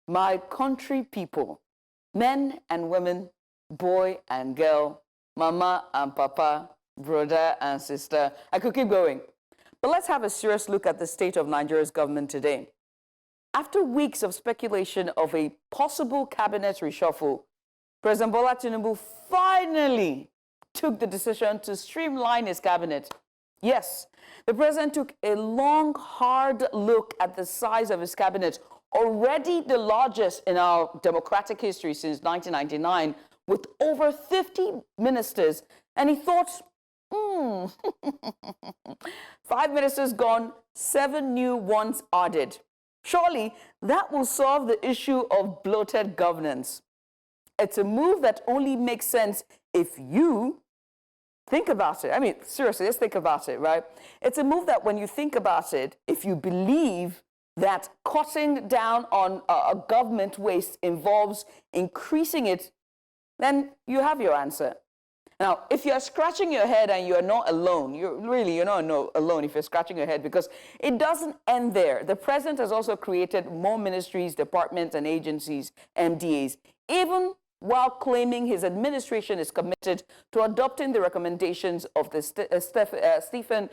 My country people, men and women, boy and girl, mama and papa, brother and sister. I could keep going. But let's have a serious look at the state of Nigeria's government today. After weeks of speculation of a possible cabinet reshuffle, President Bola Tinubu finally took the decision to streamline his cabinet. Yes, the president took a long, hard look at the size of his cabinet, already the largest in our democratic history since 1999, with over 50 ministers, and he thought, 5 ministers gone, 7 new ones added. Surely that will solve the issue of bloated governance. It's a move that only makes sense if you think about it. I mean, seriously, let's think about it, right? It's a move that when you think about it, if you believe that cutting down on a government waste involves increasing it, then you have your answer. Now, if you're scratching your head and you're not alone, you're not alone if you're scratching your head, because it doesn't end there. The president has also created more ministries, departments, and agencies, MDAs, even while claiming his administration is committed to adopting the recommendations of the Stephen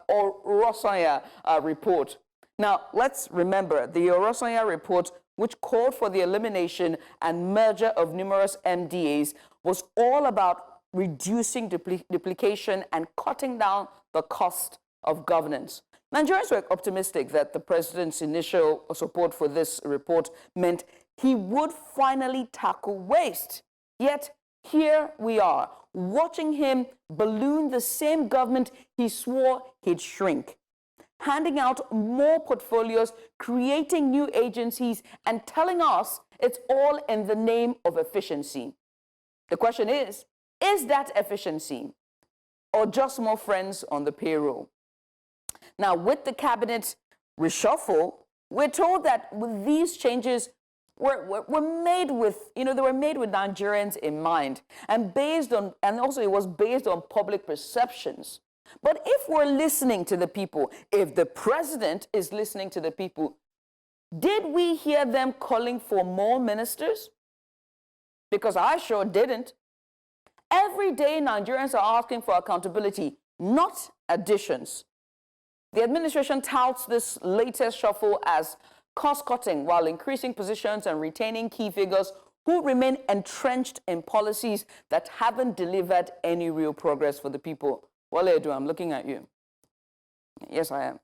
Orosanya report. Now, let's remember, the Orosanya report, which called for the elimination and merger of numerous MDAs, was all about reducing duplication and cutting down the cost of governance. Nigerians were optimistic that the president's initial support for this report meant he would finally tackle waste. Yet, here we are, watching him balloon the same government he swore he'd shrink, handing out more portfolios, creating new agencies, and telling us it's all in the name of efficiency. The question is that efficiency or just more friends on the payroll? Now, with the cabinet reshuffle, we're told that with these changes were made with, they were made with Nigerians in mind, and also it was based on public perceptions. But if we're listening to the people, if the president is listening to the people, did we hear them calling for more ministers? Because I sure didn't. Every day, Nigerians are asking for accountability, not additions. The administration touts this latest shuffle as cost-cutting while increasing positions and retaining key figures who remain entrenched in policies that haven't delivered any real progress for the people. Wale Edu, I'm looking at you. Yes, I am.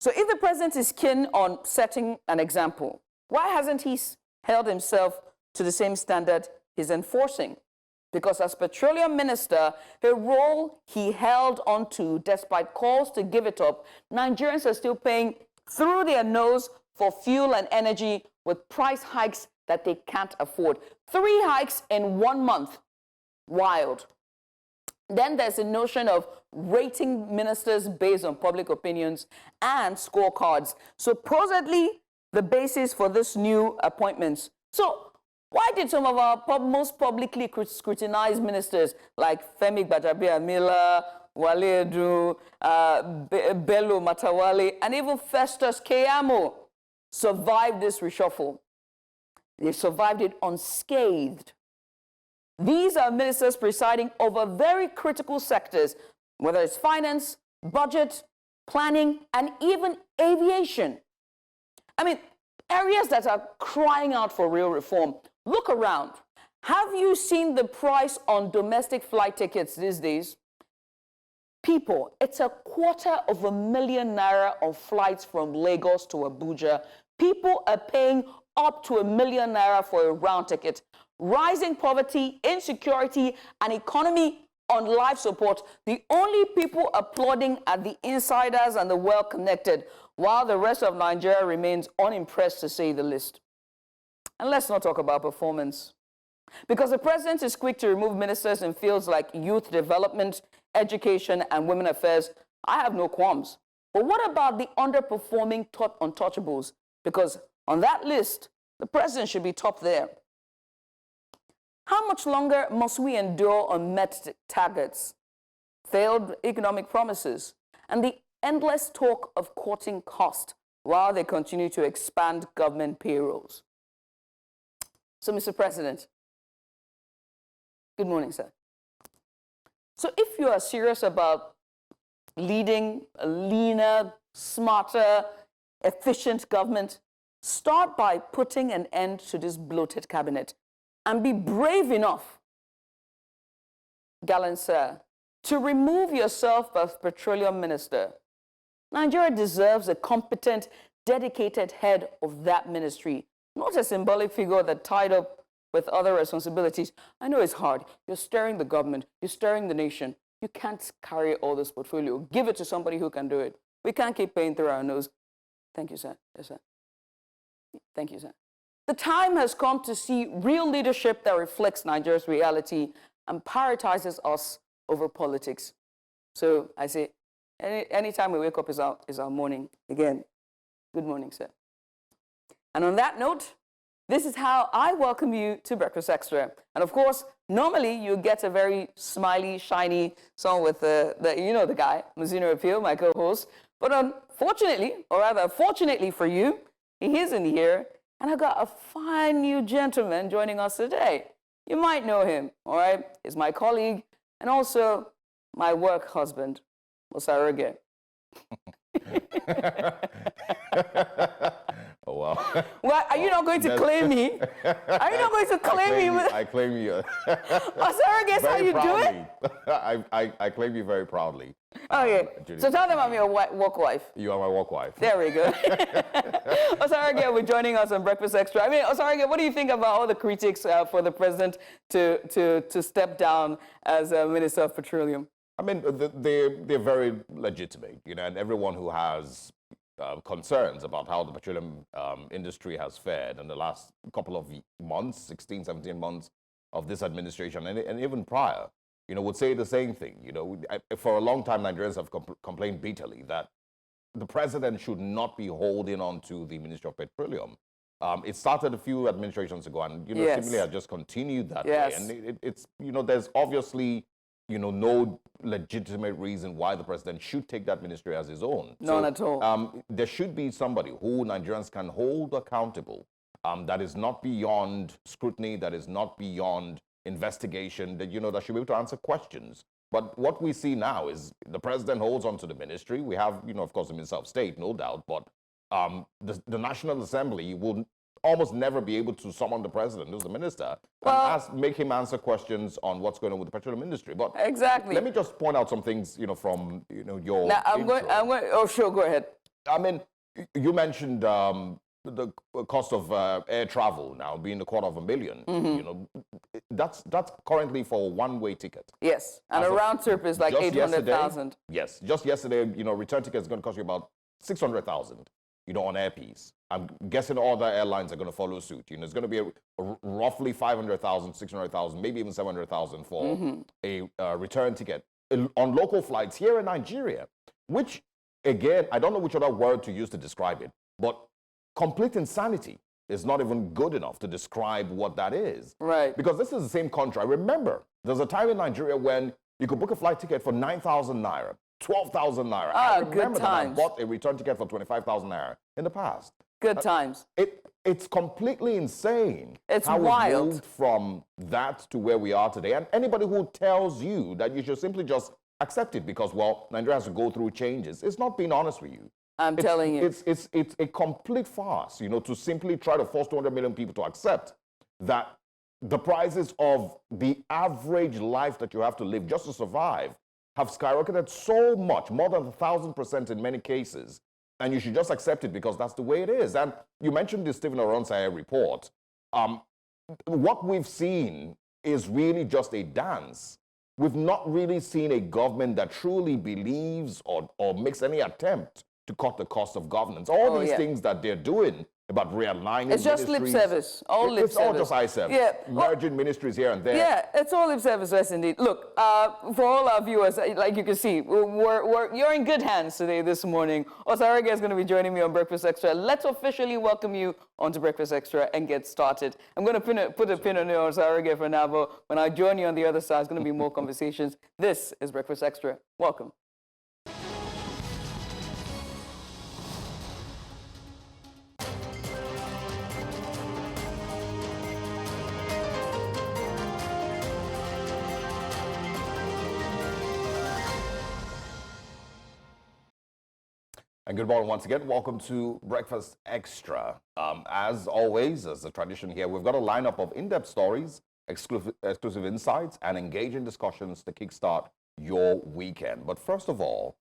So if the president is keen on setting an example, why hasn't he held himself to the same standard he's enforcing? Because as petroleum minister, a role he held onto despite calls to give it up, Nigerians are still paying through their nose for fuel and energy with price hikes that they can't afford. 3 hikes in 1 month. Wild. Then there's the notion of rating ministers based on public opinions and scorecards. Supposedly the basis for this new appointments. So why did some of our most publicly scrutinized ministers like Femi Gbajabiamila, Wale Edu, Bello Matawale, and even Festus Keyamo survive this reshuffle? They survived it unscathed. These are ministers presiding over very critical sectors, whether it's finance, budget, planning, and even aviation. I mean, areas that are crying out for real reform. Look around. Have you seen the price on domestic flight tickets these days? People, it's $250,000 naira on flights from Lagos to Abuja. People are paying up to $1 million naira for a round ticket. Rising poverty, insecurity, and economy on life support. The only people applauding are the insiders and the well-connected, while the rest of Nigeria remains unimpressed, to say the least. And let's not talk about performance. Because the president is quick to remove ministers in fields like youth development, education, and women affairs, I have no qualms. But what about the underperforming untouchables? Because on that list, the president should be top there. How much longer must we endure unmet targets, failed economic promises, and the endless talk of cutting cost while they continue to expand government payrolls. So, Mr. President, good morning, sir. So if you are serious about leading a leaner, smarter, efficient government, start by putting an end to this bloated cabinet and be brave enough, gallant sir, to remove yourself as petroleum minister. Nigeria deserves a competent, dedicated head of that ministry, not a symbolic figure that tied up with other responsibilities. I know it's hard. You're steering the government. You're steering the nation. You can't carry all this portfolio. Give it to somebody who can do it. We can't keep paying through our nose. Thank you, sir. Yes, sir. Thank you, sir. The time has come to see real leadership that reflects Nigeria's reality and prioritizes us over politics. So I say, anytime we wake up is our morning. Again, good morning, sir. And on that note, this is how I welcome you to Breakfast Extra. And of course, normally you get a very smiley, shiny song with the guy, Muzino Appeal, my co-host. But unfortunately, or rather fortunately for you, he isn't here. And I got a fine new gentleman joining us today. You might know him, all right? He's my colleague and also my work husband, Osarage. Oh, wow. Well, are you not going to claim me? Are you not going to claim me? I claim you. Osara, guess how you proudly. do it? I claim you very proudly. Okay, so tell them I'm your work wife. You are my work wife. There we go. Osarage will be joining us on Breakfast Extra. I mean, Osarage, what do you think about all the critics for the president to step down as Minister of Petroleum? I mean, they're very legitimate, and everyone who has concerns about how the petroleum industry has fared in the last couple of months, 16, 17 months of this administration, and even prior, would say the same thing. For a long time, Nigerians have complained bitterly that the president should not be holding on to the Ministry of Petroleum. It started a few administrations ago, and seemingly has just continued that way. And it's there's obviously no legitimate reason why the president should take that ministry as his own. None at all. There should be somebody who Nigerians can hold accountable, that is not beyond scrutiny, that is not beyond investigation, that, that should be able to answer questions. But what we see now is the president holds on to the ministry. We have, of course, the Minister of State, no doubt, but the National Assembly will almost never be able to summon the president, who's the minister, and make him answer questions on what's going on with the petroleum industry. But exactly. Let me just point out some things, from your. Now, I'm going. Oh, sure. Go ahead. I mean, you mentioned the cost of air travel now being $250,000. Mm-hmm. That's currently for a one-way ticket. Yes, and a round trip is like 800,000. Yes, just yesterday, return ticket is going to cost you about 600,000. On Airpiece. I'm guessing all the airlines are going to follow suit. It's going to be roughly 500,000, 600,000, maybe even 700,000 for a return ticket on local flights here in Nigeria, which, again, I don't know which other word to use to describe it, but complete insanity is not even good enough to describe what that is. Right. Because this is the same country. I remember there's a time in Nigeria when you could book a flight ticket for 9,000 naira. 12,000 naira. I remember that I bought a return ticket for 25,000 naira in the past. Good times. It's completely insane. It's how wild. We moved from that to where we are today. And anybody who tells you that you should simply just accept it because, Nigeria has to go through changes, it's not being honest with you. I'm telling you. It's a complete farce, to simply try to force 200 million people to accept that the prices of the average life that you have to live just to survive have skyrocketed so much, more than 1,000% in many cases, and you should just accept it because that's the way it is. And you mentioned the Stephen Oronsai report. What we've seen is really just a dance. We've not really seen a government that truly believes or makes any attempt to cut the cost of governance. All these things that they're doing about realigning it's just lip service. All lip service. It's all just eye service. Yeah. Merging ministries here and there. Yeah, it's all lip service, yes, indeed. Look, for all our viewers, like you can see, you're in good hands today, this morning. Osarage is going to be joining me on Breakfast Extra. Let's officially welcome you onto Breakfast Extra and get started. I'm going to put a pin on Osarage for now, but when I join you on the other side, there's going to be more conversations. This is Breakfast Extra. Welcome. And good morning once again. Welcome to Breakfast Extra. As always, as a tradition here, we've got a lineup of in-depth stories, exclusive insights, and engaging discussions to kickstart your weekend. But first of all,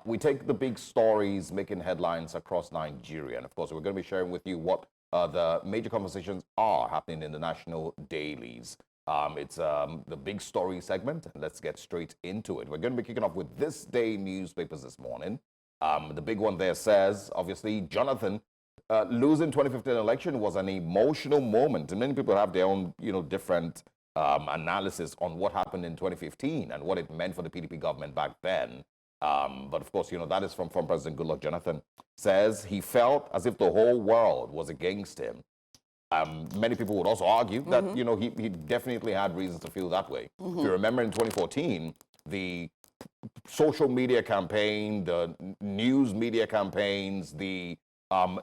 we take the big stories making headlines across Nigeria. And of course, we're going to be sharing with you what the major conversations are happening in the national dailies. It's the big story segment, and let's get straight into it. We're going to be kicking off with This Day newspapers this morning. The big one there says, obviously, Jonathan losing 2015 election was an emotional moment. And many people have their own, different analysis on what happened in 2015 and what it meant for the PDP government back then. But of course, that is from President Goodluck Jonathan. Says he felt as if the whole world was against him. Many people would also argue that, he definitely had reasons to feel that way. If you remember in 2014, the social media campaign, the news media campaigns, the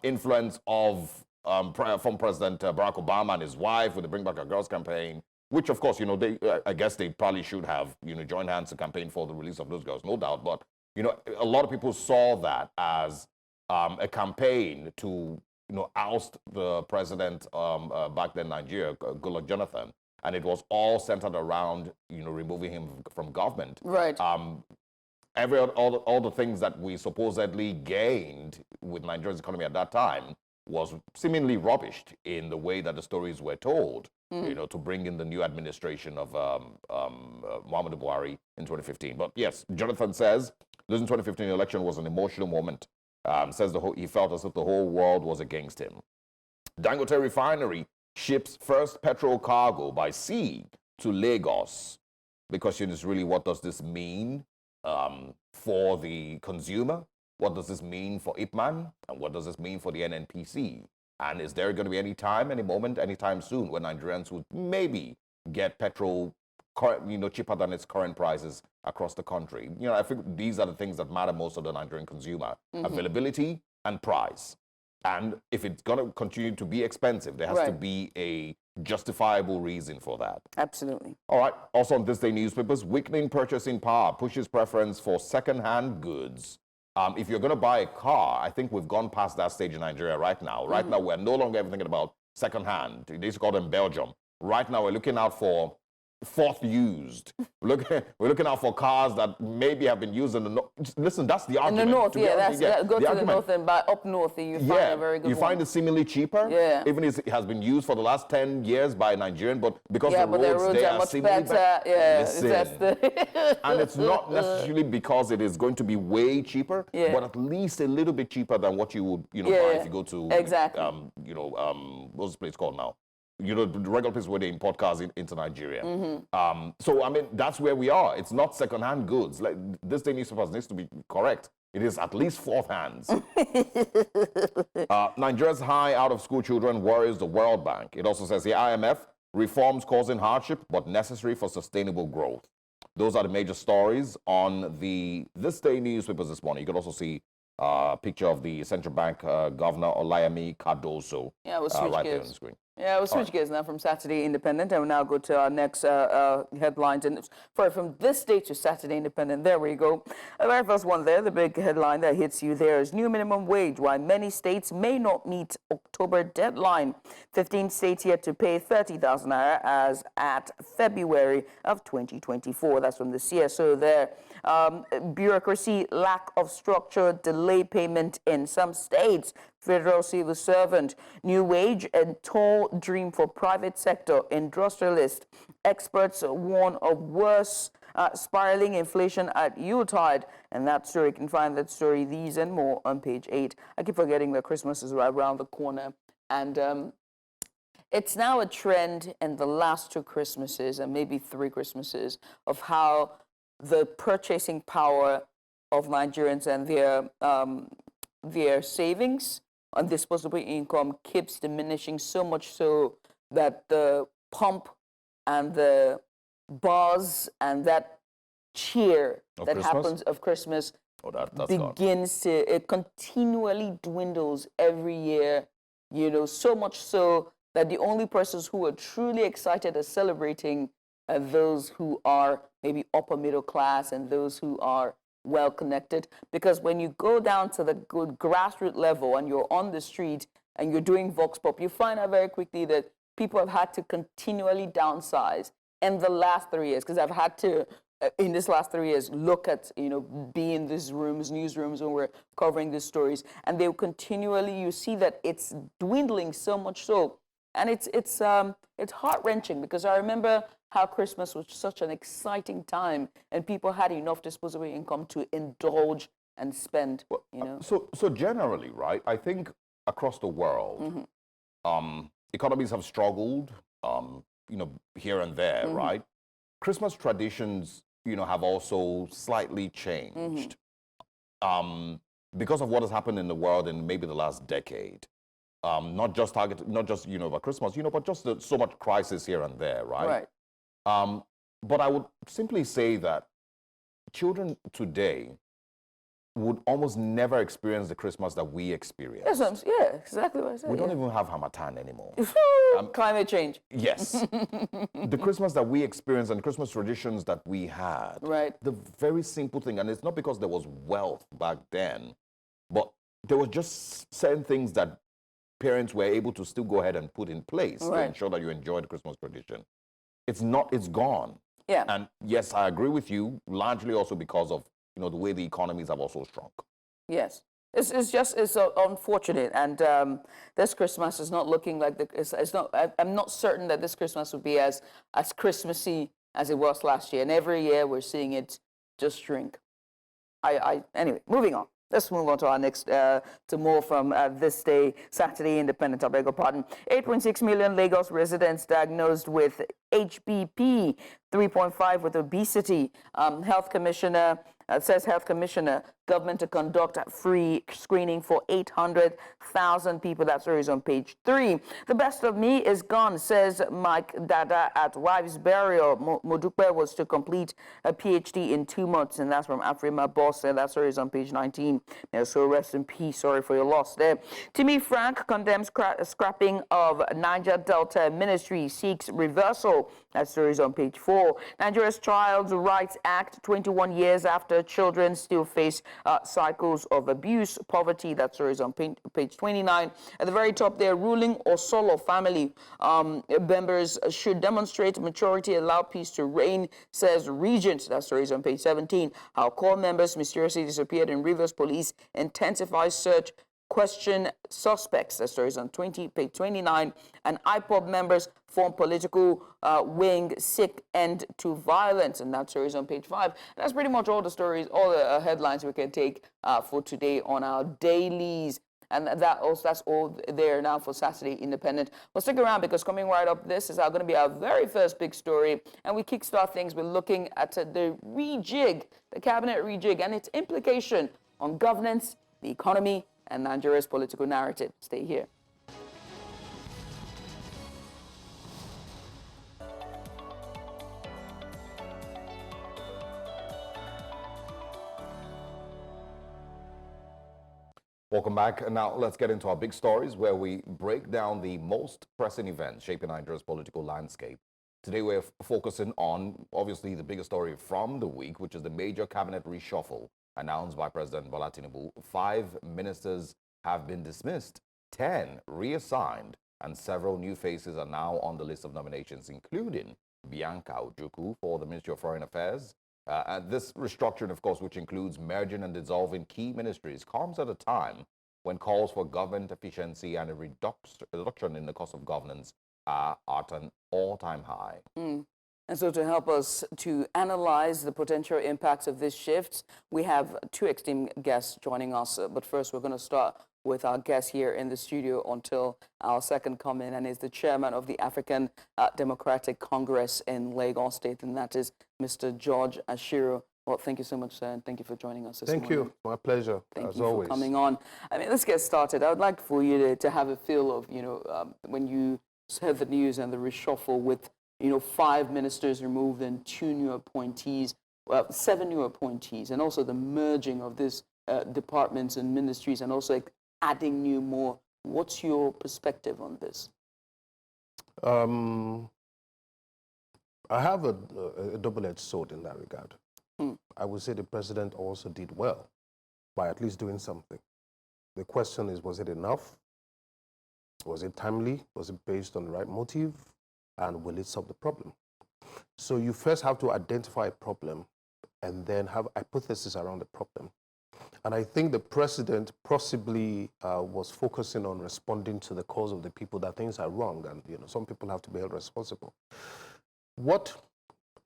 influence of from President Barack Obama and his wife with the Bring Back Our Girls campaign, which of course, I guess they probably should have, joined hands to campaign for the release of those girls, no doubt. But, a lot of people saw that as a campaign to, oust the president back then, Nigeria, Goodluck Jonathan. And it was all centered around, removing him from government. Right. All the things that we supposedly gained with Nigeria's economy at that time was seemingly rubbished in the way that the stories were told, to bring in the new administration of Muhammadu Buhari in 2015. But yes, Jonathan says losing 2015 election was an emotional moment. Says he felt as if the whole world was against him. Dangote Refinery ships first petrol cargo by sea to Lagos. The question is really, what does this mean for the consumer? What does this mean for IPMAN? And what does this mean for the NNPC? And is there going to be any time, any moment, anytime soon when Nigerians would maybe get petrol, cheaper than its current prices across the country? I think these are the things that matter most to the Nigerian consumer: availability and price. And if it's going to continue to be expensive, there has to be a justifiable reason for that. Absolutely. All right. Also on This Day newspapers, weakening purchasing power pushes preference for second-hand goods. If you're going to buy a car, I think we've gone past that stage in Nigeria right now. Right now, we're no longer ever thinking about second-hand. They used to call them Belgium. Right now, we're looking out for fourth used. We're looking out for cars that maybe have been used in the north. Listen, that's the argument. In the north, go to the north and buy up north, and you find a very good you find it seemingly cheaper. Yeah. Even if it has been used for the last 10 years by a Nigerian, but because the roads there are much seemingly better. Yeah, listen, and it's not necessarily because it is going to be way cheaper, but at least a little bit cheaper than what you would, buy if you go to what's the place called now? The regular place where they import cars into Nigeria. So, I mean, that's where we are. It's not second-hand goods. Like, This Day newspapers needs to be correct. It is at least fourth hands. Nigeria's high out-of-school children worries the World Bank. It also says the IMF, reforms causing hardship, but necessary for sustainable growth. Those are the major stories on the This Day newspapers this morning. You can also see a picture of the central bank governor, Olayemi Cardoso, right there on the screen. Yeah, we'll switch gears now from Saturday Independent, and we'll now go to our next headlines. And from This Day to Saturday Independent, there we go. The very first one there, the big headline that hits you there is new minimum wage, why many states may not meet October deadline. 15 states yet to pay 30,000 naira as at February of 2024. That's from the CSO there. Bureaucracy, lack of structure, delay payment in some states. Federal civil servant, new wage and tall dream for private sector industrialist. Experts warn of worse spiraling inflation at Yuletide. And that story, you can find that story, these and more on page 8. I keep forgetting that Christmas is right around the corner. And it's now a trend in the last 2 Christmases and maybe 3 Christmases of how the purchasing power of Nigerians and their savings and disposable income keeps diminishing, so much so that the pump and the buzz and that cheer that happens of Christmas begins to, it continually dwindles every year, so much so that the only persons who are truly excited are celebrating are those who are maybe upper middle class and those who are well connected, because when you go down to the good grassroots level and you're on the street and you're doing vox pop, you find out very quickly that people have had to continually downsize in the last 3 years, because I've had to, in this last 3 years, look at, be in these rooms, newsrooms, when we're covering these stories, and they continually, you see that it's dwindling so much so. And it's heart-wrenching, because I remember how Christmas was such an exciting time and people had enough disposable income to indulge and spend, So generally, right, I think across the world, economies have struggled, here and there, right? Christmas traditions, have also slightly changed because of what has happened in the world in maybe the last decade. Not just about Christmas, but just so much crisis here and there, right? But I would simply say that children today would almost never experience the Christmas that we experience. Yeah, exactly what I said. We don't even have Hamatan anymore. Climate change. Yes. The Christmas that we experience and Christmas traditions that we had. Right. The very simple thing, and it's not because there was wealth back then, but there were just certain things that parents were able to still go ahead and put in place to ensure that you enjoy the Christmas tradition. It's gone. Yeah. And yes, I agree with you, largely also because of, the way the economies have also shrunk. Yes. It's unfortunate, and this Christmas is not looking like I'm not certain that this Christmas will be as Christmassy as it was last year, and every year we're seeing it just shrink. Anyway, moving on. Let's move on to our next, to more from this day, Saturday Independent, I beg your pardon. 8.6 million Lagos residents diagnosed with HBP, 3.5 with obesity. Health Commissioner, says Health Commissioner, government to conduct free screening for 800,000 people. That story is on page 3. The best of me is gone, says Mike Dada at wife's burial. Modupe was to complete a PhD in 2 months, and that's from Afrima Boss, and that story is on page 19. So rest in peace. Sorry for your loss there. Timmy Frank condemns scrapping of Niger Delta Ministry, seeks reversal. That story is on page 4. Nigeria's Child Rights Act, 21 years after children still face cycles of abuse, poverty. That story is on page 29. At the very top there, ruling Osolo family members should demonstrate maturity, allow peace to reign, says Regent. That story is on page 17. How core members mysteriously disappeared in Rivers. Police intensifies search, question suspects. That story is on page 29. And IPOB members form political wing, seek end to violence. And that story is on page 5. And that's pretty much all the stories, all the headlines we can take for today on our dailies. And that's all there now for Saturday Independent. Well, stick around, because coming right up, this is going to be our very first big story. And we kickstart things with looking at the rejig, the cabinet rejig, and its implication on governance, the economy, and Nigeria's political narrative. Stay here. Welcome back. And now let's get into our big stories, where we break down the most pressing events shaping Nigeria's political landscape. Today we're focusing on, obviously, the biggest story from the week, which is the major cabinet reshuffle announced by President Bola Tinubu. 5 ministers have been dismissed, 10 reassigned, and several new faces are now on the list of nominations, including Bianca Ojukwu for the Ministry of Foreign Affairs. And this restructuring, of course, which includes merging and dissolving key ministries, comes at a time when calls for government efficiency and a reduction in the cost of governance are at an all-time high. And so to help us to analyze the potential impacts of this shift, we have 2 esteemed guests joining us. But first, we're going to start with our guest here in the studio until our second comment, and is the chairman of the African Democratic Congress in Lagos State, and that is Mr. George Ashiru. Well, thank you so much, sir, and thank you for joining us this morning. Thank you. My pleasure, Thank as you always. for coming on. I mean, let's get started. I would like for you to have a feel of, when you heard the news and the reshuffle with, 5 ministers removed and 2 new appointees, 7 new appointees, and also the merging of these departments and ministries, and also adding new more. What's your perspective on this? I have a double-edged sword in that regard. I would say the president also did well by at least doing something. The question is, was it enough? Was it timely? Was it based on the right motive? And will it solve the problem? So you first have to identify a problem and then have hypotheses around the problem. And I think the president possibly was focusing on responding to the cause of the people that things are wrong, and some people have to be held responsible. What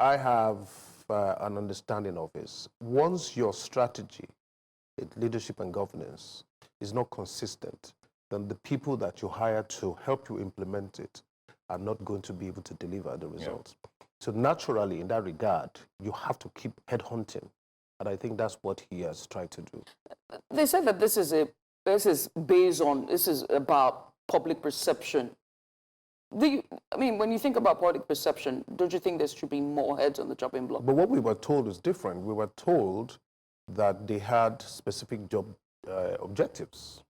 I have an understanding of is once your strategy, leadership and governance, is not consistent, then the people that you hire to help you implement it are not going to be able to deliver the results. Yeah. So naturally, in that regard, you have to keep headhunting. And I think that's what he has tried to do. They said that this is about public perception. When you think about public perception, don't you think there should be more heads on the chopping block? But what we were told is different. We were told that they had specific job objectives,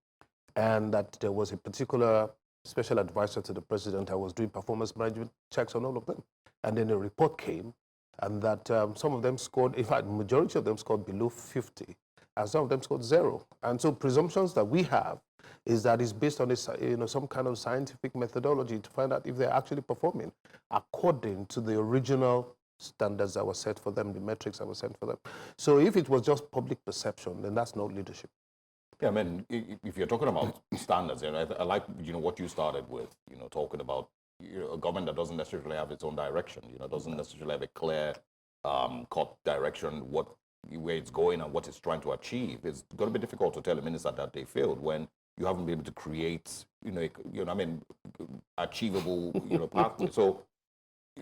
and that there was a particular special advisor to the president that was doing performance management checks on all of them. And then a report came, and that some of them scored, in fact, the majority of them scored below 50, and some of them scored 0. And so presumptions that we have is that it's based on this, some kind of scientific methodology to find out if they're actually performing according to the original standards that were set for them, the metrics that were set for them. So if it was just public perception, then that's not leadership. Yeah, if you're talking about standards, I like, what you started with, talking about a government that doesn't necessarily have its own direction, doesn't necessarily have a clear cut direction, where it's going and what it's trying to achieve. It's going to be difficult to tell a minister that they failed when you haven't been able to create, achievable, pathway. So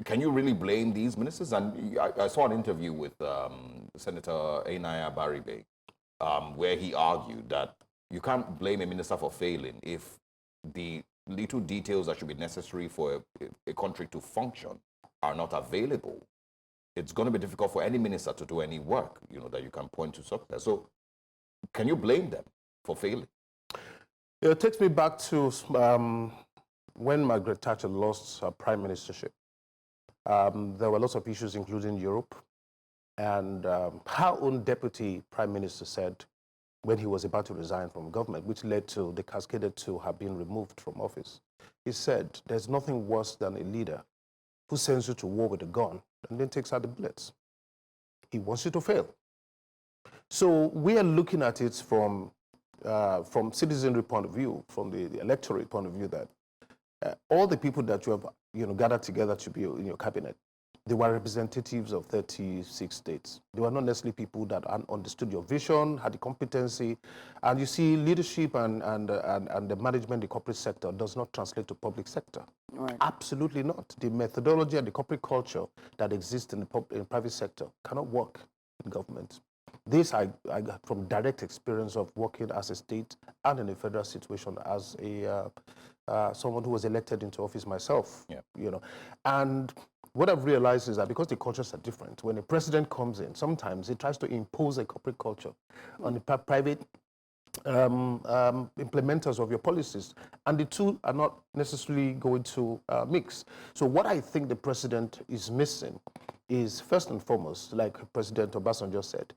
can you really blame these ministers? And I saw an interview with Senator Ainaya Baribe, where he argued that you can't blame a minister for failing if the little details that should be necessary for a country to function are not available. It's going to be difficult for any minister to do any work, that you can point to success. So can you blame them for failing? It takes me back to when Margaret Thatcher lost her prime ministership. There were lots of issues, including Europe. And her own deputy prime minister said, when he was about to resign from government, which led to the cascaded to her being removed from office, he said, there's nothing worse than a leader who sends you to war with a gun and then takes out the bullets. He wants you to fail. So we are looking at it from citizenry point of view, from the electorate point of view, that all the people that you have gathered together to be in your cabinet, they were representatives of 36 states. They were not necessarily people that understood your vision, had the competency. And you see, leadership and the management, the corporate sector does not translate to public sector. Right. Absolutely not. The methodology and the corporate culture that exists in the private sector cannot work in government. This I got from direct experience of working as a state and in a federal situation as someone who was elected into office myself. Yeah. And what I've realized is that because the cultures are different, when a president comes in, sometimes he tries to impose a corporate culture on the private implementers of your policies, and the two are not necessarily going to mix. So what I think the president is missing is, first and foremost, like President Obasanjo said,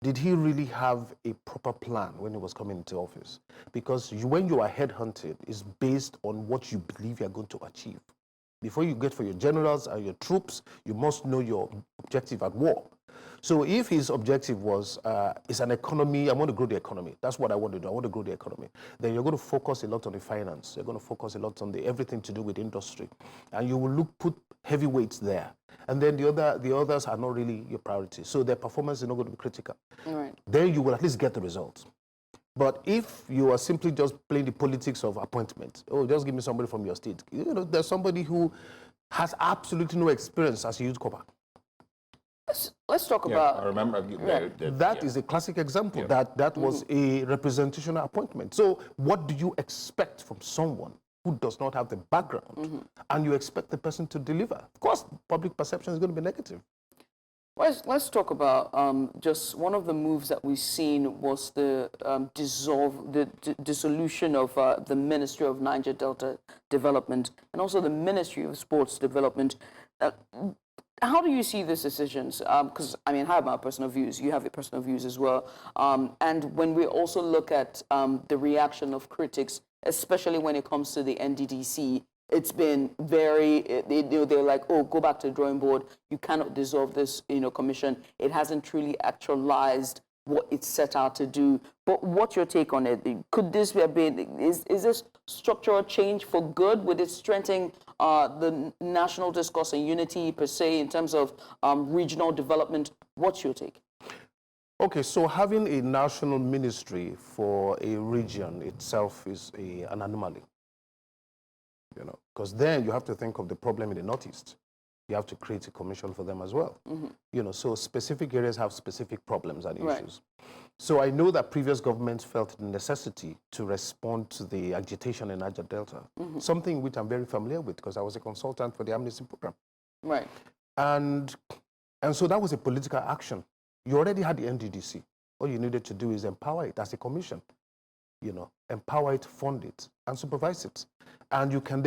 did he really have a proper plan when he was coming into office? Because when you are headhunted, it's based on what you believe you're going to achieve. Before you get for your generals and your troops, you must know your objective at war. So if his objective was, it's an economy, I want to grow the economy. That's what I want to do. I want to grow the economy. Then you're going to focus a lot on the finance. You're going to focus a lot on everything to do with industry. And you will put heavy weights there. And then the others are not really your priority. So their performance is not going to be critical. Right. Then you will at least get the results. But if you are simply just playing the politics of appointment, just give me somebody from your state. There's somebody who has absolutely no experience as a youth corps. Let's talk about... I remember that is a classic example. Yeah. That was a representational appointment. So what do you expect from someone who does not have the background, and you expect the person to deliver? Of course, public perception is going to be negative. Let's talk about just one of the moves that we've seen was the dissolution of the Ministry of Niger Delta Development and also the Ministry of Sports Development. how do you see these decisions? Because, I mean, I have my personal views. You have your personal views as well. And when we also look at the reaction of critics, especially when it comes to the NDDC, it's been very, they're like, oh, go back to the drawing board. You cannot dissolve this, commission. It hasn't truly actualized what it's set out to do. But what's your take on it? Could this have been, is this structural change for good? Would it strengthen the national discourse and unity per se in terms of regional development? What's your take? Okay, so having a national ministry for a region itself is an anomaly, because then you have to think of the problem in the Northeast. You have to create a commission for them as well. So specific areas have specific problems and issues. Right. So I know that previous governments felt the necessity to respond to the agitation in Niger Delta, something which I'm very familiar with because I was a consultant for the amnesty program. Right. And so that was a political action. You already had the NDDC. All you needed to do is empower it as a commission. Empower it, fund it, and supervise it. And you can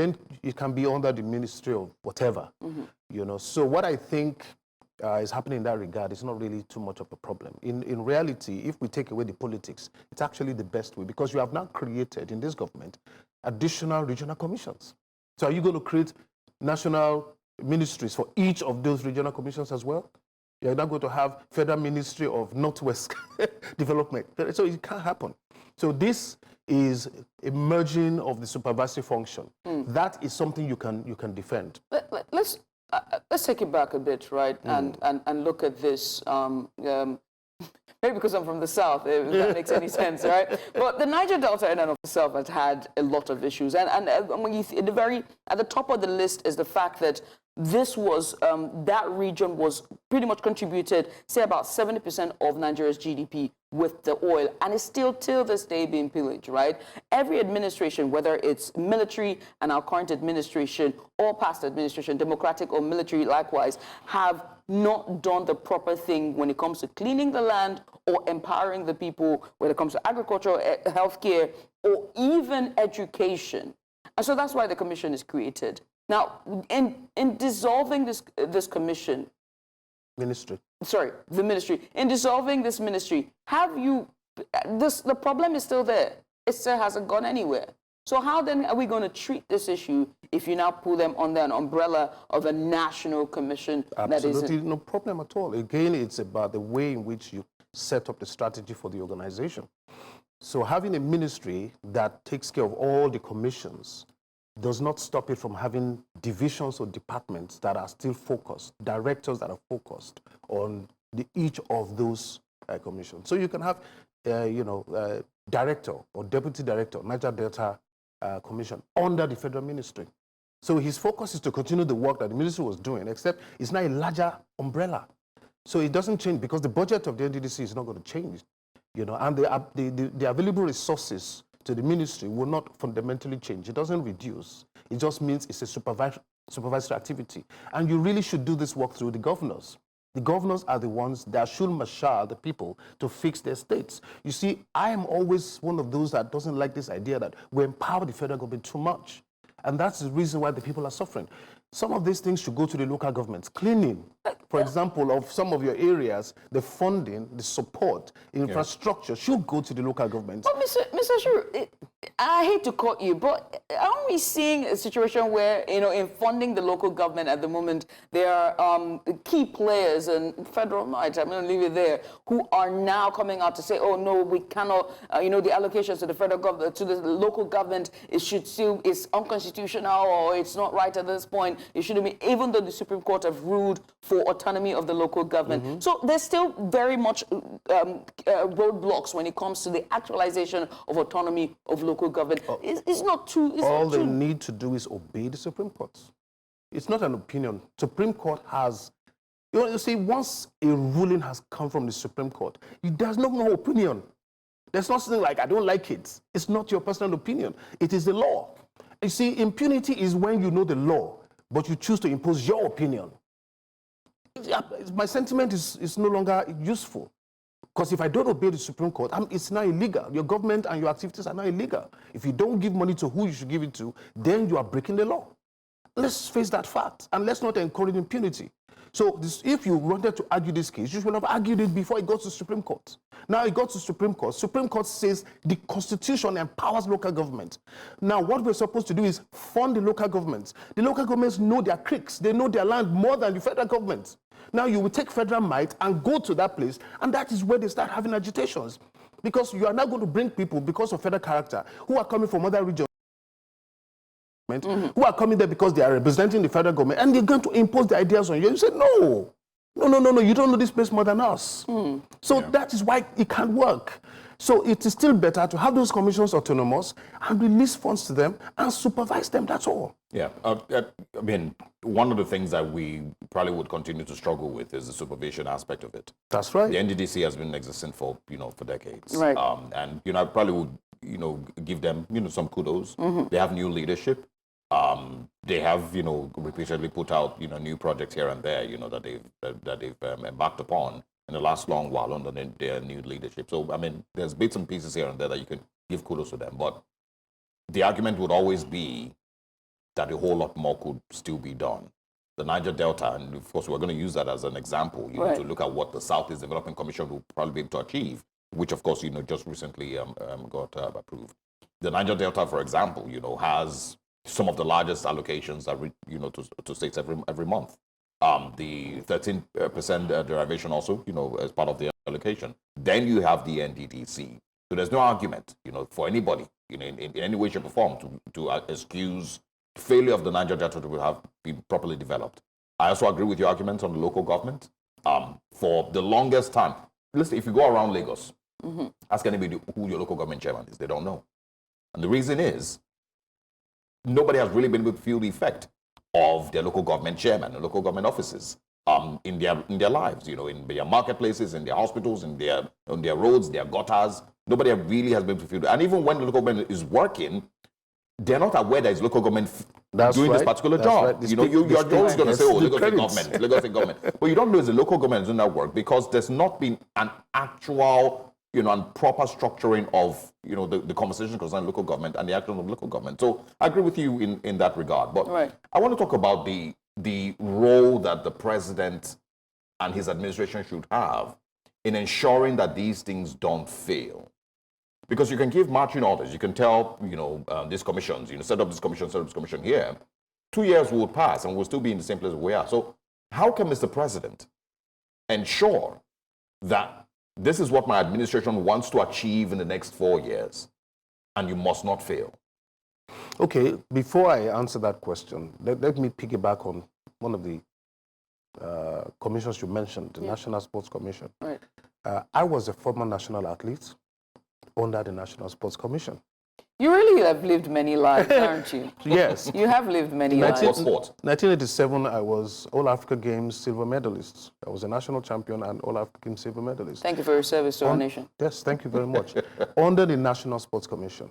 be under the ministry of whatever, So what I think is happening in that regard is not really too much of a problem. In reality, if we take away the politics, it's actually the best way because you have now created in this government additional regional commissions. So are you going to create national ministries for each of those regional commissions as well? You're not going to have Federal Ministry of Northwest Development. So it can't happen. So this is a merging of the supervisory function. That is something you can defend. Let's take it back a bit, right? And look at this. Maybe because I'm from the South, if that makes any sense, right? But the Niger Delta in and of itself has had a lot of issues. And when you at the top of the list is the fact that this was, that region was pretty much contributed, say about 70% of Nigeria's GDP with the oil, and it's still till this day being pillaged, right? Every administration, whether it's military and our current administration or past administration, democratic or military likewise, have not done the proper thing when it comes to cleaning the land or empowering the people when it comes to agriculture, healthcare, or even education. And so that's why the commission is created. Now, in dissolving this commission, the ministry, in dissolving this ministry, the problem is still there. It still hasn't gone anywhere. So how then are we going to treat this issue if you now pull them under an umbrella of a national commission? Absolutely no problem at all. Again, it's about the way in which you set up the strategy for the organization. So having a ministry that takes care of all the commissions does not stop it from having divisions or departments that are still focused, directors that are focused on each of those commissions. So you can have, director or deputy director, Niger Delta Commission under the federal ministry. So his focus is to continue the work that the ministry was doing, except it's now a larger umbrella. So it doesn't change because the budget of the NDDC is not going to change, and the available resources to the ministry will not fundamentally change. It doesn't reduce. It just means it's a supervisory activity. And you really should do this work through the governors. The governors are the ones that should marshal the people to fix their states. You see, I am always one of those that doesn't like this idea that we empower the federal government too much. And that's the reason why the people are suffering. Some of these things should go to the local governments. Cleaning, for example, of some of your areas, the funding, the support, infrastructure should go to the local governments. But Mr. Shuru, I hate to cut you, but aren't we seeing a situation where, in funding the local government at the moment, there are key players and federal might, I'm going to leave it there, who are now coming out to say, oh no, we cannot, the allocations to the federal government, to the local government, is unconstitutional or it's not right at this point. It shouldn't be, even though the Supreme Court have ruled for autonomy of the local government. So there's still very much roadblocks when it comes to the actualization of autonomy of local government. It's not too... All they need to do is obey the Supreme Court. It's not an opinion. Supreme Court has... You see, once a ruling has come from the Supreme Court, there's no more opinion. There's not something like, I don't like it. It's not your personal opinion. It is the law. You see, impunity is when you know the law, but you choose to impose your opinion. My sentiment is no longer useful. Because if I don't obey the Supreme Court, it's now illegal. Your government and your activities are now illegal. If you don't give money to who you should give it to, then you are breaking the law. let's face that fact, and let's not encourage impunity. So if you wanted to argue this case, you should have argued it before it got to Supreme Court. Now it got to Supreme Court. Supreme Court says the Constitution empowers local government. Now what we're supposed to do is fund the local governments. The local governments know their creeks. They know their land more than the federal government. Now you will take federal might and go to that place, and that is where they start having agitations. Because you are now going to bring people, because of federal character, who are coming from other regions, who are coming there because they are representing the federal government, and they're going to impose their ideas on you. You say, no, you don't know this place more than us. So that is why it can't work. So it is still better to have those commissions autonomous and release funds to them and supervise them, that's all. Yeah, I mean, one of the things that we probably would continue to struggle with is the supervision aspect of it. That's right. The NDDC has been existent for, for decades. Right. And, I probably would, give them, some kudos. They have new leadership. They have, repeatedly put out, new projects here and there, that they've embarked upon in the last long while under their new leadership. So, I mean, there's bits and pieces here and there that you can give kudos to them. But the argument would always be that a whole lot more could still be done. The Niger Delta, and of course, we're going to use that as an example, to look at what the Southeast Development Commission will probably be able to achieve, which, of course, just recently got approved. The Niger Delta, for example, has some of the largest allocations to states every month. The 13% derivation also, as part of the allocation. Then you have the NDDC. So there's no argument, for anybody, in any way, shape, or form to excuse failure of the Niger Delta to have been properly developed. I also agree with your arguments on the local government. For the longest time, listen, if you go around Lagos, ask anybody who your local government chairman is, they don't know. And the reason is, nobody has really been able to feel the effect of their local government chairman and local government offices in their lives, in their marketplaces, in their hospitals, on their roads, their gutters. Nobody really has been able to feel it. And even when the local government is working, they're not aware that it's local government doing this particular job. Right. You're always going to say, Lagos State government. But you don't know it's the local government doing that work because there's not been an actual and proper structuring of, the conversation concerning local government and the action of local government. So I agree with you in that regard. But I want to talk about the role that the president and his administration should have in ensuring that these things don't fail. Because you can give marching orders. You can tell, these commissions, set up this commission here. 2 years will pass and we'll still be in the same place we are. So how can Mr. President ensure that this is what my administration wants to achieve in the next 4 years, and you must not fail? Okay, before I answer that question, let me piggyback on one of the commissions you mentioned, the National Sports Commission. Right. I was a former national athlete under the National Sports Commission. You really have lived many lives, aren't you? Yes. You have lived many lives. What sport? 1987, I was All-Africa Games silver medalist. I was a national champion and All-Africa Games silver medalist. Thank you for your service to our nation. Yes, thank you very much. Under the National Sports Commission.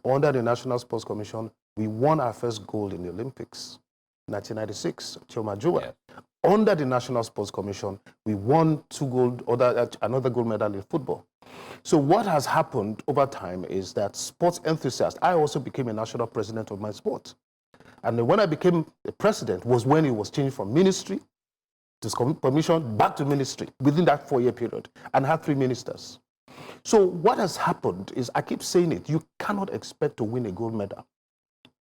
Under the National Sports Commission, we won our first gold in the Olympics, 1996, Chioma Juba. Yeah. Under the National Sports Commission, we won another gold medal in football. So what has happened over time is that sports enthusiasts, I also became a national president of my sport. And when I became the president was when it was changed from ministry to commission back to ministry within that 4-year period, and had 3 ministers. So what has happened is, I keep saying it, you cannot expect to win a gold medal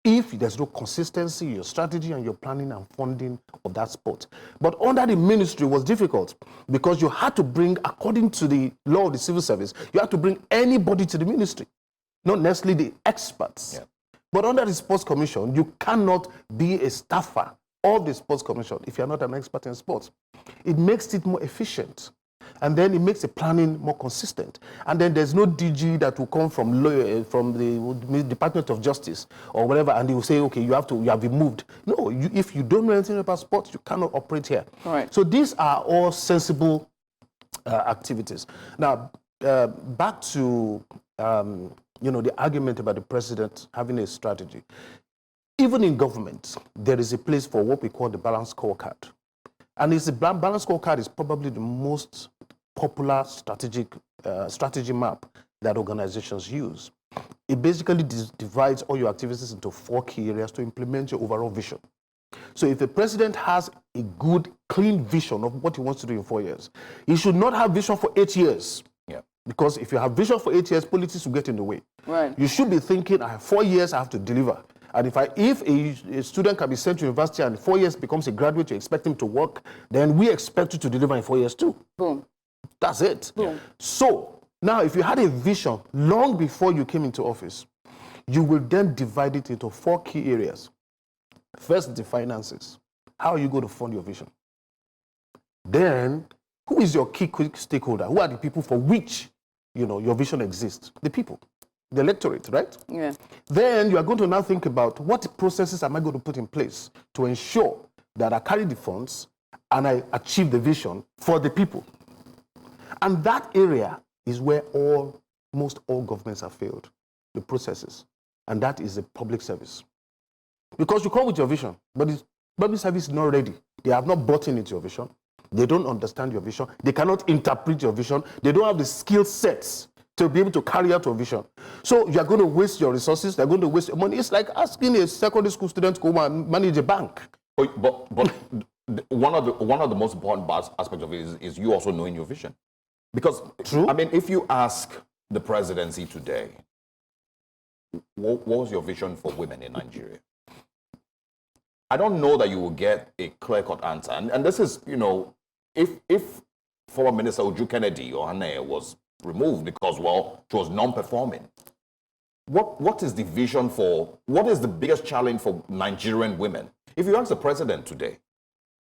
if there's no consistency in your strategy and your planning and funding of that sport. But under the ministry was difficult because you had to bring, according to the law of the civil service, you had to bring anybody to the ministry, not necessarily the experts. Yeah. But under the sports commission, you cannot be a staffer of the sports commission if you're not an expert in sports. It makes it more efficient. And then it makes the planning more consistent. And then there's no DG that will come from the Department of Justice or whatever, and they will say, okay, you have been moved. No, if you don't know anything about sports, you cannot operate here. All right. So these are all sensible activities. Now, back to the argument about the president having a strategy. Even in government, there is a place for what we call the balanced scorecard. And the balanced scorecard is probably the most popular strategy map that organizations use. It basically divides all your activities into 4 key areas to implement your overall vision. So if the president has a good, clean vision of what he wants to do in 4 years, he should not have vision for 8 years. Yeah. Because if you have vision for 8 years, politics will get in the way. Right. You should be thinking, I have 4 years, I have to deliver. And if a student can be sent to university and in 4 years becomes a graduate, you expect him to work, then we expect you to deliver in 4 years too. Boom. That's it. Boom. So now if you had a vision long before you came into office, you will then divide it into 4 key areas. First, the finances. How are you going to fund your vision? Then, who is your key stakeholder? Who are the people for which, your vision exists? The people, the electorate, right? Yeah. Then you are going to now think about what processes am I going to put in place to ensure that I carry the funds and I achieve the vision for the people. And that area is where almost all governments have failed, the processes. And that is the public service. Because you come with your vision, but the public service is not ready. They have not bought into your vision. They don't understand your vision. They cannot interpret your vision. They don't have the skill sets to be able to carry out your vision. So you are going to waste your resources. They're going to waste your money. It's like asking a secondary school student to go and manage a bank. But one of the most important aspects of it is you also knowing your vision. Because, True. I mean, if you ask the presidency today, what was your vision for women in Nigeria? I don't know that you will get a clear-cut answer. And this is, if former Minister Uju Kennedy or Hannah was removed because, she was non-performing, what is the vision for, what is the biggest challenge for Nigerian women? If you ask the president today,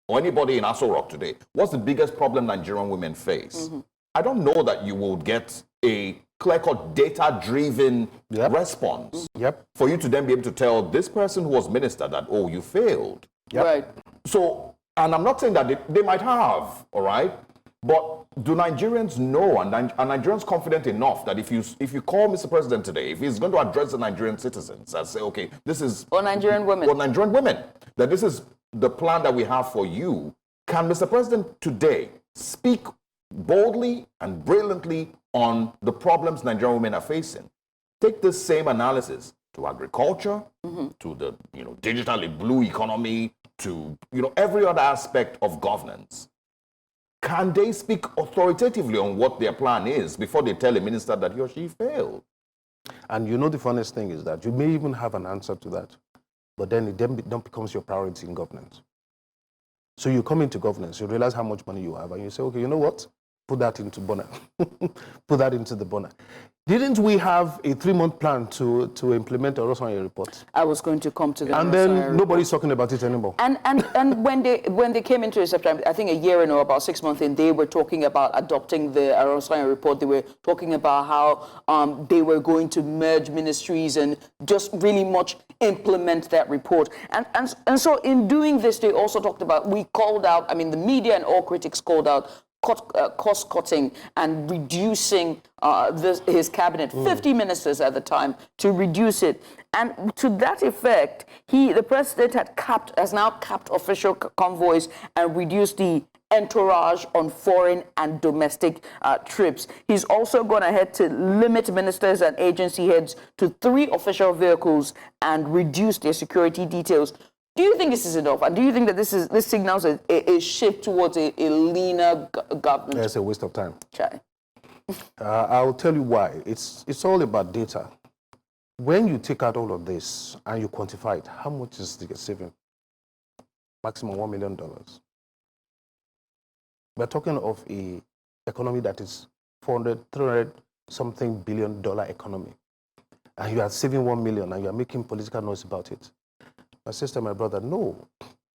or anybody in Aso Rock today, what's the biggest problem Nigerian women face? Mm-hmm. I don't know that you will get a clear-cut, data-driven response for you to then be able to tell this person who was minister that, you failed. Right. So, and I'm not saying that they might have, all right? But do Nigerians know, and are Nigerians confident enough that if you call Mr. President today, if he's going to address the Nigerian citizens and say, okay, this is... Or Nigerian women. Or Nigerian women, that this is the plan that we have for you, can Mr. President today speak boldly and brilliantly on the problems Nigerian women are facing? Take this same analysis to agriculture, to the digitally blue economy, to every other aspect of governance. Can they speak authoritatively on what their plan is before they tell a minister that he or she failed? And the funniest thing is that you may even have an answer to that, but then it then becomes your priority in governance. So you come into governance, you realize how much money you have, and you say, okay, you know what? Put that into Bona. Put that into the Bona. Didn't we have a 3-month plan to implement a Rosebud report? I was going to come to the and then nobody's talking about it anymore. And when they came into it, September, I think a year and about 6 months in, they were talking about adopting the Rosebud report. They were talking about how they were going to merge ministries and just really much implement that report. And so in doing this, they also talked about, we called out, the media and all critics called out cost-cutting and reducing his cabinet, 50 ministers at the time, to reduce it. And to that effect, the president has now capped official convoys and reduced the entourage on foreign and domestic trips. He's also gone ahead to limit ministers and agency heads to 3 official vehicles and reduce their security details. Do you think this is enough? And do you think that this signals a shift towards a leaner government? It's a waste of time. Chai. I'll tell you why. It's all about data. When you take out all of this and you quantify it, how much is the saving? Maximum $1 million. We're talking of an economy that is 300 something $billion economy. And you are saving 1 million and you are making political noise about it. My sister, my brother, no.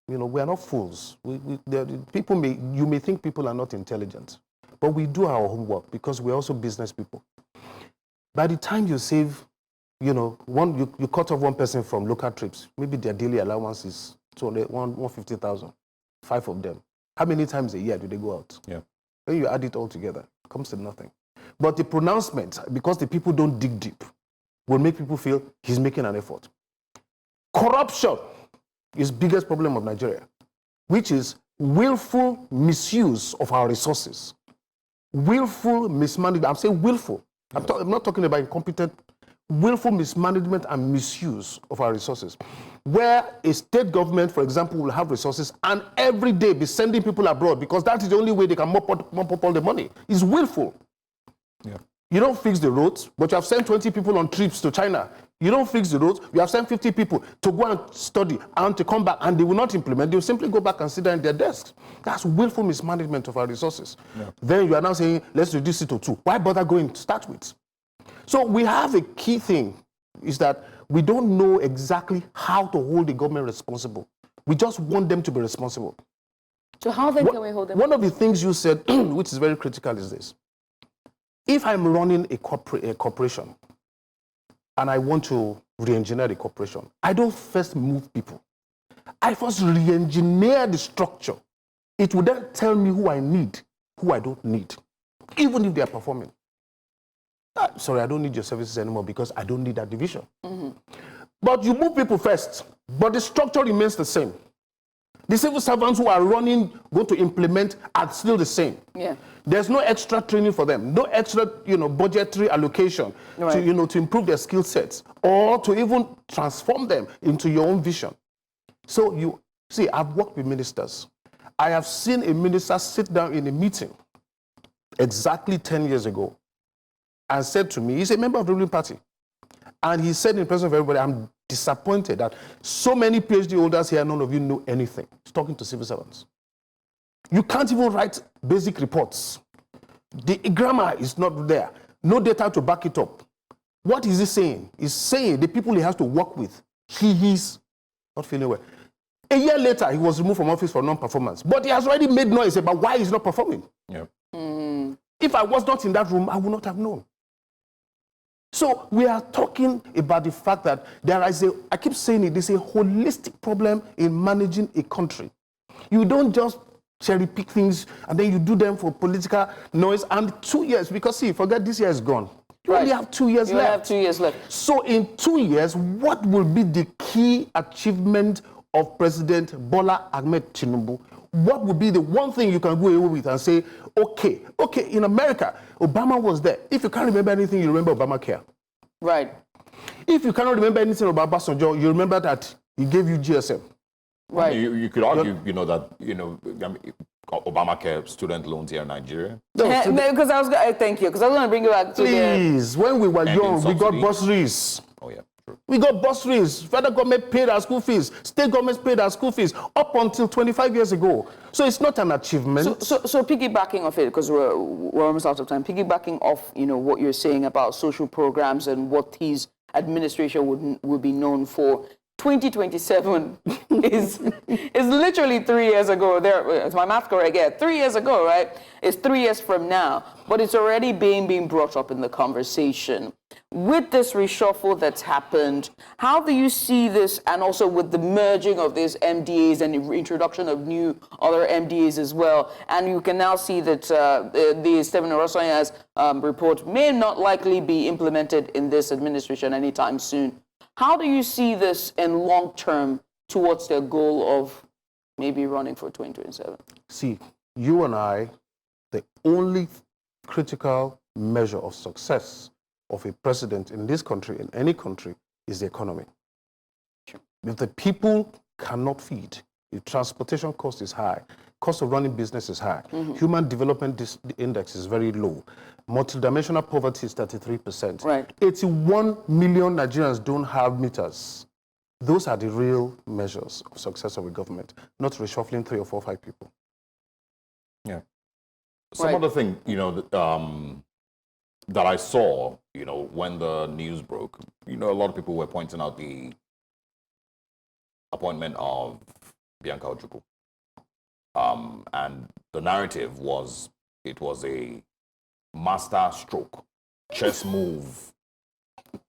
We are not fools. You may think people are not intelligent, but we do our homework because we're also business people. By the time you save, you cut off one person from local trips, maybe their daily allowance is 150,000, 5 of them. How many times a year do they go out? Yeah. When you add it all together, it comes to nothing. But the pronouncement, because the people don't dig deep, will make people feel he's making an effort. Corruption is the biggest problem of Nigeria, which is willful misuse of our resources. Willful mismanagement. I'm saying willful. I'm not talking about incompetent willful mismanagement and misuse of our resources. Where a state government, for example, will have resources and every day be sending people abroad because that is the only way they can mop up all the money. It's willful. Yeah. You don't fix the roads, but you have sent 20 people on trips to China. You don't fix the roads, you have sent 50 people to go and study and to come back, and they will not implement. They will simply go back and sit down in their desks. That's willful mismanagement of our resources. Yeah. Then you are now saying, let's reduce it to 2. Why bother going to start with? So we have a key thing, is that we don't know exactly how to hold the government responsible. We just want them to be responsible. So how then can we hold them? One of the things you said, which is very critical, is this. If I'm running a corporation, and I want to re-engineer the corporation, I don't first move people. I first re-engineer the structure. It will then tell me who I need, who I don't need, even if they are performing. Sorry, I don't need your services anymore because I don't need that division. Mm-hmm. But you move people first, but the structure remains the same. The civil servants who are running, going to implement, are still the same. Yeah. There's no extra training for them, no extra, budgetary allocation to improve their skill sets or to even transform them into your own vision. So you see, I've worked with ministers. I have seen a minister sit down in a meeting exactly 10 years ago and said to me, he's a member of the ruling party, and he said in the presence of everybody, I'm disappointed that so many PhD holders here, none of you know anything. He's talking to civil servants. You can't even write basic reports. The grammar is not there. No data to back it up. What is he saying? He's saying the people he has to work with, he is not feeling well. A year later, he was removed from office for non-performance. But he has already made noise about why he's not performing. Yeah. If I was not in that room, I would not have known. So we are talking about the fact that there is I keep saying it, there's a holistic problem in managing a country. You don't just cherry pick things and then you do them for political noise. And 2 years, because see, forget this year is gone. You only have 2 years left. You have 2 years left. So in 2 years, what will be the key achievement of President Bola Tinubu? What would be the one thing you can go away with and say, okay, in America, Obama was there. If you can't remember anything, you remember Obamacare. Right. If you cannot remember anything about Obasanjo, you remember that he gave you GSM. Right. You could argue, that Obamacare student loans here in Nigeria. Because I was thank you, because I was going to bring you back to Please, when we were young, we got bursaries. Oh yeah. We got bursaries. Federal government paid our school fees. State governments paid our school fees up until 25 years ago. So it's not an achievement. So piggybacking off it, because we're almost out of time, piggybacking off, what you're saying about social programs and what his administration would be known for, 2027 is literally 3 years ago. Is my math correct? Yeah, 3 years ago, right? It's 3 years from now, but it's already being brought up in the conversation. With this reshuffle that's happened, how do you see this, and also with the merging of these MDAs and the introduction of new other MDAs as well, and you can now see that the Stephen Orosonya's report may not likely be implemented in this administration anytime soon. How do you see this in long term towards their goal of maybe running for 2027? See, you and I, the only critical measure of success of a president in this country, in any country, is the economy. Sure. If the people cannot feed, if transportation cost is high, cost of running business is high, human development index is very low, multidimensional poverty is 33%. Right. 81 million Nigerians don't have meters. Those are the real measures of success of a government, not reshuffling 3 or 4 or 5 people. Yeah. Some other thing, that I saw, when the news broke, a lot of people were pointing out the appointment of Bianca Ojukwu. And the narrative was, it was a master stroke, chess move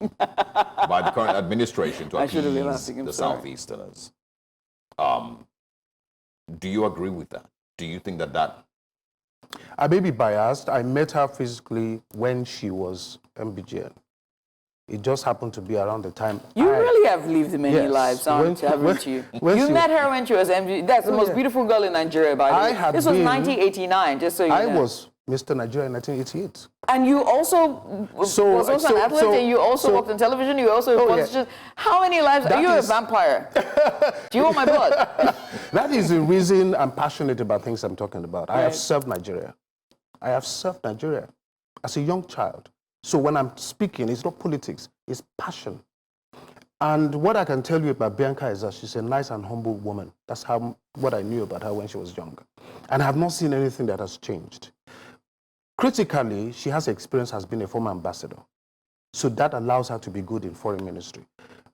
by the current administration to appease the Southeasterners. Do you agree with that? Do you think that I may be biased. I met her physically when she was MBGN. It just happened to be around the time. You really have lived many lives, haven't you? You met her when she was MBGN. That's the most beautiful girl in Nigeria, by the way. This was 1989, just so you know. Mr. Nigeria in 1988. And you also was also an athlete, and you also worked on television, you also politician. How many lives? Are you a vampire? Do you want my blood? That is the reason I'm passionate about things I'm talking about. I have served Nigeria. I have served Nigeria as a young child. So when I'm speaking, it's not politics, it's passion. And what I can tell you about Bianca is that she's a nice and humble woman. That's what I knew about her when she was young. And I have not seen anything that has changed. Critically, she has experience as being a former ambassador. So that allows her to be good in foreign ministry.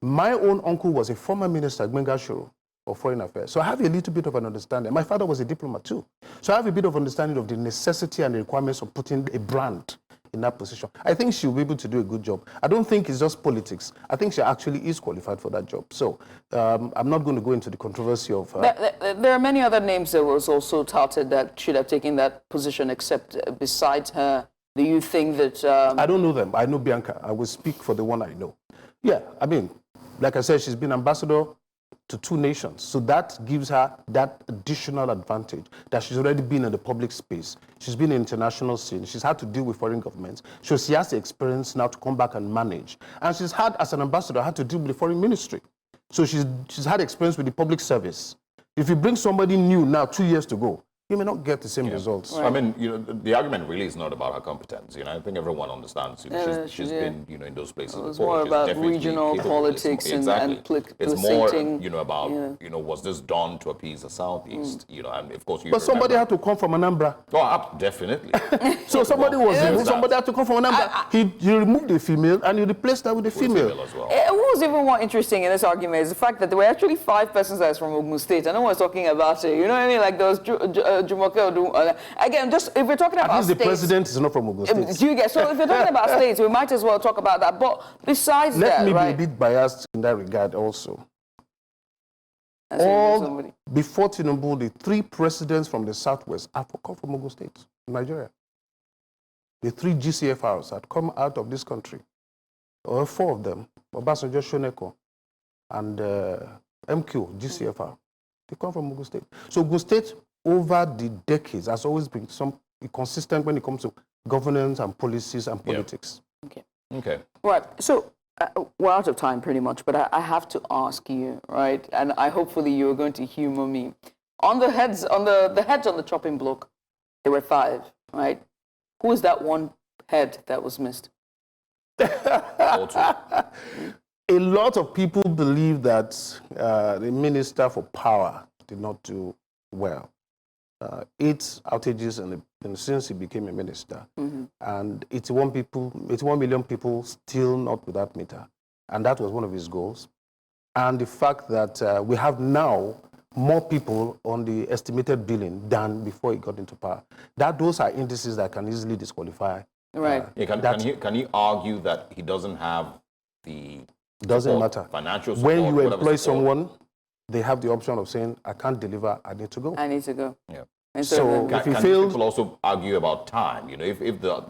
My own uncle was a former minister, Gbenga Shoro, of Foreign Affairs. So I have a little bit of an understanding. My father was a diplomat too. So I have a bit of understanding of the necessity and the requirements of putting a brand in that position. I think she'll be able to do a good job. I don't think it's just politics. I think she actually is qualified for that job. So I'm not going to go into the controversy of... There are many other names that was also touted that should have taken that position, except besides her. Do you think that... I don't know them. I know Bianca. I will speak for the one I know. Yeah, I mean, like I said, she's been ambassador to 2 nations. So that gives her that additional advantage that she's already been in the public space. She's been in international scene. She's had to deal with foreign governments. So she has the experience now to come back and manage. And she's had, as an ambassador, had to deal with the foreign ministry. So she's had experience with the public service. If you bring somebody new now, 2 years to go, you may not get the same results. Right. I mean, the argument really is not about her competence. I think everyone understands. She's been, in those places before. It's more about regional politics and it's more, about, was this done to appease the Southeast? And of course, but somebody had to come from Anambra. Oh, definitely. So somebody had to come from Anambra. He removed the female and he replaced her with a female. As well. What was even more interesting in this argument is the fact that there were actually 5 persons that was from Ogun State. And no one's talking about it. You know what I mean? Like those again, just if we're talking about at least the states, president is not from Ogun State. Do you get? So if we're talking about states, we might as well talk about that. But besides Let me right? be a bit biased in that regard also. Before Tinubu, the 3 presidents from the Southwest have come from Ogun State, Nigeria. The 3 GCFRs had come out of this country. Or 4 of them, Obasanjo, Shoneko, and MQ, GCFR. They come from Ogun State. So Ogun State, over the decades, has always been consistent when it comes to governance and policies and politics. Okay. Right. So we're out of time pretty much, but I have to ask you, right? And hopefully you're going to humor me. On the heads on the chopping block, there were 5, right? Who is that one head that was missed? A lot of people believe that the Minister for Power did not do well. 8 outages since he became a minister, and 81 million people still not without meter, and that was one of his goals. And the fact that we have now more people on the estimated billing than before he got into power, those are indices that can easily disqualify. Right. Can you argue that he doesn't have the doesn't matter financial support? When you employ someone, they have the option of saying, I can't deliver, I need to go. Yeah. And so can people also argue about time? If the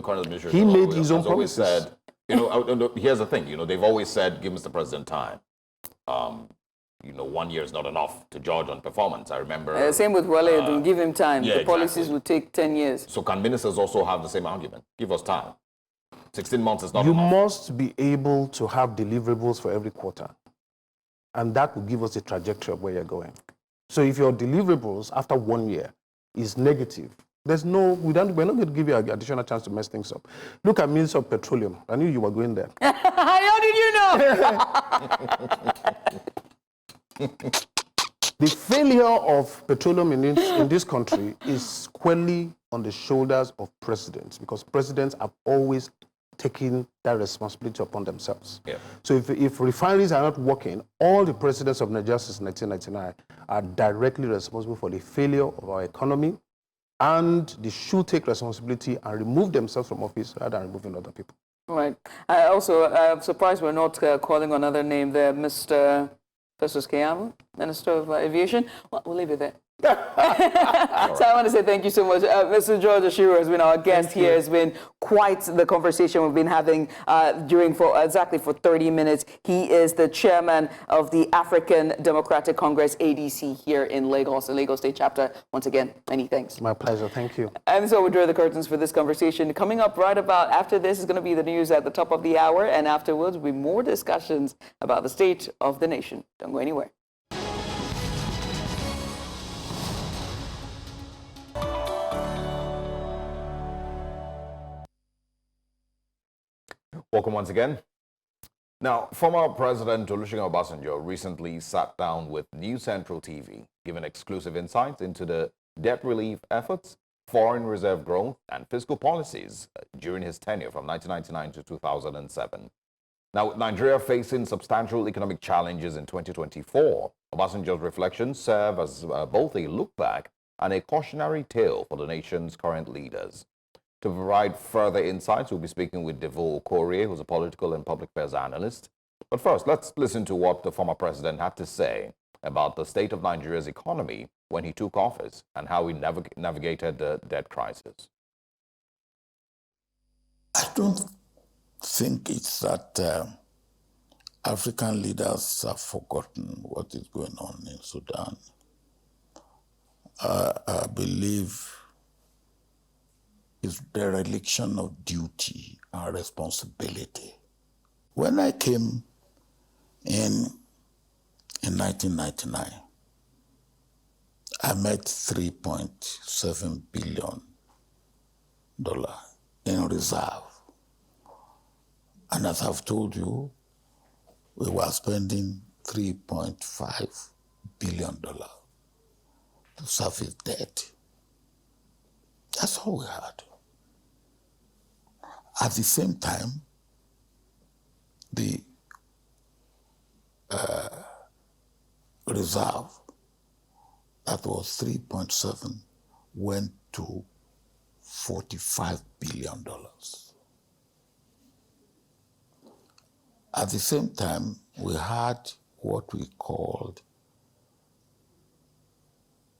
current administration he made his own promises. Said, here's the thing. They've always said, give Mr. President time. 1 year is not enough to judge on performance. I remember. Same with Wale, give him time. Yeah, the policies would take 10 years. So can ministers also have the same argument? Give us time. 16 months is not You enough. must be able to have deliverables for every quarter. And that will give us a trajectory of where you're going. So if your deliverables after 1 year is negative, we're not going to give you an additional chance to mess things up. Look at Minister of Petroleum. I knew you were going there. How did you know? The failure of petroleum in this country is squarely on the shoulders of presidents, because presidents have always taken that responsibility upon themselves. Yeah. So if refineries are not working, all the presidents of Nigeria since 1999 are directly responsible for the failure of our economy, and they should take responsibility and remove themselves from office rather than removing other people. Right. I'm surprised we're not calling another name there, Mr. Festus Keyamo, Minister of Aviation. Well, we'll leave it there. So I want to say thank you so much. Mr. George Ashiru has been our guest here. It's been quite the conversation we've been having exactly for 30 minutes. He is the chairman of the African Democratic Congress, ADC, here in Lagos, the Lagos State chapter. Once again, many thanks. My pleasure. Thank you. And so we draw the curtains for this conversation. Coming up right about after this is going to be the news at the top of the hour, and afterwards will be more discussions about the state of the nation. Don't go anywhere. Welcome once again. Now, former President Olusegun Obasanjo recently sat down with New Central TV, giving exclusive insights into the debt relief efforts, foreign reserve growth, and fiscal policies during his tenure from 1999 to 2007. Now, with Nigeria facing substantial economic challenges in 2024, Obasanjo's reflections serve as both a look back and a cautionary tale for the nation's current leaders. To provide further insights, we'll be speaking with Devo Okorie, who's a political and public affairs analyst. But first, let's listen to what the former president had to say about the state of Nigeria's economy when he took office and how he navigated the debt crisis. I don't think it's that African leaders have forgotten what is going on in Sudan. I believe it's dereliction of duty and responsibility. When I came in 1999, I met $3.7 billion in reserve. And as I've told you, we were spending $3.5 billion to service debt. That's all we had. At the same time, the reserve that was 3.7 went to $45 billion. At the same time, we had what we called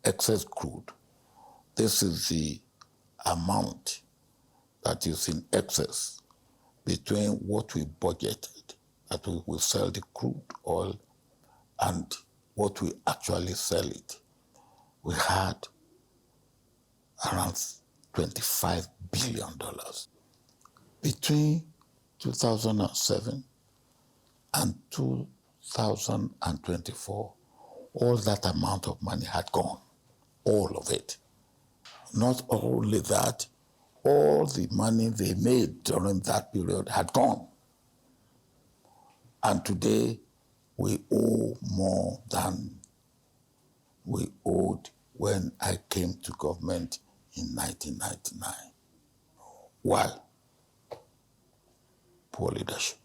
excess crude. This is the amount that is in excess between what we budgeted, that we will sell the crude oil, and what we actually sell it. We had around $25 billion. Between 2007 and 2024, all that amount of money had gone, all of it. Not only that, all the money they made during that period had gone. And today, we owe more than we owed when I came to government in 1999. Why? Poor leadership,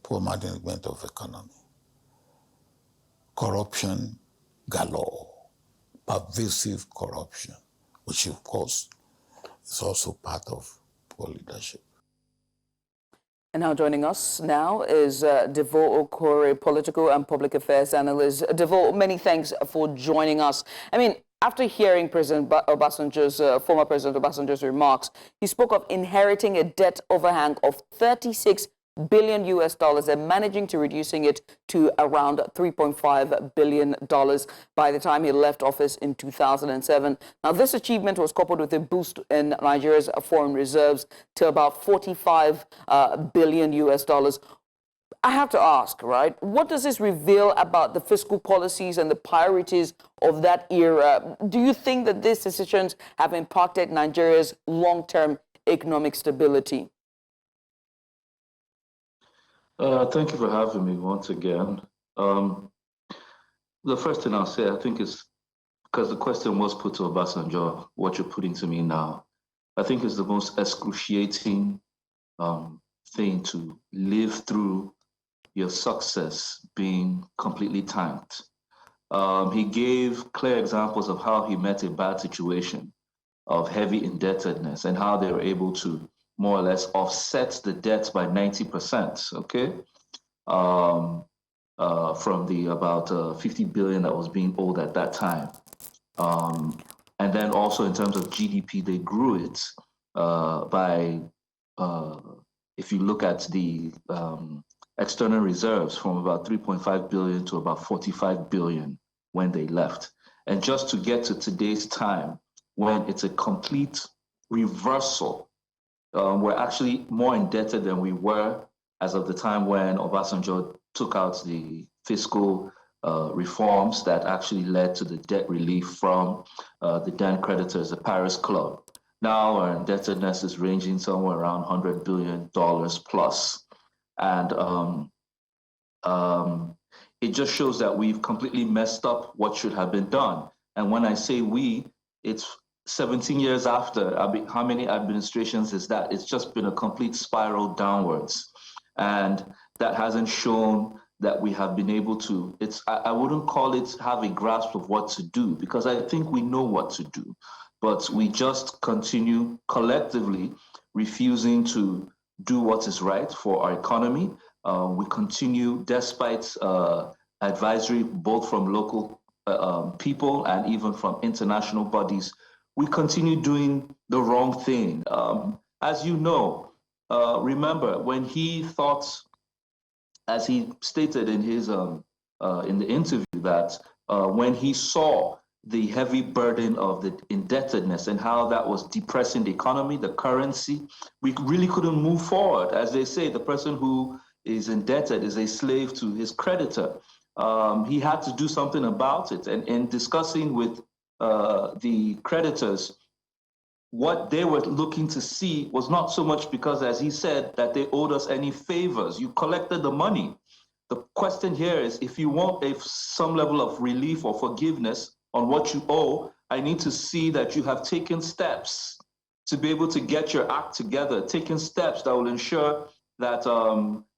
poor management of economy, corruption galore, pervasive corruption, which of course is also part of poor leadership. And now joining us now is Devo Okorie, political and public affairs analyst. Devo, many thanks for joining us. I mean, after hearing President Obasanjo's, former President Obasanjo's remarks, he spoke of inheriting a debt overhang of $36 billion and managing to reducing it to around $3.5 billion by the time he left office in 2007. Now, this achievement was coupled with a boost in Nigeria's foreign reserves to about $45 billion. I have to ask, right, what does this reveal about the fiscal policies and the priorities of that era? Do you think that these decisions have impacted Nigeria's long-term economic stability? Thank you for having me once again. The first thing I'll say, I think, is because the question was put to Obasanjo, what you're putting to me now, I think is the most excruciating thing to live through your success being completely tanked. He gave clear examples of how he met a bad situation of heavy indebtedness and how they were able to more or less offset the debt by 90%, okay? from the about 50 billion that was being owed at that time. And then also in terms of GDP, they grew it by, if you look at the external reserves, from about 3.5 billion to about 45 billion when they left. And just to get to today's time, when it's a complete reversal, we're actually more indebted than we were as of the time when Obasanjo took out the fiscal reforms that actually led to the debt relief from the then creditors, the Paris Club. Now our indebtedness is ranging somewhere around $100 billion plus. And it just shows that we've completely messed up what should have been done. And when I say we, it's 17 years after. How many administrations is that? It's just been a complete spiral downwards. And that hasn't shown that we have been able to, I wouldn't call it have a grasp of what to do, because I think we know what to do, but we just continue collectively refusing to do what is right for our economy. We continue, despite advisory both from local people and even from international bodies, we continue doing the wrong thing. As you know, remember when he thought, as he stated in his in the interview, that when he saw the heavy burden of the indebtedness and how that was depressing the economy, the currency, we really couldn't move forward. As they say, the person who is indebted is a slave to his creditor. He had to do something about it. And in discussing with the creditors, what they were looking to see was not so much because, as he said, that they owed us any favors. You collected the money. The question here is, if you want some level of relief or forgiveness on what you owe, I need to see that you have taken steps to be able to get your act together, taken steps that will ensure that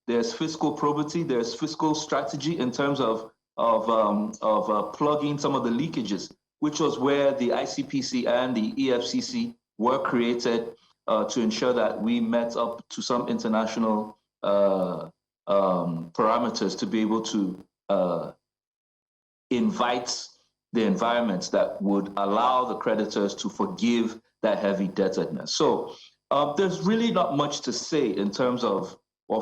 there's fiscal probity, there's fiscal strategy in terms of plugging some of the leakages, which was where the ICPC and the EFCC were created to ensure that we met up to some international parameters to be able to invite the environments that would allow the creditors to forgive that heavy indebtedness. So there's really not much to say in terms of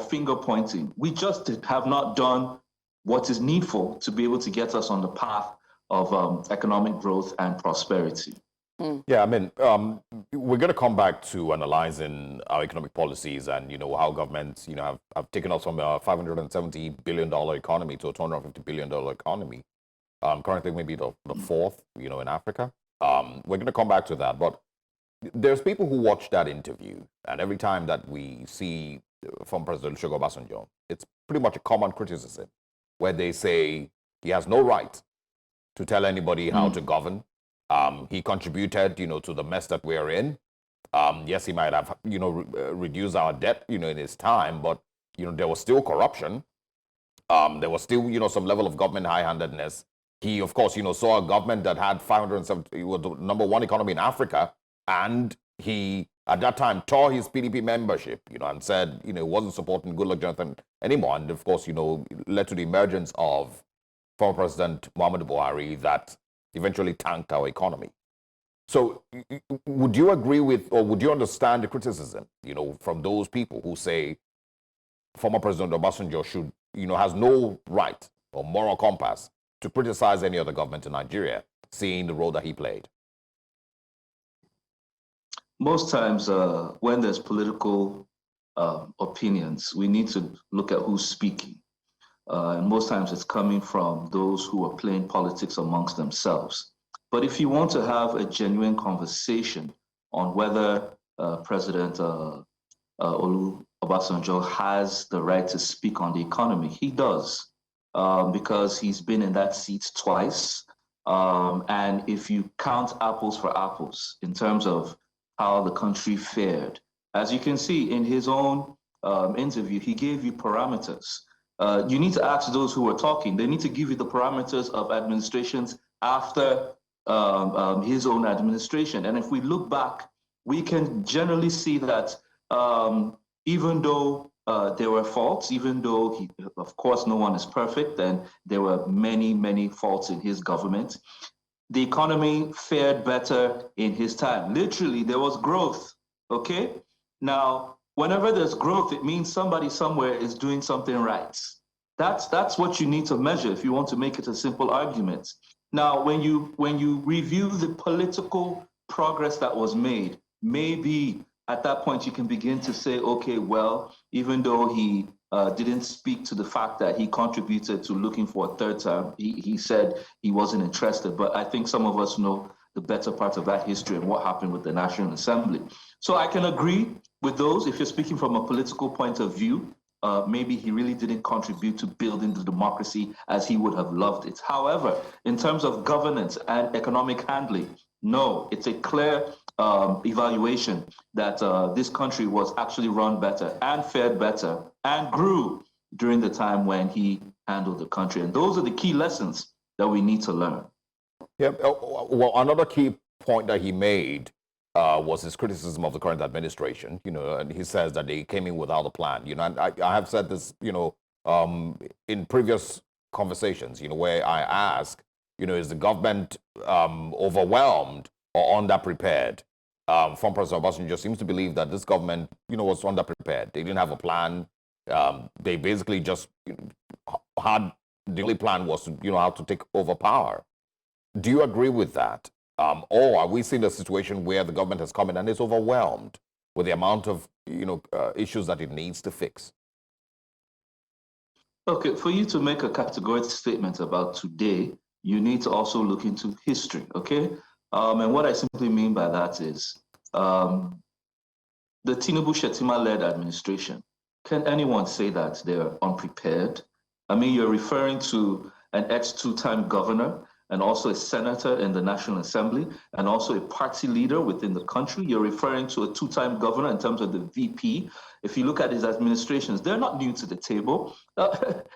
finger pointing. We just have not done what is needful to be able to get us on the path of economic growth and prosperity. Yeah, I mean, we're going to come back to analyzing our economic policies and, how governments, have taken us from a $570 billion economy to a $250 billion economy. Currently, maybe the fourth, in Africa. We're going to come back to that. But there's people who watch that interview, and every time that we see from President Olusegun Obasanjo, it's pretty much a common criticism where they say he has no right to tell anybody how to govern. He contributed, to the mess that we're in. Yes, he might have, reduced our debt, in his time, but, there was still corruption. There was still, some level of government high-handedness. He, of course, saw a government that had 570, he was the #1 economy in Africa, and he, at that time, tore his PDP membership, and said, wasn't supporting Goodluck Jonathan anymore. And, of course, led to the emergence of former President Muhammadu Buhari that eventually tanked our economy. So would you agree with, or would you understand the criticism, from those people who say former President Obasanjo should, has no right or moral compass to criticize any other government in Nigeria, seeing the role that he played? Most times when there's political opinions, we need to look at who's speaking. And most times it's coming from those who are playing politics amongst themselves. But if you want to have a genuine conversation on whether President Obasanjo has the right to speak on the economy, he does, because he's been in that seat twice. And if you count apples for apples in terms of how the country fared, as you can see in his own interview, he gave you parameters. You need to ask those who are talking. They need to give you the parameters of administrations after his own administration. And if we look back, we can generally see that even though there were faults, even though of course, no one is perfect, and there were many, many faults in his government. The economy fared better in his time. Literally, there was growth, okay? Now, whenever there's growth, it means somebody somewhere is doing something right. That's what you need to measure if you want to make it a simple argument. Now, when you review the political progress that was made, maybe at that point you can begin to say, okay, well, even though he didn't speak to the fact that he contributed to looking for a third term, he said he wasn't interested. But I think some of us know the better part of that history and what happened with the National Assembly. So I can agree with those. If you're speaking from a political point of view, maybe he really didn't contribute to building the democracy as he would have loved it. However, in terms of governance and economic handling, no, it's a clear evaluation that this country was actually run better and fared better and grew during the time when he handled the country. And those are the key lessons that we need to learn. Yeah, well, another key point that he made was his criticism of the current administration, and he says that they came in without a plan, and I have said this, in previous conversations, where I ask, is the government overwhelmed or underprepared? Former President Obasanjo seems to believe that this government, was underprepared. They didn't have a plan. They basically just had, the only plan was to, how to take over power. Do you agree with that? Or are we seeing a situation where the government has come in and is overwhelmed with the amount of, issues that it needs to fix? Okay, for you to make a categorical statement about today, you need to also look into history, okay? And what I simply mean by that is the Tinubu-Shettima-led administration. Can anyone say that they're unprepared? I mean, you're referring to an ex-two-time governor and also a senator in the National Assembly, and also a party leader within the country. You're referring to a two-time governor in terms of the VP. If you look at his administrations, they're not new to the table.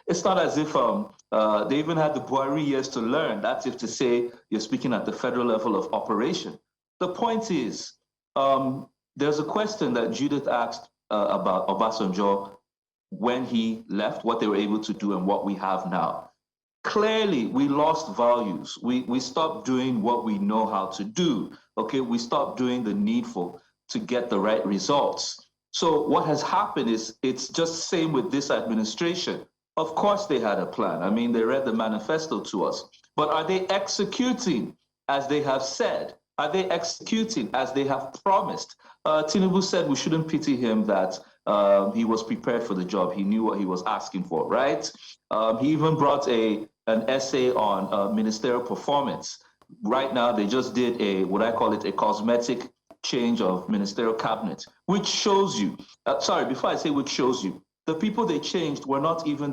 It's not as if they even had the Buhari years to learn. That's if to say you're speaking at the federal level of operation. The point is, there's a question that Judith asked about Obasanjo when he left, what they were able to do and what we have now. Clearly, we lost values. We stopped doing what we know how to do. Okay, we stopped doing the needful to get the right results. So what has happened is it's just same with this administration. Of course, they had a plan. I mean, they read the manifesto to us. But are they executing as they have said? Are they executing as they have promised? Tinubu said we shouldn't pity him that he was prepared for the job. He knew what he was asking for, right? He even brought an essay on ministerial performance. Right now, they just did a cosmetic change of ministerial cabinet, which shows you, before I say which shows you, the people they changed were not even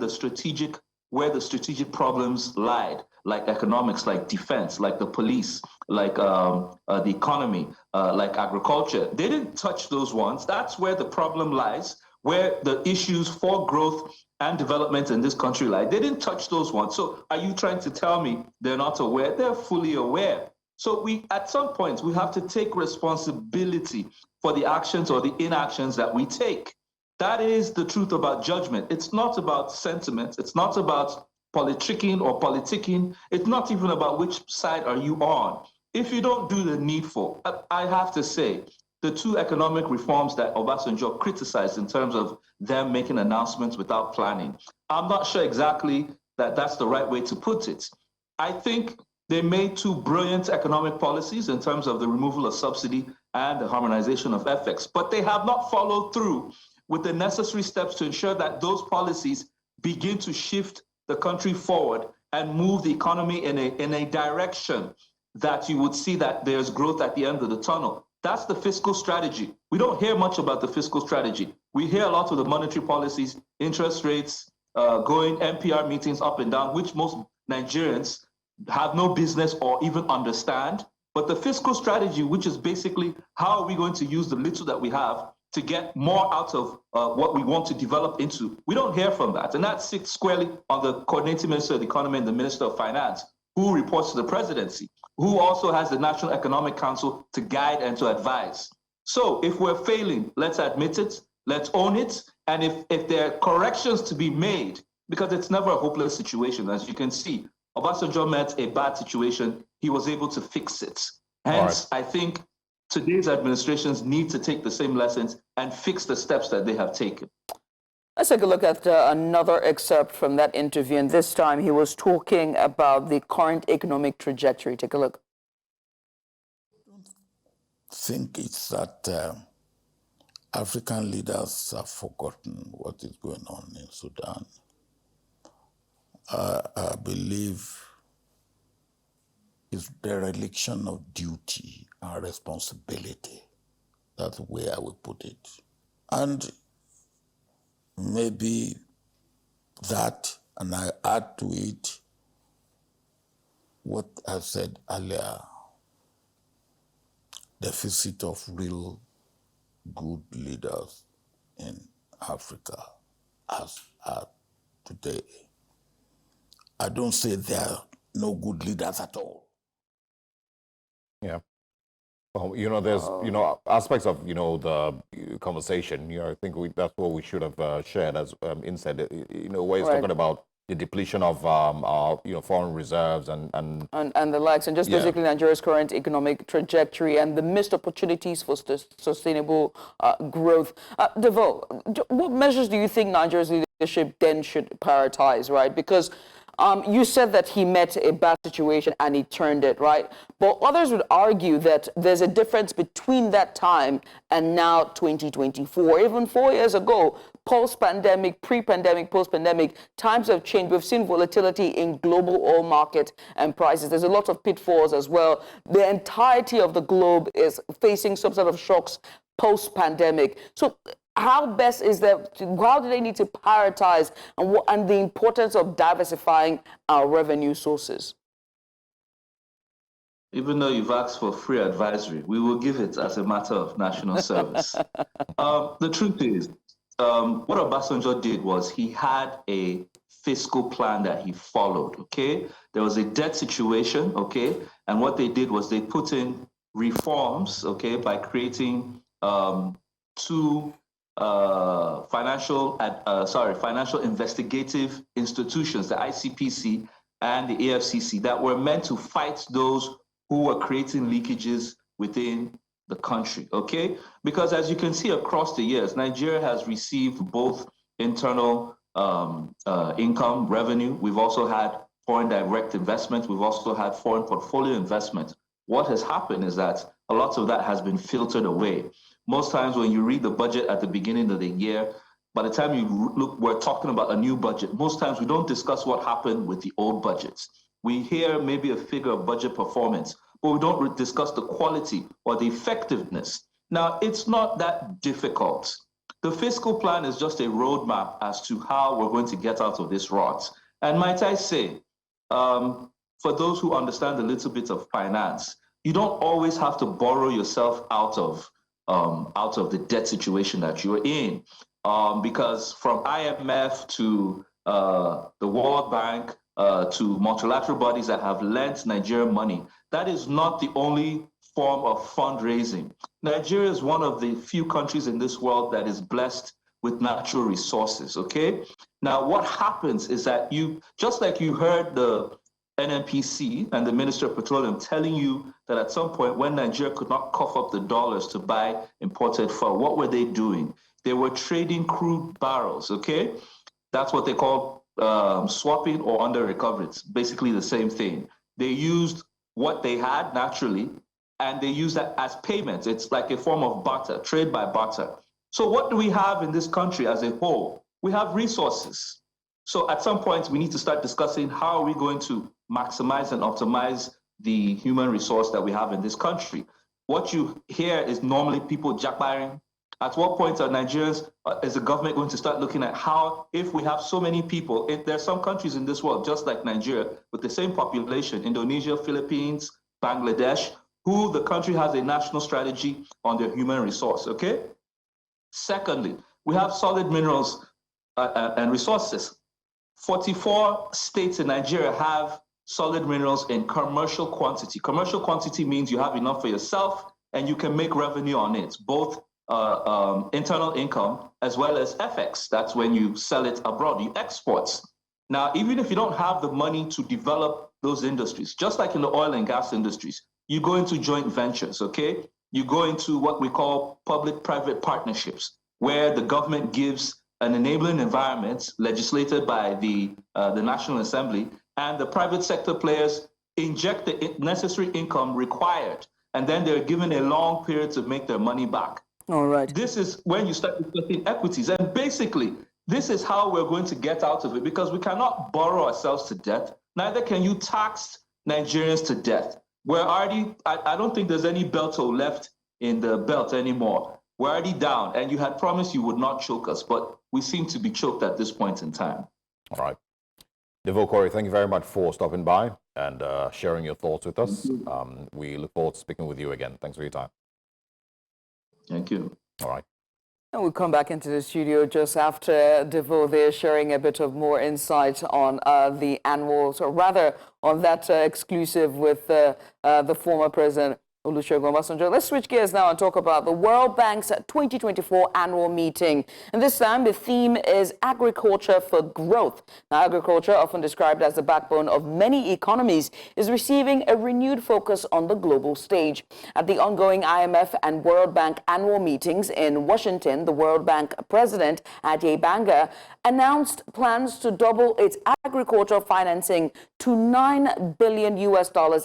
where the strategic problems lied, like economics, like defense, like the police, like the economy, like agriculture. They didn't touch those ones. That's where the problem lies, where the issues for growth and development in this country lie. They didn't touch those ones. So are you trying to tell me they're not aware? They're fully aware. So at some point, we have to take responsibility for the actions or the inactions that we take. That is the truth about judgment. It's not about sentiment. It's not about politicking or politicking. It's not even about which side are you on. If you don't do the needful, I have to say, the two economic reforms that Obasanjo criticized in terms of them making announcements without planning, I'm not sure exactly that that's the right way to put it. I think they made two brilliant economic policies in terms of the removal of subsidy and the harmonization of FX, but they have not followed through with the necessary steps to ensure that those policies begin to shift the country forward and move the economy in a direction that you would see that there's growth at the end of the tunnel. That's the fiscal strategy. We don't hear much about the fiscal strategy. We hear a lot of the monetary policies, interest rates, going NPR meetings up and down, which most Nigerians have no business or even understand. But the fiscal strategy, which is basically how are we going to use the little that we have to get more out of what we want to develop into, we don't hear from that. And that sits squarely on the coordinating minister of the economy and the minister of finance, who reports to the presidency, who also has the National Economic Council to guide and to advise. So if we're failing, let's admit it. Let's own it. And if there are corrections to be made, because it's never a hopeless situation, as you can see, Obasanjo met a bad situation. He was able to fix it. Hence, I think today's administrations need to take the same lessons and fix the steps that they have taken. Let's take a look at another excerpt from that interview. And this time he was talking about the current economic trajectory. Take a look. I think it's that African leaders have forgotten what is going on in Sudan. I believe it's dereliction of duty and responsibility. That's where I would put it. And maybe that, and I add to it what I said earlier, deficit of real good leaders in Africa as at today. I don't say there are no good leaders at all. Yeah. Well, there's, aspects of, the conversation, I think that's what we should have shared as instead, where he's talking about the depletion of our, foreign reserves and the likes, and just basically Nigeria's current economic trajectory and the missed opportunities for sustainable growth. Devo, what measures do you think Nigeria's leadership then should prioritize, right? Because you said that he met a bad situation and he turned it, right? But others would argue that there's a difference between that time and now 2024. Even 4 years ago, post-pandemic, pre-pandemic, post-pandemic, times have changed. We've seen volatility in global oil market and prices. There's a lot of pitfalls as well. The entirety of the globe is facing some sort of shocks post-pandemic. So how best is that, how do they need to prioritize and the importance of diversifying our revenue sources? Even though you've asked for free advisory, we will give it as a matter of national service. The truth is, what Obasanjo did was he had a fiscal plan that he followed, okay? There was a debt situation, okay? And what they did was they put in reforms, okay, by creating two financial investigative institutions, the ICPC and the AFCC, that were meant to fight those who were creating leakages within the country, okay? Because as you can see across the years, Nigeria has received both internal income, revenue. We've also had foreign direct investment. We've also had foreign portfolio investment. What has happened is that a lot of that has been filtered away. Most times when you read the budget at the beginning of the year, by the time you look, we're talking about a new budget. Most times we don't discuss what happened with the old budgets. We hear maybe a figure of budget performance, but we don't discuss the quality or the effectiveness. Now, it's not that difficult. The fiscal plan is just a roadmap as to how we're going to get out of this rot. And might I say, for those who understand a little bit of finance, you don't always have to borrow yourself out of the debt situation that you're in. Because from IMF to the World Bank to multilateral bodies that have lent Nigeria money, that is not the only form of fundraising. Nigeria is one of the few countries in this world that is blessed with natural resources, okay? Now, what happens is that just like you heard the NNPC and the Minister of Petroleum telling you that at some point when Nigeria could not cough up the dollars to buy imported fuel, what were they doing? They were trading crude barrels, okay? That's what they call swapping or under recovery. It's basically the same thing. They used what they had naturally, and they use that as payment. It's like a form of barter, trade by barter. So what do we have in this country as a whole? We have resources. So at some point, we need to start discussing how are we going to maximize and optimize the human resource that we have in this country. What you hear is normally people jackfiring. At what point are Nigerians, is the government going to start looking at how, if we have so many people, there are some countries in this world, just like Nigeria, with the same population, Indonesia, Philippines, Bangladesh, who the country has a national strategy on their human resource, okay? Secondly, we have solid minerals and resources. 44 states in Nigeria have solid minerals in commercial quantity. Commercial quantity means you have enough for yourself and you can make revenue on it, both internal income, as well as FX. That's when you sell it abroad, you export. Now, even if you don't have the money to develop those industries, just like in the oil and gas industries, you go into joint ventures, okay? You go into what we call public-private partnerships, where the government gives an enabling environment legislated by the National Assembly, and the private sector players inject the necessary income required, and then they're given a long period to make their money back. All right. This is when you start reflecting equities. And basically, this is how we're going to get out of it, because we cannot borrow ourselves to death. Neither can you tax Nigerians to death. We're already, I don't think there's any belto left in the belt anymore. We're already down, and you had promised you would not choke us, but we seem to be choked at this point in time. All right. Devo Corey, thank you very much for stopping by and sharing your thoughts with us. We look forward to speaking with you again. Thanks for your time. Thank you. All right. And we'll come back into the studio just after Devo there sharing a bit of more insight on the annual, so rather on that exclusive with the former president, Olusegun Obasanjo. Let's switch gears now and talk about the World Bank's 2024 annual meeting. And this time, the theme is agriculture for growth. Now, agriculture, often described as the backbone of many economies, is receiving a renewed focus on the global stage. At the ongoing IMF and World Bank annual meetings in Washington, the World Bank president, Ajay Banga, announced plans to double its agricultural financing to $9 billion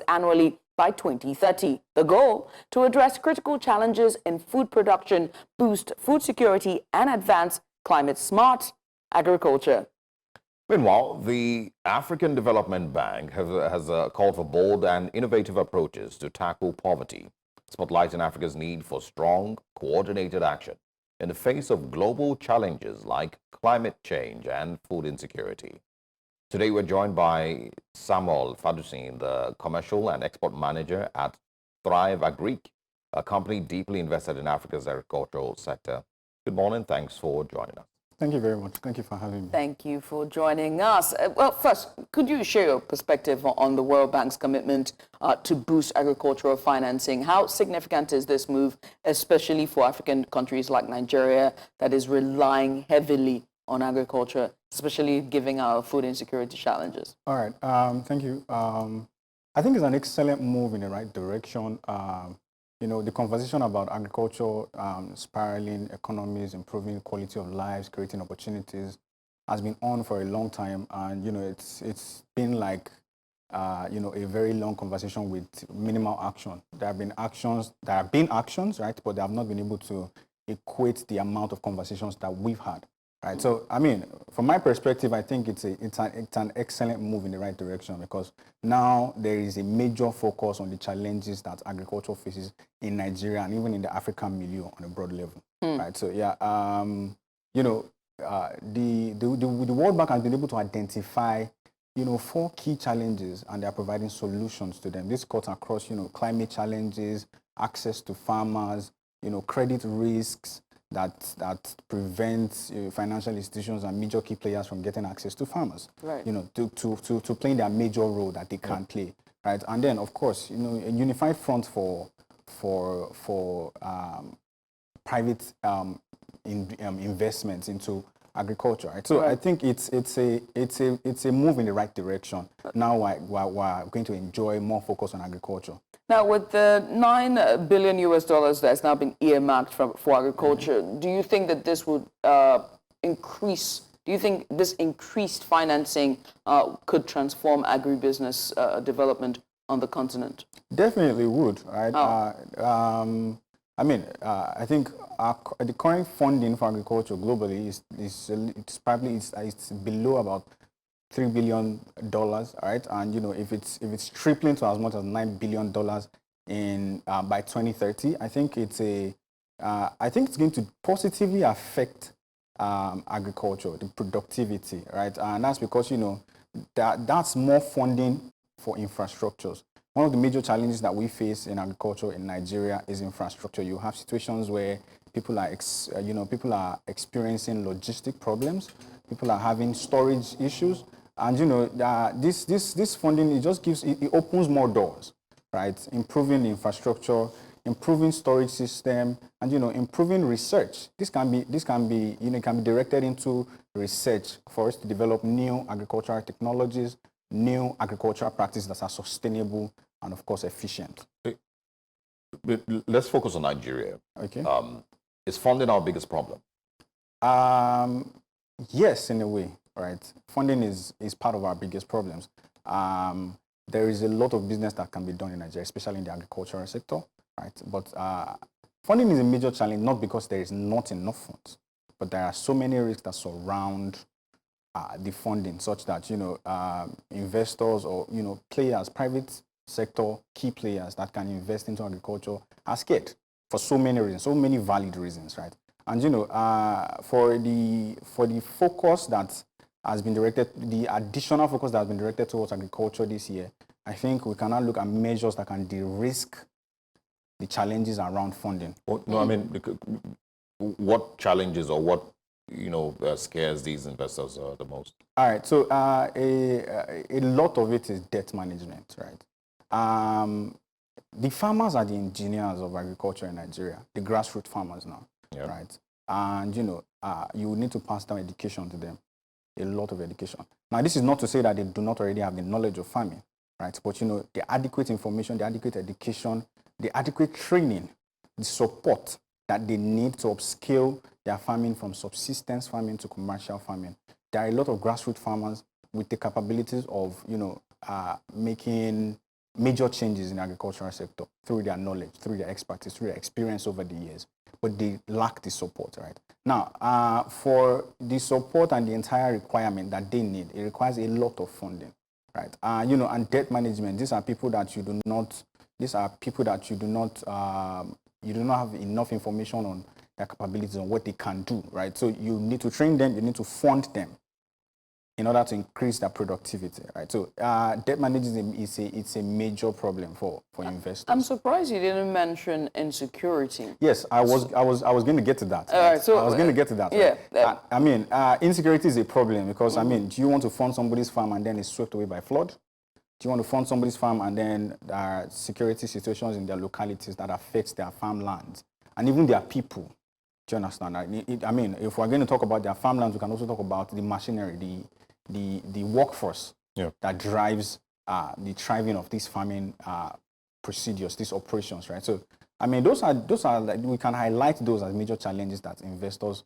annually by 2030. The goal, to address critical challenges in food production, boost food security, and advance climate-smart agriculture. Meanwhile, the African Development Bank has called for bold and innovative approaches to tackle poverty, spotlighting Africa's need for strong, coordinated action in the face of global challenges like climate change and food insecurity. Today, we're joined by Samuel Fadusin, the Commercial and Export Manager at Thrive Agric, a company deeply invested in Africa's agricultural sector. Good morning. Thanks for joining us. Thank you very much. Thank you for having me. Thank you for joining us. Well, first, could you share your perspective on the World Bank's commitment to boost agricultural financing? How significant is this move, especially for African countries like Nigeria, that is relying heavily on agriculture, especially given our food insecurity challenges? All right. Thank you. I think it's an excellent move in the right direction. The conversation about agriculture, spiraling economies, improving quality of lives, creating opportunities has been on for a long time. And, it's been like, a very long conversation with minimal action. There have been actions, right? But they have not been able to equate the amount of conversations that we've had. Right. So, from my perspective, I think it's an excellent move in the right direction, because now there is a major focus on the challenges that agriculture faces in Nigeria and even in the African milieu on a broad level. Right. So, yeah, the World Bank has been able to identify, 4 key challenges, and they are providing solutions to them. This cuts across, climate challenges, access to farmers, credit risks, that prevents financial institutions and major key players from getting access to farmers, right? To playing their major role that they can't play, right? And then, of course, a unified front for private investments into agriculture, right? So I think it's a move in the right direction. Now we're going to enjoy more focus on agriculture. Now, with the $9 billion that's now been earmarked for agriculture, do you think that this would increase? Do you think this increased financing could transform agribusiness development on the continent? Definitely would, right? I think the current funding for agriculture globally is below about $3 billion, right? And if it's tripling to as much as $9 billion in by 2030, I think it's going to positively affect agriculture, the productivity, right? And that's because that's more funding for infrastructures. One of the major challenges that we face in agriculture in Nigeria is infrastructure. You have situations where people are experiencing logistic problems, people are having storage issues. And this funding, it opens more doors, right? Improving the infrastructure, improving storage system, and improving research. This can be can be directed into research for us to develop new agricultural technologies, new agricultural practices that are sustainable and of course efficient. Let's focus on Nigeria. Okay. Is funding our biggest problem? Yes, in a way, right? Funding is part of our biggest problems. There is a lot of business that can be done in Nigeria, especially in the agricultural sector, right? But funding is a major challenge, not because there is not enough funds, but there are so many risks that surround the funding, such that investors or players, private sector key players that can invest into agriculture are scared for so many reasons, so many valid reasons, right? And for the focus that has been directed, the additional focus that has been directed towards agriculture this year, I think we can now look at measures that can de-risk the challenges around funding. Well, no, I mean, what challenges or what scares these investors the most? All right, so a lot of it is debt management, right? The farmers are the engineers of agriculture in Nigeria, the grassroots farmers now, yep. Right? And you need to pass down education to them, a lot of education. Now, this is not to say that they do not already have the knowledge of farming, right? But the adequate information, the adequate education, the adequate training, the support that they need to upscale their farming from subsistence farming to commercial farming. There are a lot of grassroots farmers with the capabilities of, making major changes in the agricultural sector through their knowledge, through their expertise, through their experience over the years, but they lack the support, right? Now, for the support and the entire requirement that they need, it requires a lot of funding, right? And debt management, these are people that you do not have enough information on their capabilities on what they can do, right? So you need to train them, you need to fund them in order to increase their productivity, right? So debt management it's a major problem for investors. I'm surprised you didn't mention insecurity. Yes, I was going to get to that. All right, so I was going to get to that. Yeah. Insecurity is a problem because do you want to fund somebody's farm and then it's swept away by flood? Do you want to fund somebody's farm and then there are security situations in their localities that affect their farmlands and even their people? Do you understand? If we're going to talk about their farmlands, we can also talk about the machinery, the workforce that drives the thriving of these farming procedures, these operations, right? So, those are like, we can highlight those as major challenges that investors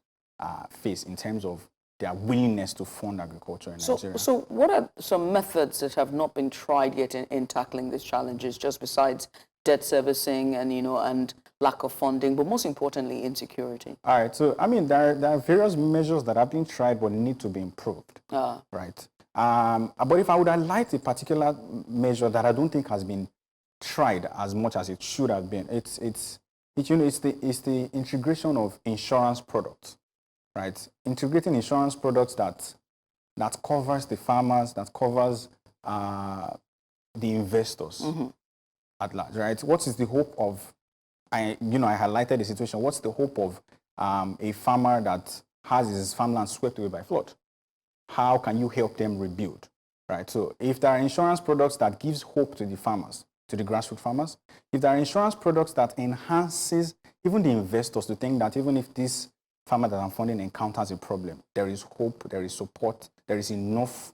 face in terms of their willingness to fund agriculture in Nigeria. So what are some methods that have not been tried yet in tackling these challenges, just besides debt servicing and and lack of funding, but most importantly, insecurity? All right. So there are various measures that have been tried but need to be improved. Right. But if I would highlight a particular measure that I don't think has been tried as much as it should have been, it's the integration of insurance products. Right, integrating insurance products that covers the farmers, that covers the investors at large. Right, what is the hope of? I highlighted the situation. What's the hope of a farmer that has his farmland swept away by flood? How can you help them rebuild? Right. So if there are insurance products that gives hope to the farmers, to the grassroots farmers, if there are insurance products that enhances even the investors to think that even if this farmer that I'm funding encounters a problem, there is hope, there is support, there is enough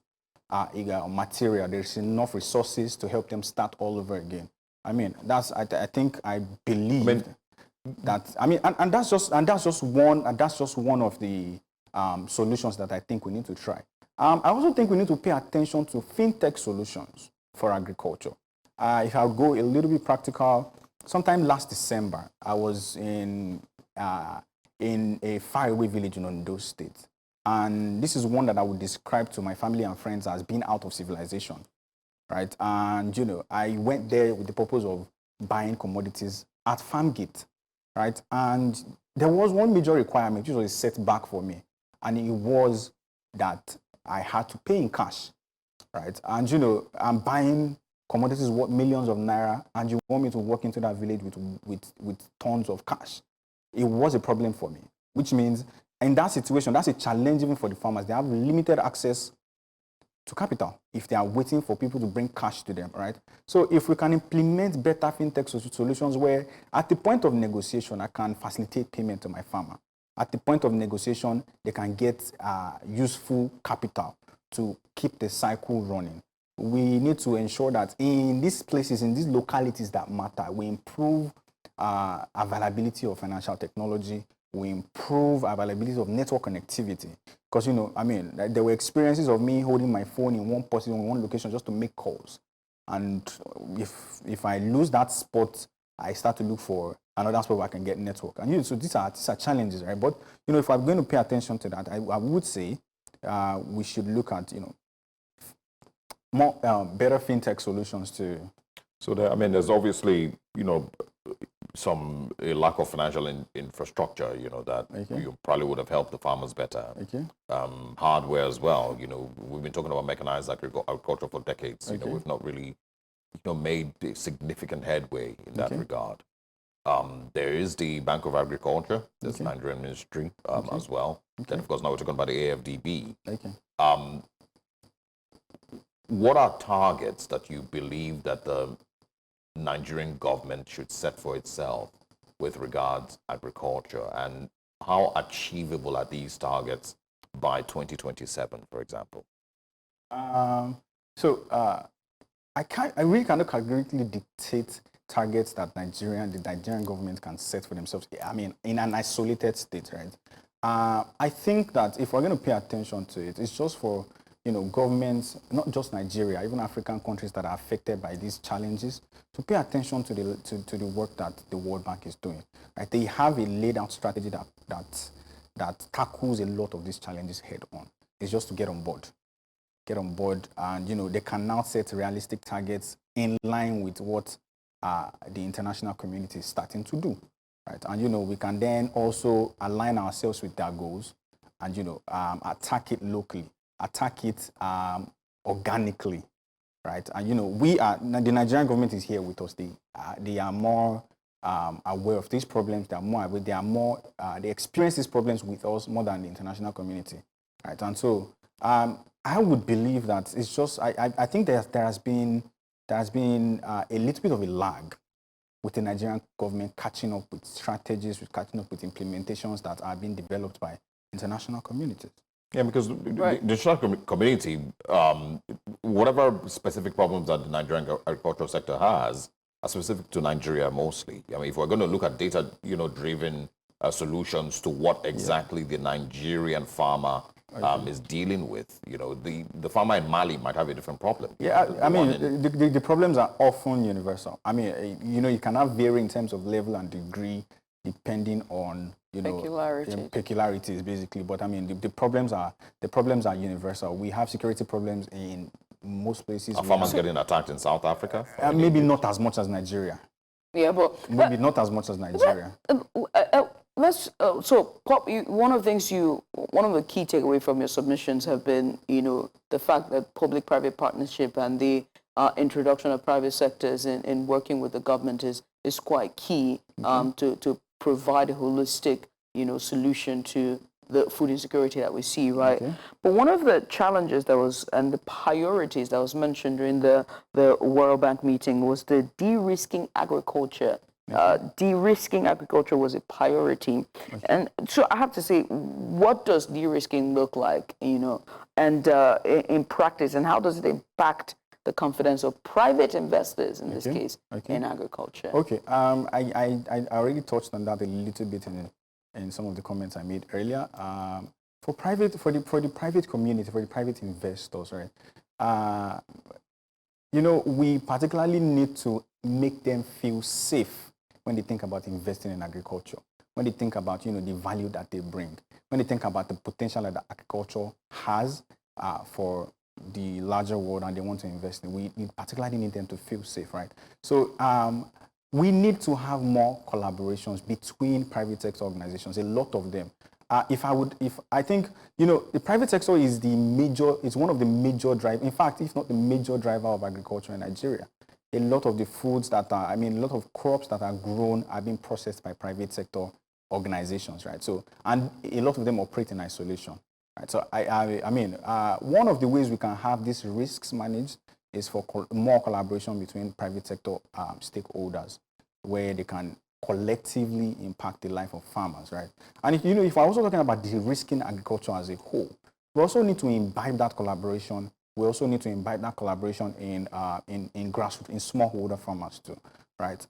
material, there is enough resources to help them start all over again. I believe that that's just one of the solutions that I think we need to try. I also think we need to pay attention to fintech solutions for agriculture. If I go a little bit practical, sometime last December, I was in a faraway village in Ondo State. And this is one that I would describe to my family and friends as being out of civilization, right? And, I went there with the purpose of buying commodities at farm gate, right? And there was one major requirement, which was a setback for me. And it was that I had to pay in cash, right? And, I'm buying commodities worth millions of naira, and you want me to walk into that village with tons of cash. It was a problem for me, which means in that situation, that's a challenge even for the farmers. They have limited access to capital if they are waiting for people to bring cash to them, right? So if we can implement better fintech solutions where at the point of negotiation, I can facilitate payment to my farmer. At the point of negotiation, they can get useful capital to keep the cycle running. We need to ensure that in these places, in these localities that matter, we improve availability of financial technology, we improve availability of network connectivity. Because, there were experiences of me holding my phone in one position, in one location, just to make calls. And if I lose that spot, I start to look for another spot where I can get network. And so these are challenges, right? But, if I'm going to pay attention to that, I would say we should look at, more better fintech solutions to. So there's obviously a lack of financial infrastructure, that you probably would have helped the farmers better. Okay. Hardware as well. We've been talking about mechanized agriculture for decades. Okay. We've not really, made significant headway in that regard. There is the Bank of Agriculture. There's the Nigerian Ministry as well. Then, of course, now we're talking about the AFDB. Okay. What are targets that you believe that the Nigerian government should set for itself with regards to agriculture, and how achievable are these targets by 2027, for example? I really cannot categorically dictate targets that the Nigerian government can set for themselves. In an isolated state, right? I think that if we're going to pay attention to it, it's just for governments, not just Nigeria, even African countries that are affected by these challenges, to pay attention to the work that the World Bank is doing. Right? They have a laid out strategy that tackles a lot of these challenges head on. It's just to get on board. And they can now set realistic targets in line with what the international community is starting to do. Right? And we can then also align ourselves with their goals and attack it locally. Attack it organically, right? And the Nigerian government is here with us. They are more aware of these problems. They experience these problems with us more than the international community, right? And so I would believe that it's just I think there has been a little bit of a lag with the Nigerian government catching up with strategies, catching up with implementations that are being developed by international communities. Yeah, because the international community, whatever specific problems that the Nigerian agricultural sector has, are specific to Nigeria mostly. If we're going to look at data-driven solutions to what exactly the Nigerian farmer is dealing with, the farmer in Mali might have a different problem. Yeah, the problems are often universal. You can have vary in terms of level and degree depending on peculiarities basically, but the problems are universal. We have security problems in most places. Are farmers getting attacked in South Africa? Maybe not as much as Nigeria. Yeah, but maybe not as much as Nigeria. So, Pop, one of the key takeaway from your submissions have been, the fact that public-private partnership and the introduction of private sectors in working with the government is quite key to provide a holistic, solution to the food insecurity that we see, right? Okay. But one of the challenges and the priorities that was mentioned during the World Bank meeting was the de-risking agriculture. De-risking agriculture was a priority. Okay. And so I have to say, what does de-risking look like, and in practice, and how does it impact the confidence of private investors, in this case, in agriculture? Okay, I already touched on that a little bit in some of the comments I made earlier. For the private community, for the private investors, right? We particularly need to make them feel safe when they think about investing in agriculture, when they think about the value that they bring, when they think about the potential that agriculture has for the larger world and they want to invest in. We particularly need them to feel safe, right? So we need to have more collaborations between private sector organizations, a lot of them. I think, the private sector is one of the major drivers, in fact, if not the major driver of agriculture in Nigeria. A lot of the foods a lot of crops that are grown are being processed by private sector organizations, right? So, and a lot of them operate in isolation. Right? So I mean, one of the ways we can have these risks managed is for more collaboration between private sector stakeholders, where they can collectively impact the life of farmers, right? And if we're also talking about de-risking agriculture as a whole, we also need to imbibe that collaboration. We also need to imbibe that collaboration in grassroots, in smallholder farmers too, right?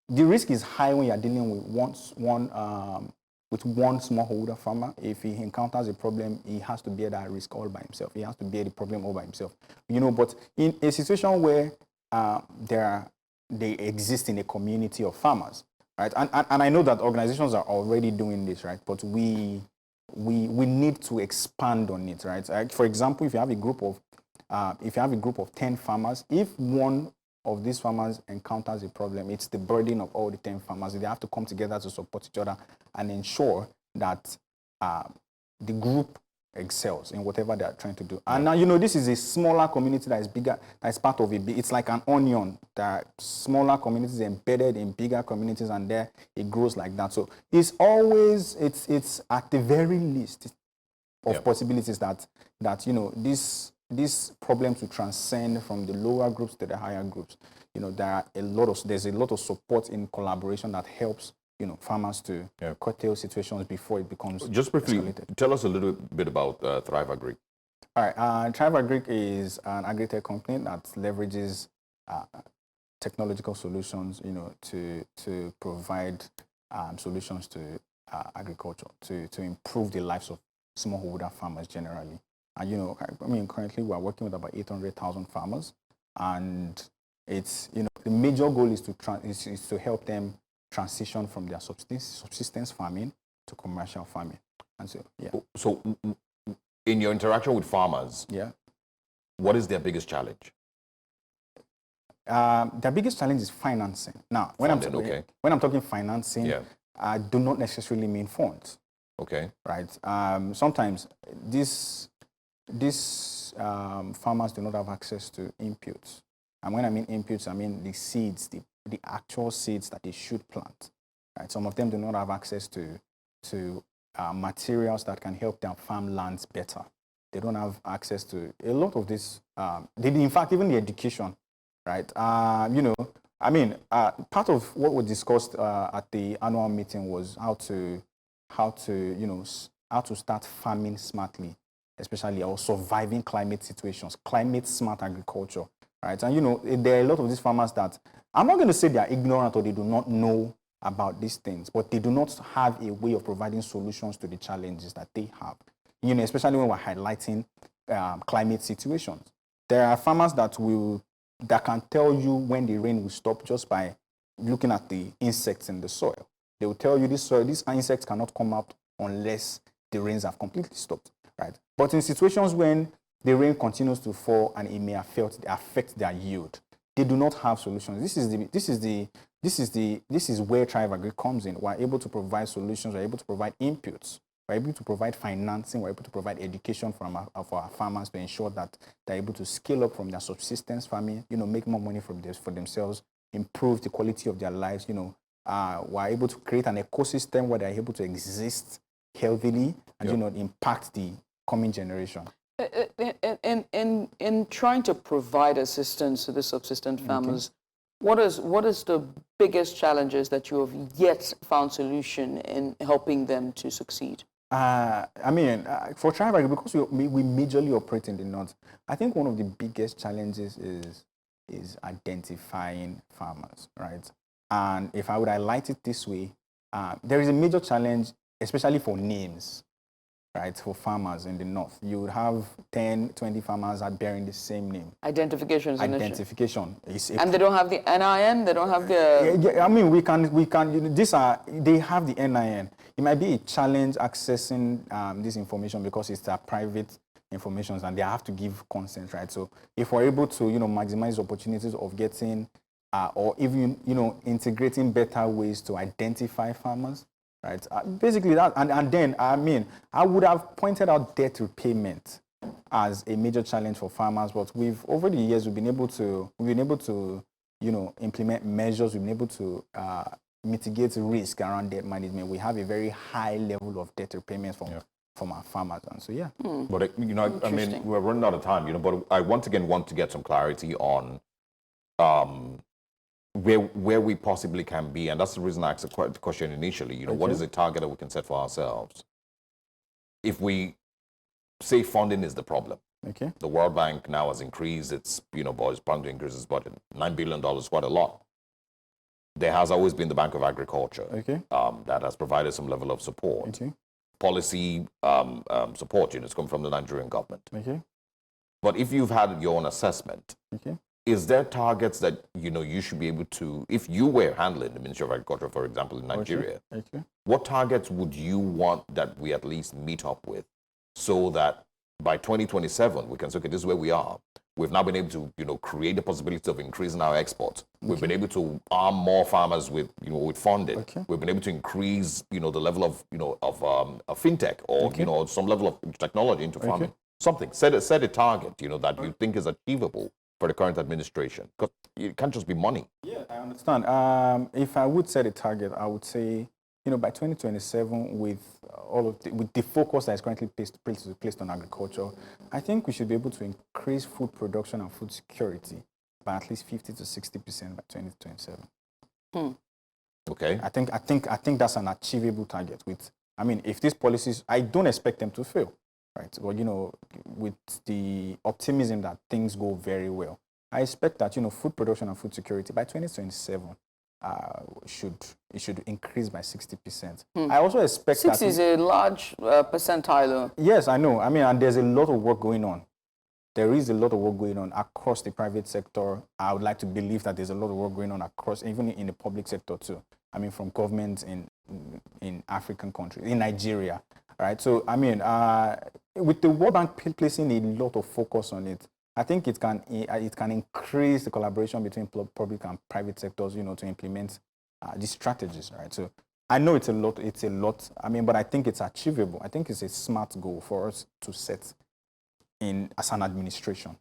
The risk is high when you're dealing with one smallholder farmer. If he encounters a problem, he has to bear that risk all by himself. He has to bear the problem all by himself. But in a situation where they exist in a community of farmers, right? And I know that organizations are already doing this, right? But we need to expand on it, right? Like, for example, if you have a group of 10 farmers, if one of these farmers encounters a problem, it's the burden of all the 10 farmers. They have to come together to support each other and ensure that the group excels in whatever they are trying to do. And now, this is a smaller community that is bigger, that is part of a big, it's like an onion. There are smaller communities embedded in bigger communities, and there it grows like that. So it's always, it's at the very least of possibilities that these problems will transcend from the lower groups to the higher groups. There's a lot of support in collaboration that helps farmers to curtail situations before it becomes just briefly escalated. Tell us a little bit about Thrive Agri. All right, Thrive Agri is an agri-tech company that leverages technological solutions, to provide solutions to agriculture, to improve the lives of smallholder farmers generally. And currently we are working with about 800,000 farmers, and it's the major goal is to help them transition from their subsistence farming to commercial farming. And So in your interaction with farmers, what is their biggest challenge? Their biggest challenge is financing. Now, when I'm talking financing, I do not necessarily mean funds. Okay. Right. Sometimes these farmers do not have access to inputs. And when I mean inputs, I mean the seeds, the actual seeds that they should plant. Right. Some of them do not have access to materials that can help their farmlands better. They don't have access to a lot of this. In fact, even the education. Right. Part of what we discussed at the annual meeting was how to start farming smartly, especially or surviving climate situations, climate smart agriculture, right? And there are a lot of these farmers that, I'm not going to say they are ignorant or they do not know about these things, but they do not have a way of providing solutions to the challenges that they have, especially when we're highlighting climate situations. There are farmers that can tell you when the rain will stop just by looking at the insects in the soil. They will tell you these insects cannot come out unless the rains have completely stopped, right? But in situations when the rain continues to fall and it may affect their yield, they do not have solutions. This is where Thrive Agri comes in. We're able to provide solutions. We're able to provide inputs. We're able to provide financing. We're able to provide education for our farmers to ensure that they're able to scale up from their subsistence farming, make more money for themselves, improve the quality of their lives. We're able to create an ecosystem where they're able to exist healthily and impact the coming generation. In trying to provide assistance to the subsistence farmers, what is the biggest challenges that you have yet found solution in helping them to succeed? For Thrive Agri, because we majorly operate in the north, I think one of the biggest challenges is identifying farmers, right? And if I would highlight it this way, there is a major challenge, especially for names, right? For farmers in the north. You would have 10, 20 farmers are bearing the same name. Identification is an issue. Identification. And they don't have the NIN, they don't have the... They have the NIN. It might be a challenge accessing this information because it's their private information and they have to give consent, right? So if we're able to, maximize opportunities of getting or even, integrating better ways to identify farmers, right? Basically that, and then, I would have pointed out debt repayment as a major challenge for farmers, but over the years, we've been able to, implement measures, we've been able to mitigate risk around debt management. We have a very high level of debt repayment from from our farmers. And so, yeah. But, you know, I mean, we're running out of time, you know, but I once again want to get some clarity on where we possibly can be. And that's the reason I asked the question initially, you know, what is the target that we can set for ourselves? If we say funding is the problem, the World Bank now has increased its, you know, is planning to increase its budget. $9 billion, quite a lot. There has always been the Bank of Agriculture that has provided some level of support. Policy support units come from the Nigerian government. But if you've had your own assessment, is there targets that, you know, you should be able to, if you were handling the Ministry of Agriculture, for example, in Nigeria, what targets would you want that we at least meet up with so that by 2027, we can say, okay, this is where we are. We've now been able to, you know, create the possibility of increasing our exports. We've been able to arm more farmers with, you know, with funding. We've been able to increase, you know, the level of, you know, of fintech or, you know, some level of technology into farming. Something. Set a target, you know, that you think is achievable for the current administration. Because it can't just be money. Yeah, I understand. If I would set a target, I would say, you know, by 2027, with with the focus that is currently placed on agriculture, I think we should be able to increase food production and food security by at least 50 to 60% by 2027. Okay. I think that's an achievable target. I mean, if these policies, I don't expect them to fail, right? But, you know, with the optimism that things go very well, I expect that, you know, food production and food security by 2027 should increase by 60%. I also expect 6 is a large percentile. Yes, I know. I mean, and there's a lot of work going on. There is a lot of work going on across the private sector. I would like to believe that there's a lot of work going on across, even in the public sector too. I mean, from governments in African countries, in Nigeria, right? So, I mean, with the World Bank placing a lot of focus on it, I think it can increase the collaboration between public and private sectors, you know, to implement these strategies, right? So I know it's a lot. I mean, but I think it's achievable. I think it's a smart goal for us to set as an administration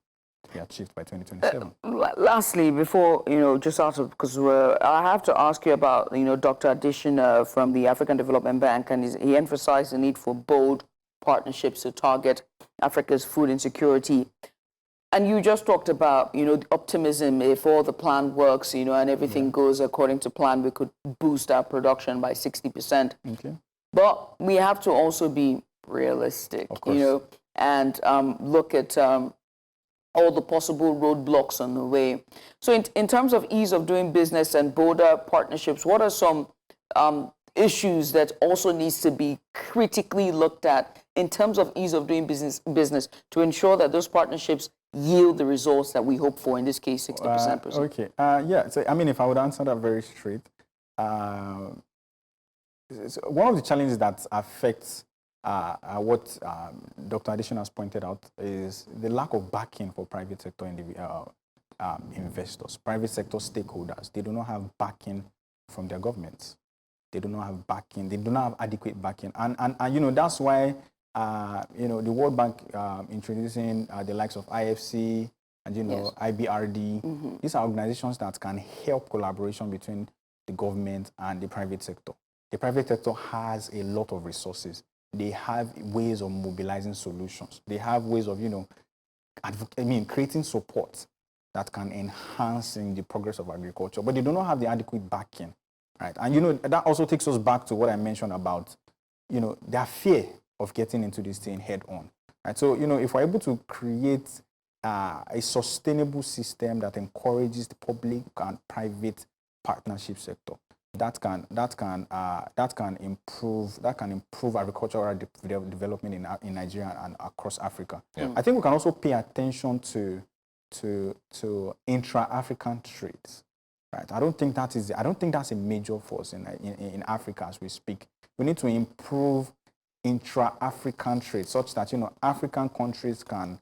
to be achieved by 2027. Lastly, before, you know, just out of, because I have to ask you about, you know, Dr. Adesina from the African Development Bank, and he emphasized the need for bold partnerships to target Africa's food insecurity. And you just talked about, you know, the optimism. If all the plan works, you know, and everything goes according to plan, we could boost our production by 60%. But we have to also be realistic, you know, and look at all the possible roadblocks on the way. So in terms of ease of doing business and border partnerships, what are some issues that also needs to be critically looked at in terms of ease of doing business to ensure that those partnerships yield the results that we hope for, in this case, 60%? Okay. Yeah. So, I mean, if I would answer that very straight, one of the challenges that affects what Dr. Adesina has pointed out is the lack of backing for private sector investors, private sector stakeholders. They do not have backing from their governments. They do not have backing. They do not have adequate backing. And you know, that's why you know, the World Bank introducing the likes of IFC and, you know, IBRD. These are organizations that can help collaboration between the government and the private sector. The private sector has a lot of resources. They have ways of mobilizing solutions. They have ways of, you know, creating support that can enhance the progress of agriculture, but they do not have the adequate backing, right? And, you know, that also takes us back to what I mentioned about, you know, their fear of getting into this thing head on, right? So, you know, if we're able to create a sustainable system that encourages the public and private partnership sector, that can improve agricultural development in Nigeria and across Africa. I think we can also pay attention to intra-African trades, right? I don't think that's a major force in Africa as we speak. We need to improve intra-African trade such that, you know, African countries can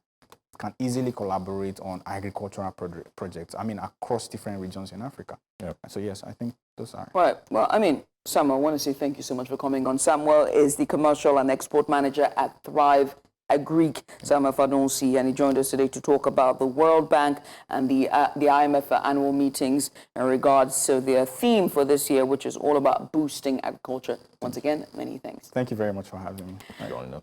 easily collaborate on agricultural projects, I mean, across different regions in Africa. So yes, I think those are. Right. Well, I mean, Samuel, I want to say thank you so much for coming on. Samuel is the Commercial and Export Manager at Thrive Greek, Samuel Fadonsi, and he joined us today to talk about the World Bank and the IMF annual meetings in regards to their theme for this year, which is all about boosting agriculture. Once again, many thanks. Thank you very much for having me.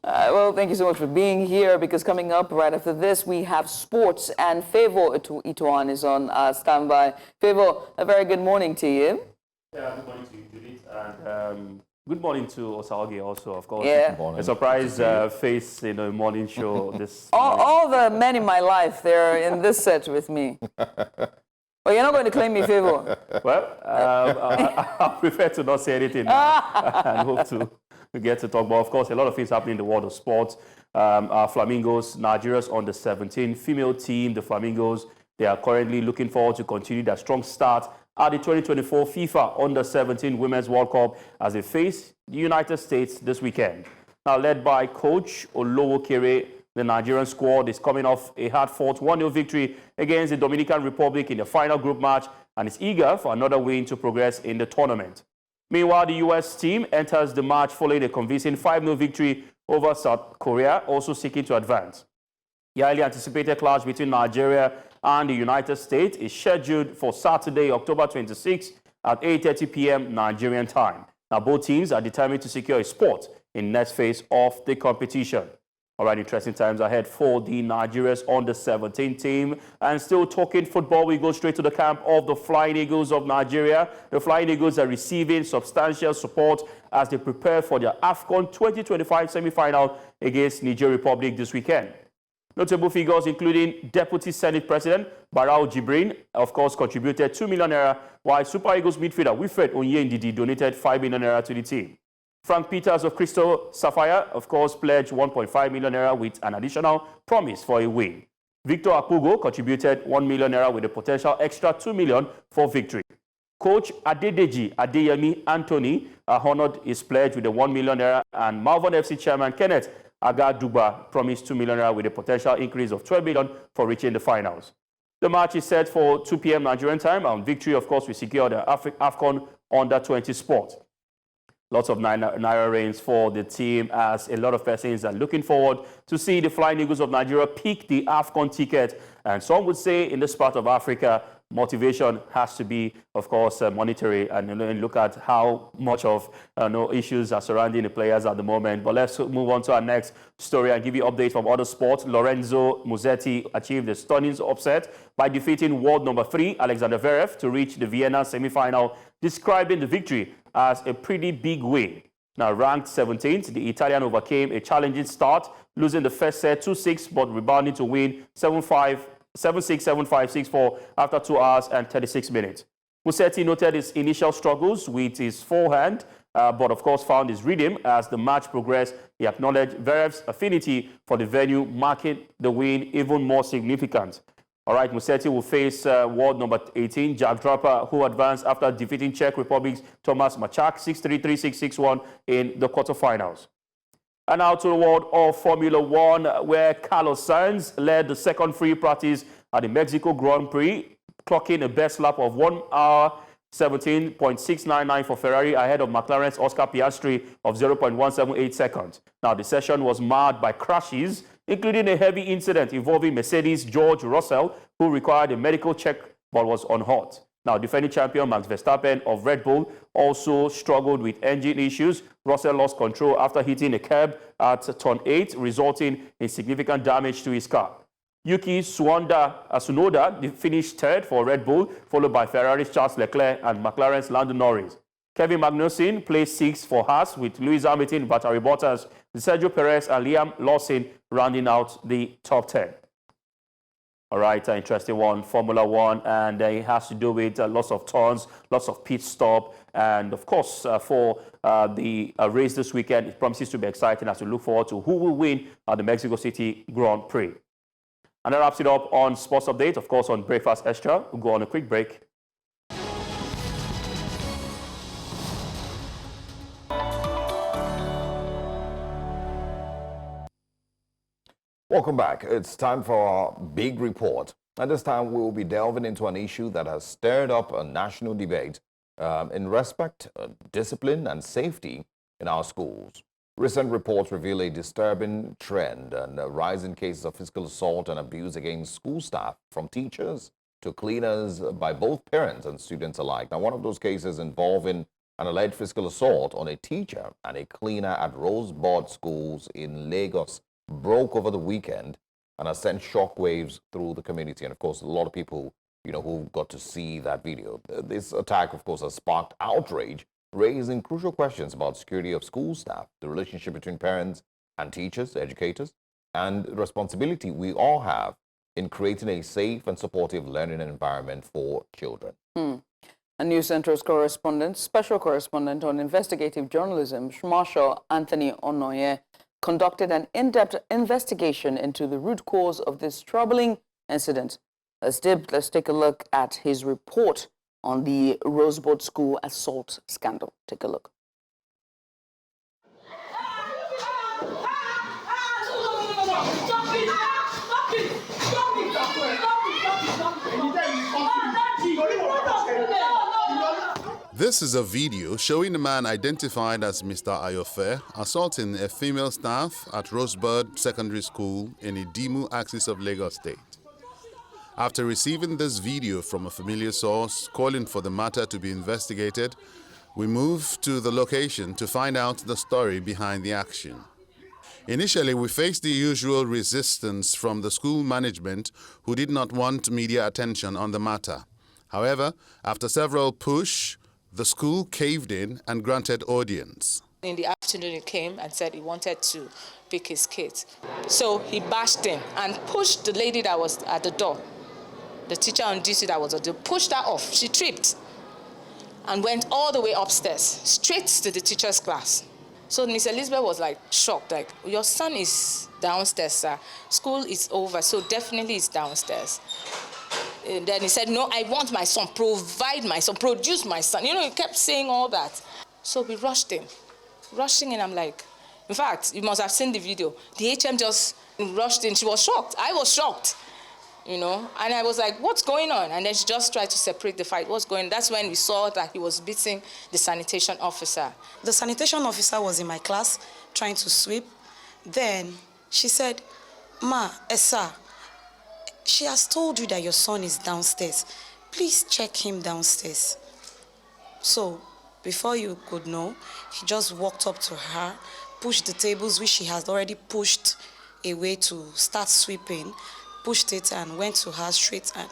Well, thank you so much for being here, because coming up right after this, we have sports, and Favor Ituan is on standby. Favor, a very good morning to you. Yeah, good morning to you, Judith, and good morning to Osalgi also, of course. Yeah. A surprise face in a morning show this All the men in my life, they're in this set with me. Well, you're not going to claim me, Favor. Well, I prefer to not say anything now and hope to get to talk about. Of course, a lot of things happening in the world of sports. Our Flamingos, Nigeria's under 17 female team, the Flamingos, they are currently looking forward to continue their strong start at the 2024 FIFA Under 17 Women's World Cup as they face the United States this weekend. Now, led by coach Olowo Kere, the Nigerian squad is coming off a hard-fought 1-0 victory against the Dominican Republic in the final group match and is eager for another win to progress in the tournament. Meanwhile, the U.S. team enters the match following a convincing 5-0 victory over South Korea, also seeking to advance. The highly anticipated clash between Nigeria and the United States is scheduled for Saturday, October 26 at 8:30 p.m. Nigerian time. Now, both teams are determined to secure a spot in next phase of the competition. All right, interesting times ahead for the Nigeria's under 17 team. And still talking football, we go straight to the camp of the Flying Eagles of Nigeria. The Flying Eagles are receiving substantial support as they prepare for their AFCON 2025 semi-final against Niger Republic this weekend. Notable figures including Deputy Senate President Barau Jibrin, of course, contributed 2 million naira, while Super Eagles midfielder Wilfred Onyendidi donated 5 million naira to the team. Frank Peters of Crystal Sapphire, of course, pledged 1.5 million naira with an additional promise for a win. Victor Apugo contributed 1 million naira with a potential extra 2 million for victory. Coach Adedeji Adeyemi Anthony honored his pledge with a 1 million naira, and Malvern FC chairman Kenneth Agaduba promised 2 million naira with a potential increase of 12 million for reaching the finals. The match is set for 2 p.m. Nigerian time, and victory, of course, will secure the AFCON under 20 spot. Lots of Naira reigns for the team, as a lot of persons are looking forward to see the Flying Eagles of Nigeria pick the AFCON ticket. And some would say in this part of Africa, motivation has to be, of course, monetary, and look at how much of issues are surrounding the players at the moment. But let's move on to our next story and give you updates from other sports. Lorenzo Musetti achieved a stunning upset by defeating world number 3 Alexander Zverev to reach the Vienna semi-final, describing the victory as a pretty big win. Now, ranked 17th, the Italian overcame a challenging start, losing the first set 2-6, but rebounding to win 7-5, 7-6, 7-5, 6-4 after 2 hours and 36 minutes. Musetti noted his initial struggles with his forehand, but of course found his rhythm as the match progressed. He acknowledged Zverev's affinity for the venue, making the win even more significant. All right, Musetti will face world number 18, Jack Draper, who advanced after defeating Czech Republic's Tomas Machak 6-3, 3-6, 6-1 in the quarterfinals. And now to the world of Formula One, where Carlos Sainz led the second free practice at the Mexico Grand Prix, clocking a best lap of 1 hour 17.699 for Ferrari, ahead of McLaren's Oscar Piastri of 0.178 seconds. Now, the session was marred by crashes, including a heavy incident involving Mercedes' George Russell, who required a medical check but was unhurt. Now, defending champion Max Verstappen of Red Bull also struggled with engine issues. Russell lost control after hitting a curb at turn 8, resulting in significant damage to his car. Yuki Tsunoda finished third for Red Bull, followed by Ferrari's Charles Leclerc and McLaren's Lando Norris. Kevin Magnussen placed 6th for Haas, with Lewis Hamilton, Valtteri Bottas, Sergio Perez, and Liam Lawson rounding out the top 10. All right, an interesting one, Formula One, and it has to do with lots of turns, lots of pit stop, and of course, for the race this weekend, it promises to be exciting as we look forward to who will win the Mexico City Grand Prix. And that wraps it up on Sports Update, of course, on Breakfast Extra. We'll go on a quick break. Welcome back. It's time for our big report. And this time we will be delving into an issue that has stirred up a national debate in respect, discipline, and safety in our schools. Recent reports reveal a disturbing trend and a rise in cases of physical assault and abuse against school staff, from teachers to cleaners, by both parents and students alike. Now, one of those cases involving an alleged physical assault on a teacher and a cleaner at Rosebud Schools in Lagos broke over the weekend and has sent shockwaves through the community. And of course, a lot of people, who got to see that video. This attack, of course, has sparked outrage, raising crucial questions about security of school staff, the relationship between parents and teachers, educators, and the responsibility we all have in creating a safe and supportive learning environment for children. A News Central's special correspondent on investigative journalism, Marshal Anthony Onoye, conducted an in-depth investigation into the root cause of this troubling incident. Let's take a look at his report on the Rosebud School assault scandal. Take a look. This is a video showing a man identified as Mr. Ayofe assaulting a female staff at Rosebud Secondary School in Idimu axis of Lagos State. After receiving this video from a familiar source calling for the matter to be investigated, we moved to the location to find out the story behind the action. Initially, we faced the usual resistance from the school management, who did not want media attention on the matter. However, after several push, the school caved in and granted audience. In the afternoon, he came and said he wanted to pick his kids. So he bashed him and pushed the lady that was at the door. The teacher on duty that was at the door, pushed her off. She tripped and went all the way upstairs, straight to the teacher's class. So Miss Elizabeth was like shocked, like, your son is downstairs, sir. School is over, so definitely it's downstairs. And then he said, no, I want my son, provide my son, produce my son. He kept saying all that. So we rushed him. Rushing in, I'm like, in fact, you must have seen the video. The HM just rushed in. She was shocked. I was shocked, and I was like, what's going on? And then she just tried to separate the fight. What's going on? That's when we saw that he was beating the sanitation officer. The sanitation officer was in my class trying to sweep. Then she said, Ma, sir, she has told you that your son is downstairs. Please check him downstairs. So, before you could know, he just walked up to her, pushed the tables which she had already pushed away to start sweeping, pushed it and went to her straight and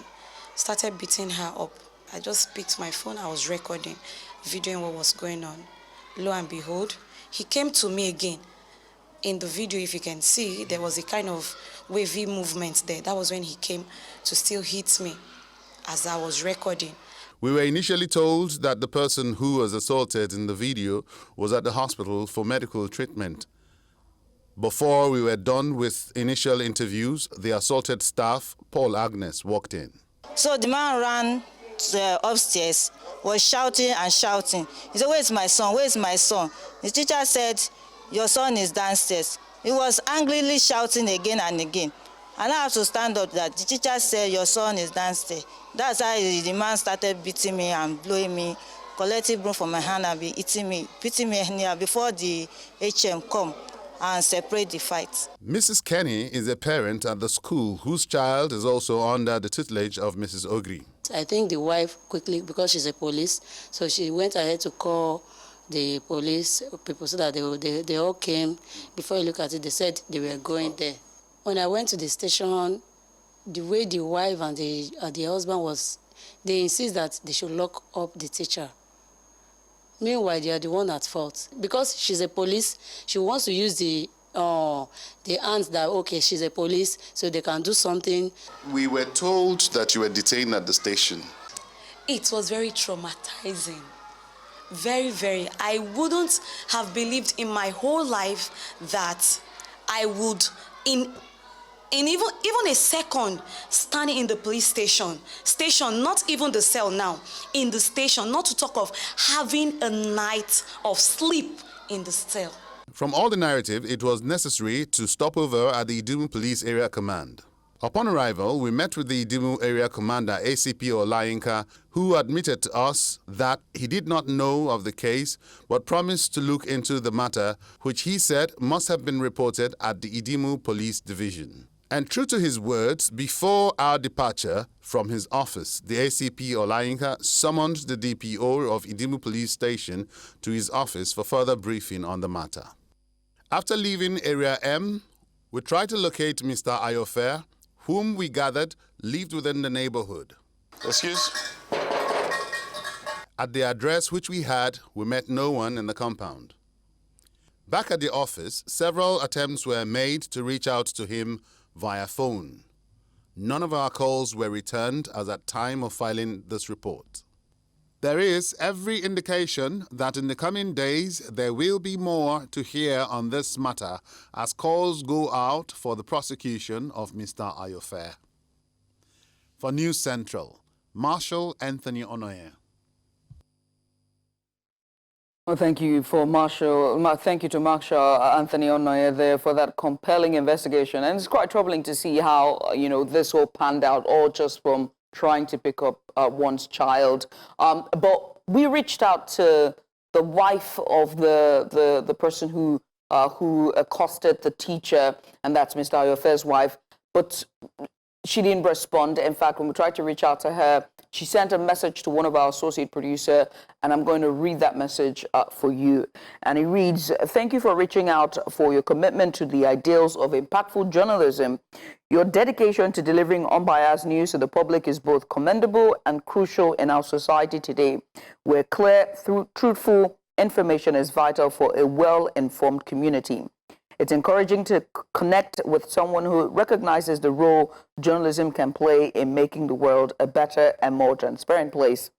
started beating her up. I just picked my phone, I was recording, videoing what was going on. Lo and behold, he came to me again. In the video, if you can see, there was a kind of wavy movement there. That was when he came to still hit me as I was recording. We were initially told that the person who was assaulted in the video was at the hospital for medical treatment. Before we were done with initial interviews, the assaulted staff, Paul Agnes, walked in. So the man ran upstairs, was shouting and shouting. He said, where's my son? Where's my son? The teacher said, your son is downstairs. He was angrily shouting again and again. And I have to stand up that the teacher said, your son is downstairs. That's how the man started beating me and blowing me, collecting broom from my hand and be hitting me, beating me here before the HM come and separate the fight. Mrs. Kenny is a parent at the school whose child is also under the tutelage of Mrs. Ogri. I think the wife quickly, because she's a police, so she went ahead to call the police people so that they all came. Before you look at it, they said they were going there. When I went to the station, the way the wife and the husband was, they insist that they should lock up the teacher. Meanwhile, they are the one at fault. Because she's a police, she wants to use the hands that, okay, she's a police, so they can do something. We were told that you were detained at the station. It was very traumatizing. Very, very. I wouldn't have believed in my whole life that I would, in even a second, standing in the police station, not even the cell now, in the station, not to talk of having a night of sleep in the cell. From all the narrative, it was necessary to stop over at the Idimu Police Area Command. Upon arrival, we met with the Idimu area commander, ACP Olayinka, who admitted to us that he did not know of the case, but promised to look into the matter, which he said must have been reported at the Idimu Police Division. And true to his words, before our departure from his office, the ACP Olayinka summoned the DPO of Idimu Police Station to his office for further briefing on the matter. After leaving Area M, we tried to locate Mr. Ayofe, whom we gathered lived within the neighborhood. Excuse? At the address which we had, we met no one in the compound. Back at the office, several attempts were made to reach out to him via phone. None of our calls were returned as at time of filing this report. There is every indication that in the coming days there will be more to hear on this matter as calls go out for the prosecution of Mr. Ayofe. For News Central, Marshal Anthony Onoye. Well, thank you to Marshal Anthony Onoye there for that compelling investigation. And it's quite troubling to see how, this all panned out, all just from trying to pick up one's child. But we reached out to the wife of the person who accosted the teacher, and that's Mr. Ayofe's wife. But she didn't respond. In fact, when we tried to reach out to her, she sent a message to one of our associate producer, and I'm going to read that message for you. And it reads, "Thank you for reaching out for your commitment to the ideals of impactful journalism. Your dedication to delivering unbiased news to the public is both commendable and crucial in our society today, where clear, truthful information is vital for a well-informed community. It's encouraging to connect with someone who recognizes the role journalism can play in making the world a better and more transparent place.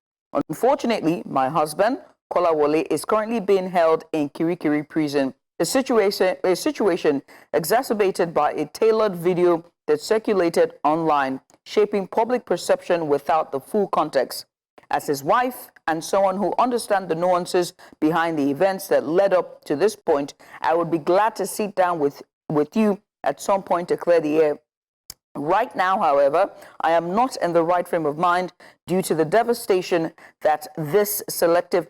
Unfortunately, my husband, Kolawole, is currently being held in Kirikiri prison, a situation exacerbated by a tailored video that circulated online, shaping public perception without the full context. As his wife and someone who understands the nuances behind the events that led up to this point, I would be glad to sit down with you at some point to clear the air. Right now, however, I am not in the right frame of mind due to the devastation that this selective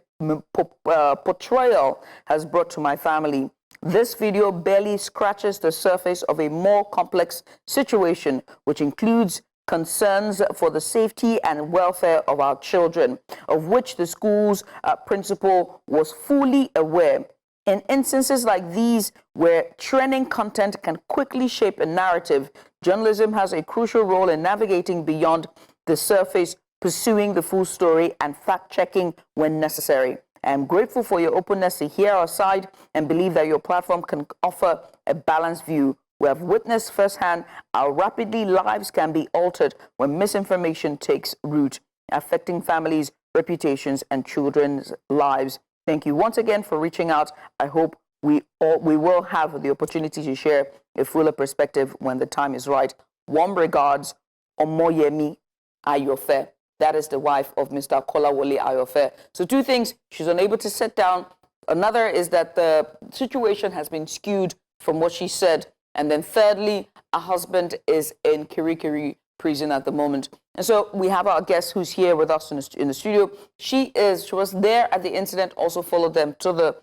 portrayal has brought to my family. This video barely scratches the surface of a more complex situation, which includes concerns for the safety and welfare of our children, of which the school's principal was fully aware. In instances like these, where trending content can quickly shape a narrative, journalism has a crucial role in navigating beyond the surface, pursuing the full story, and fact-checking when necessary. I am grateful for your openness to hear our side and believe that your platform can offer a balanced view. We have witnessed firsthand how rapidly lives can be altered when misinformation takes root, affecting families, reputations, and children's lives. Thank you once again for reaching out. I hope we will have the opportunity to share a fuller perspective when the time is right. Warm regards, Omoyemi Ayofe. That is the wife of Mr. Kolawole Ayofe. So two things, she's unable to sit down. Another is that the situation has been skewed from what she said. And then thirdly, her husband is in Kirikiri prison at the moment. And so we have our guest who's here with us in the studio. She was there at the incident, also followed them to the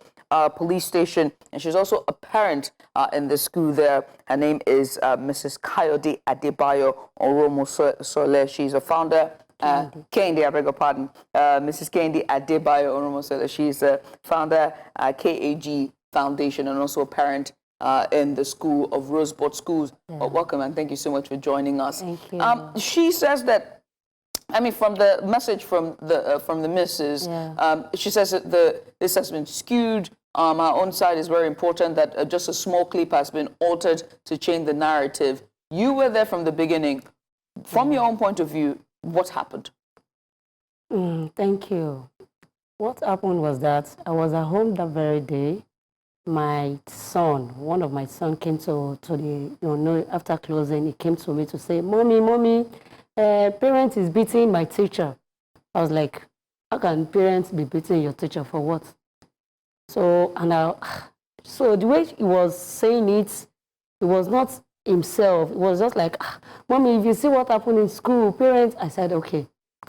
police station. And she's also a parent in the school there. Her name is Mrs. Kayode Adebayo Oromo Sole. She's a founder. Kendi, I beg your pardon. Mrs. Kendi Adebayo Oromo Sole. She's a founder, KAG Foundation, and also a parent in the school of Rosebud Schools. Yeah. Welcome, and thank you so much for joining us. Thank you. She says that, from the message from the missus, she says that this has been skewed. Our own side is very important, that just a small clip has been altered to change the narrative. You were there from the beginning. From your own point of view, what happened? Thank you. What happened was that I was at home that very day. My son, one of my sons, came to the, after closing, he came to me to say, Mommy, parent is beating my teacher. I was like, how can parents be beating your teacher for what? So the way he was saying it, it was not himself, it was just like, Mommy, if you see what happened in school, parents, I said, okay.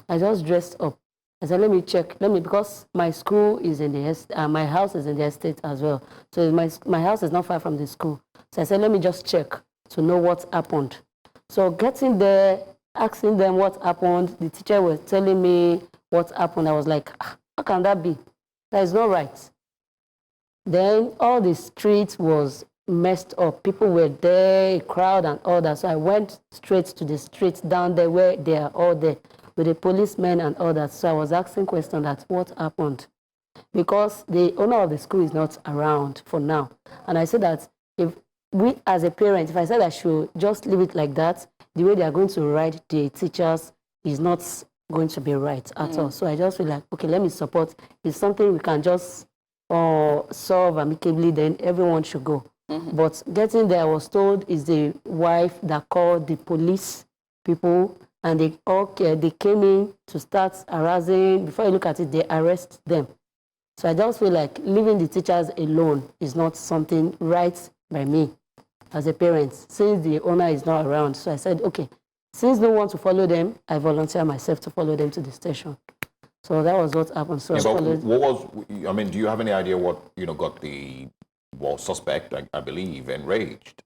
I just dressed up. I said, let me check, because my school is in the, my house is in the estate as well. So my house is not far from the school. So I said, let me just check to know what happened. So getting there, asking them what happened, the teacher was telling me what happened. I was like, how can that be? That is not right. Then all the streets was messed up. People were there, a crowd and all that. So I went straight to the streets down there where they are all there with the policemen and all that. So I was asking questions that what happened? Because the owner of the school is not around for now. And I said that if we as a parent, if I said I should just leave it like that, the way they are going to write the teachers is not going to be right at all. So I just feel like, okay, let me support. It's something we can just solve amicably, then everyone should go. But getting there, I was told is the wife that called the police people, and they came in to start harassing. Before you look at it, they arrest them. So I just feel like leaving the teachers alone is not something right by me as a parent, since the owner is not around. So I said, okay, since no one to follow them, I volunteer myself to follow them to the station. So that was what happened. So do you have any idea what, got the suspect, I believe, enraged?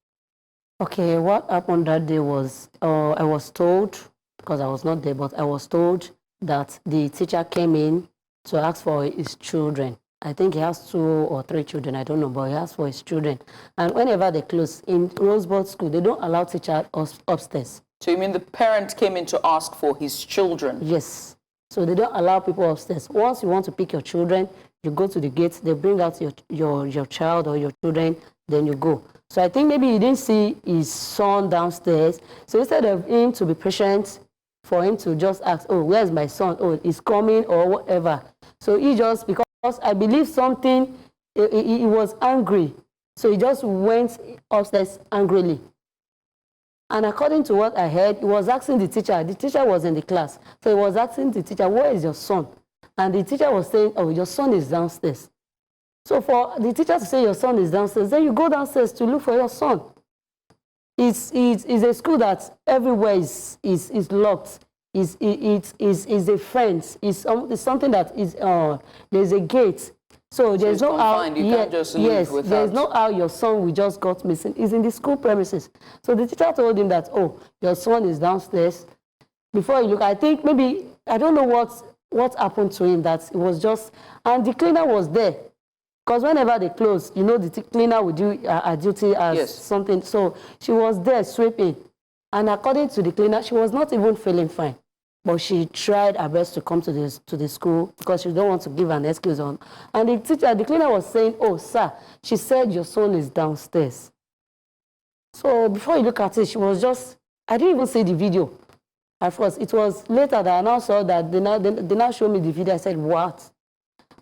Okay, what happened that day was, I was told, because I was not there, but I was told that the teacher came in to ask for his children. I think he has 2 or 3 children, I don't know, but he asked for his children. And whenever they close, in Rosebud School, they don't allow teachers upstairs. So you mean the parent came in to ask for his children? Yes. So they don't allow people upstairs. Once you want to pick your children, you go to the gate, they bring out your child or your children, then you go. So I think maybe he didn't see his son downstairs. So instead of him to be patient, for him to just ask, oh, where's my son? Oh, he's coming or whatever. So he just, because I believe something, he was angry. So he just went upstairs angrily. And according to what I heard, he was asking the teacher was in the class. So he was asking the teacher, where is your son? And the teacher was saying, oh, your son is downstairs. So for the teacher to say your son is downstairs, then you go downstairs to look for your son. It's a school that everywhere is locked. It's a fence. It's something that is, there's a gate. So there's no how, there's no how your son will just got missing. He's in the school premises. So the teacher told him that, oh, your son is downstairs. Before you look, I think maybe, I don't know what happened to him, that it was just, and the cleaner was there. Because whenever they close, the cleaner would do her duty as something. So she was there sweeping. And according to the cleaner, she was not even feeling fine. But she tried her best to come to the school because she don't want to give an excuse on. And the cleaner was saying, oh, sir, she said your son is downstairs. So before you look at it, she was just, I didn't even see the video at first. It was later that I now saw that they now showed me the video. I said, what?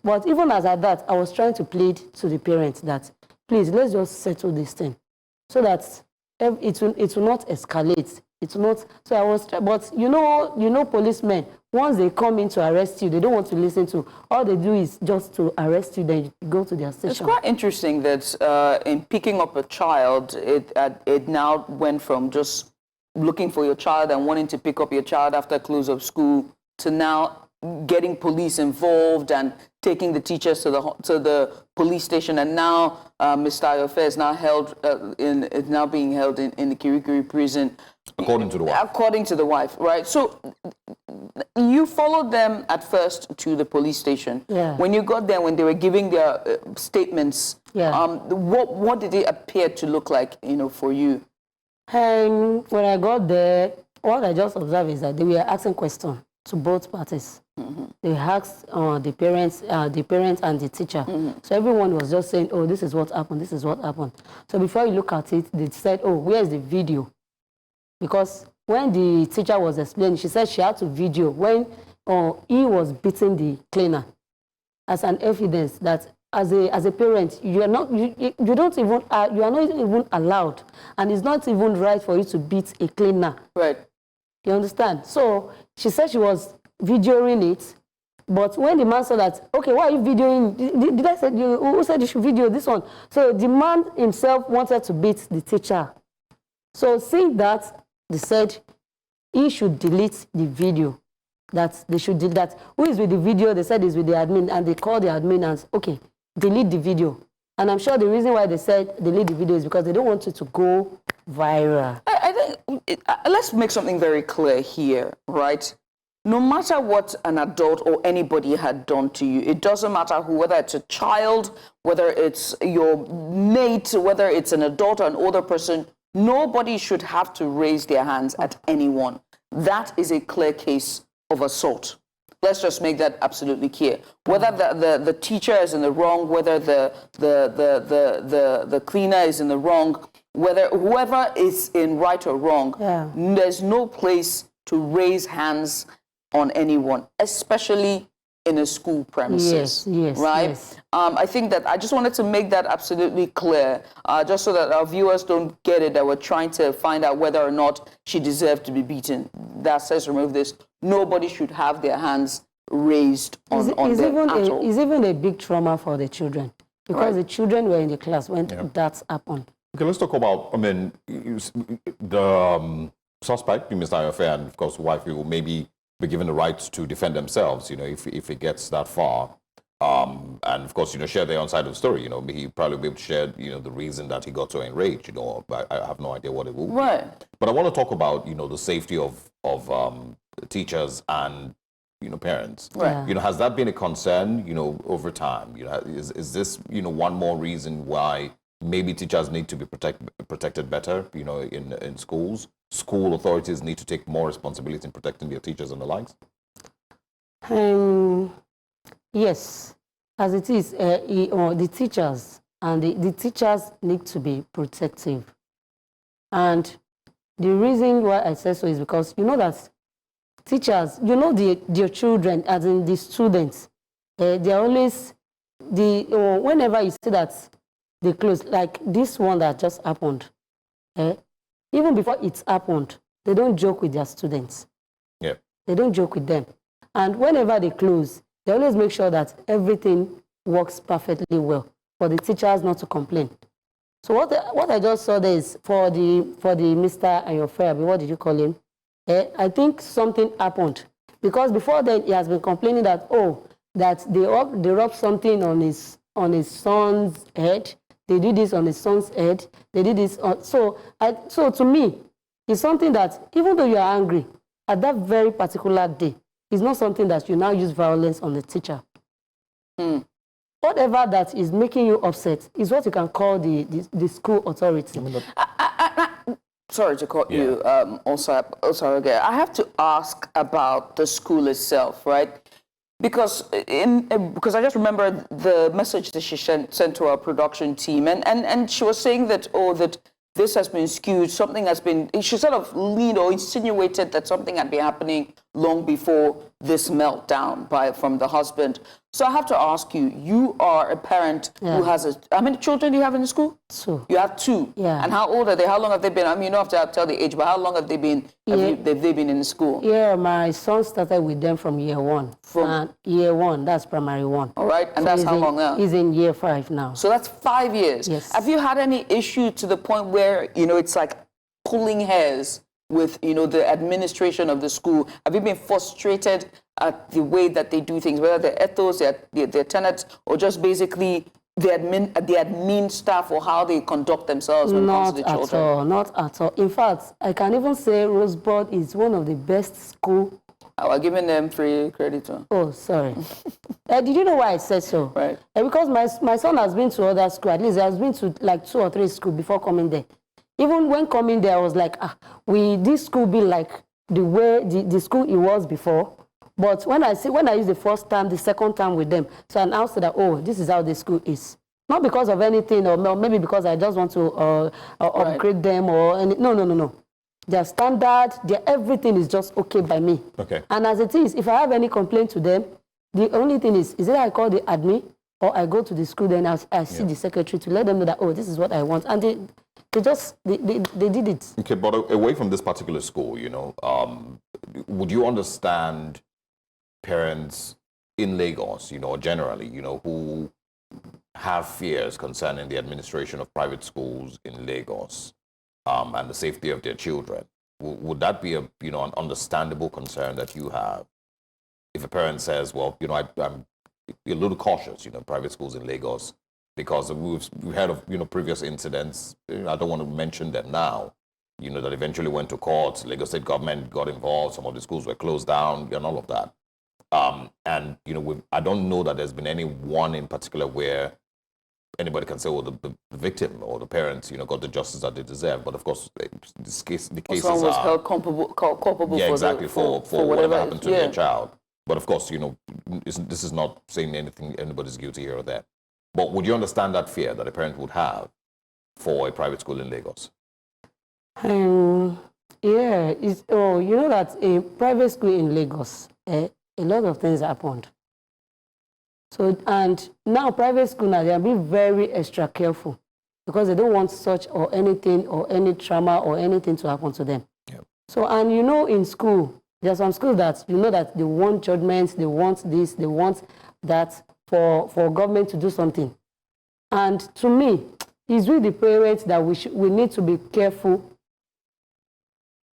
But even as at that, I was trying to plead to the parents that, please, let's just settle this thing so that it will not escalate. It's not, so I was, but you know policemen, once they come in to arrest you, they don't want to listen to, all they do is just to arrest you, then you go to their station. It's quite interesting that in picking up a child, it now went from just looking for your child and wanting to pick up your child after close of school to now getting police involved and taking the teachers to the police station, and now Mr. Ayofe is now being held in the Kirikiri prison. According to the wife. According to the wife, right? So you followed them at first to the police station. Yeah. When you got there, when they were giving their statements, what did it appear to look like, for you? When I got there, what I just observed is that they were asking questions to both parties. They asked the parents and the teacher. So everyone was just saying, oh, this is what happened, this is what happened. So before you look at it, they said, oh, where's the video? Because when the teacher was explaining, she said she had to video when he was beating the cleaner as an evidence that as a parent, you are not even allowed, and it's not even right for you to beat a cleaner. Right. You understand? So she said she was videoing it, but when the man saw that, okay, why are you videoing? Did I say who said you should video this one? So the man himself wanted to beat the teacher. So seeing that, they said he should delete the video. That they should delete that. Who is with the video? They said is with the admin, and they called the admin and said, okay, delete the video. And I'm sure the reason why they said delete the video is because they don't want it to go viral. I think let's make something very clear here, right? No matter what an adult or anybody had done to you, it doesn't matter who, whether it's a child, whether it's your mate, whether it's an adult or an older person, nobody should have to raise their hands at anyone. That is a clear case of assault. Let's just make that absolutely clear. Whether the teacher is in the wrong, whether the cleaner is in the wrong, whether whoever is in right or wrong, there's no place to raise hands on anyone, especially in a school premises. Yes, right? yes. I think that I just wanted to make that absolutely clear, just so that our viewers don't get it, that we're trying to find out whether or not she deserved to be beaten. That says remove this. Nobody should have their hands raised on them at all. It's even a big trauma for the children, because the children were in the class when that happened. Okay, let's talk about, I mean, the suspect, Mr. Ayofe, and of course, wife, will maybe be given the right to defend themselves, if it gets that far. And of course, share their own side of the story. He probably be able to share, the reason that he got so enraged. I have no idea what it will be. Right. But I want to talk about, the safety of teachers and, parents. Right. Has that been a concern, over time? Is this, one more reason why maybe teachers need to be protected better, in schools? School authorities need to take more responsibility in protecting their teachers and the likes? Yes, as it is, the teachers and the teachers need to be protective. And the reason why I say so is because that teachers, their children, as in the students, they're always, whenever you see that they close, like this one that just happened, even before it's happened, they don't joke with their students. Yeah. They don't joke with them. And whenever they close, they always make sure that everything works perfectly well for the teachers not to complain. So what I just saw there is for the Mr. Ayofe, what did you call him? I think something happened, because before then he has been complaining that they rubbed something on his son's head. They did this on his son's head. They did this so to me, it's something that even though you are angry at that very particular day, it's not something that you now use violence on the teacher. Whatever that is making you upset is what you can call the school authority. Sorry to cut you, also, I have to ask about the school itself, right? Because I just remember the message that she sent to our production team, and she was saying that that this has been skewed, something has been, she sort of leaned or insinuated that something had been happening long before this meltdown from the husband. So I have to ask you, you are a parent who has how many children do you have in the school? 2. You have 2. Yeah. And how old are they? How long have they been? I mean, you don't have to tell the age, but how long have they been, have they been in the school? Yeah, my son started with them from year 1. From year 1, that's primary 1. All right, and so that's how long now? He's in year 5 now. So that's 5 years. Yes. Have you had any issue to the point where, it's like pulling hairs with, the administration of the school? Have you been frustrated at the way that they do things, whether the ethos, their tenants, or just basically the admin staff, or how they conduct themselves when it comes to the children? Not at all. In fact, I can even say Rosebud is one of the best schools. We're giving them free credit. Oh, sorry. Did you know why I said so? Right. Because my son has been to other schools. At least he has been to like 2 or 3 schools before coming there. Even when coming there, I was like, this school be like the way the school it was before. But when I use the first time, the second time with them, so I announced that, this is how the school is. Not because of anything, or maybe because I just want to upgrade them or any. No. Their standard, everything is just okay by me. Okay. And as it is, if I have any complaint to them, the only thing is either I call the admin or I go to the school, then I see the secretary to let them know that, this is what I want. And they did it. Okay, but away from this particular school, would you understand parents in Lagos, generally, who have fears concerning the administration of private schools in Lagos? and the safety of their children. Would that be a, you know, an understandable concern that you have? If a parent says, well, you know, I'm a little cautious, you know, private schools in Lagos, because we've heard of, you know, previous incidents. I don't want to mention them now, you know, that eventually went to court. Lagos state government got involved. Some of the schools were closed down and all of that. And, you know, I don't know that there's been any one in particular where anybody can say, well, the victim or the parents, you know, got the justice that they deserve. But of course, the cases someone was held culpable yeah, for exactly, for whatever happened to yeah. their child. But of course, you know, this is not saying anybody's guilty here or there. But would you understand that fear that a parent would have for a private school in Lagos? Yeah, you know that a private school in Lagos, a lot of things happened. So, and now private school now, they are being very extra careful because they don't want such or anything or any trauma or anything to happen to them. Yep. So, and you know, in school, there are some schools that, you know, that they want judgments, they want this, they want that for government to do something. And to me, it's with the parents that we need to be careful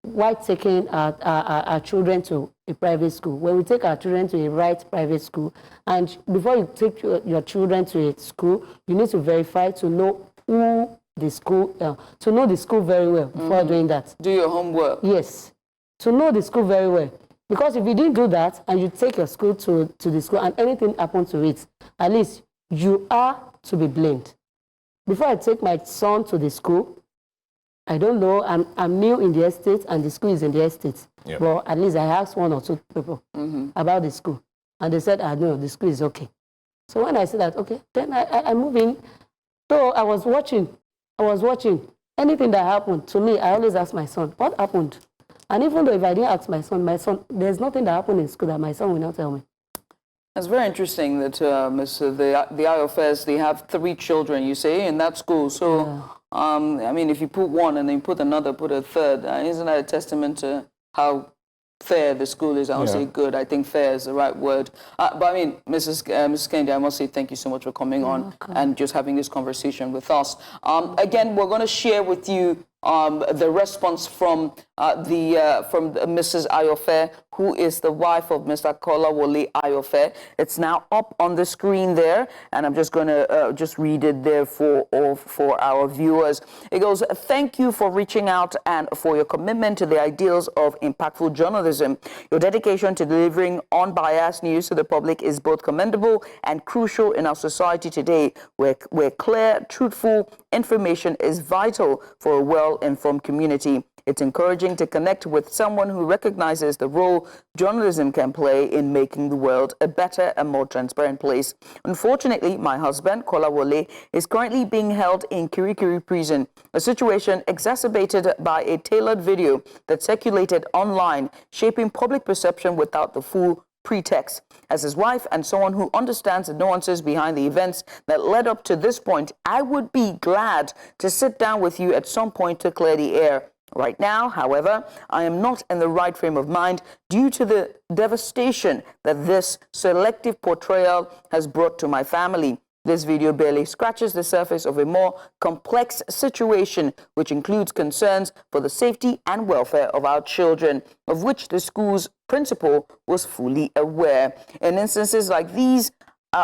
while taking our children to a private school. When we take our children to a right private school, and before you take your children to a school, you need to verify to know who the school, to know the school very well before doing that. Do your homework. Yes, to know the school very well. Because if you didn't do that and you take your school to the school and anything happened to it, at least you are to be blamed. Before I take my son to the school, I don't know, I'm new in the estate and the school is in the estate. Yep. But at least I asked one or two people about the school. And they said, no, the school is okay. So when I said that, okay, then I move in. So I was watching. Anything that happened to me, I always ask my son, what happened? And even though if I didn't ask my son, there's nothing that happened in school that my son will not tell me. It's very interesting that the IOFS, they have 3 children, you say, in that school. So, yeah. I mean, if you put one and then put another, put a third, isn't that a testament to how fair the school is? I don't say good. I think fair is the right word. But I mean, Mrs. Kennedy, I must say thank you so much for coming on and just having this conversation with us. Again, we're going to share with you the response from Mrs. Ayofe, who is the wife of Mr. Kolawole Ayofe. It's now up on the screen there, and I'm just going to just read it there for our viewers. It goes, thank you for reaching out and for your commitment to the ideals of impactful journalism. Your dedication to delivering unbiased news to the public is both commendable and crucial in our society today, where clear, truthful information is vital for a well-informed community. It's encouraging to connect with someone who recognizes the role journalism can play in making the world a better and more transparent place. Unfortunately, my husband, Kolawole, is currently being held in Kirikiri prison, a situation exacerbated by a tailored video that circulated online, shaping public perception without the full pretext. As his wife and someone who understands the nuances behind the events that led up to this point, I would be glad to sit down with you at some point to clear the air. Right now, however, I am not in the right frame of mind due to the devastation that this selective portrayal has brought to my family. This video barely scratches the surface of a more complex situation, which includes concerns for the safety and welfare of our children, of which the school's principal was fully aware. In instances like these,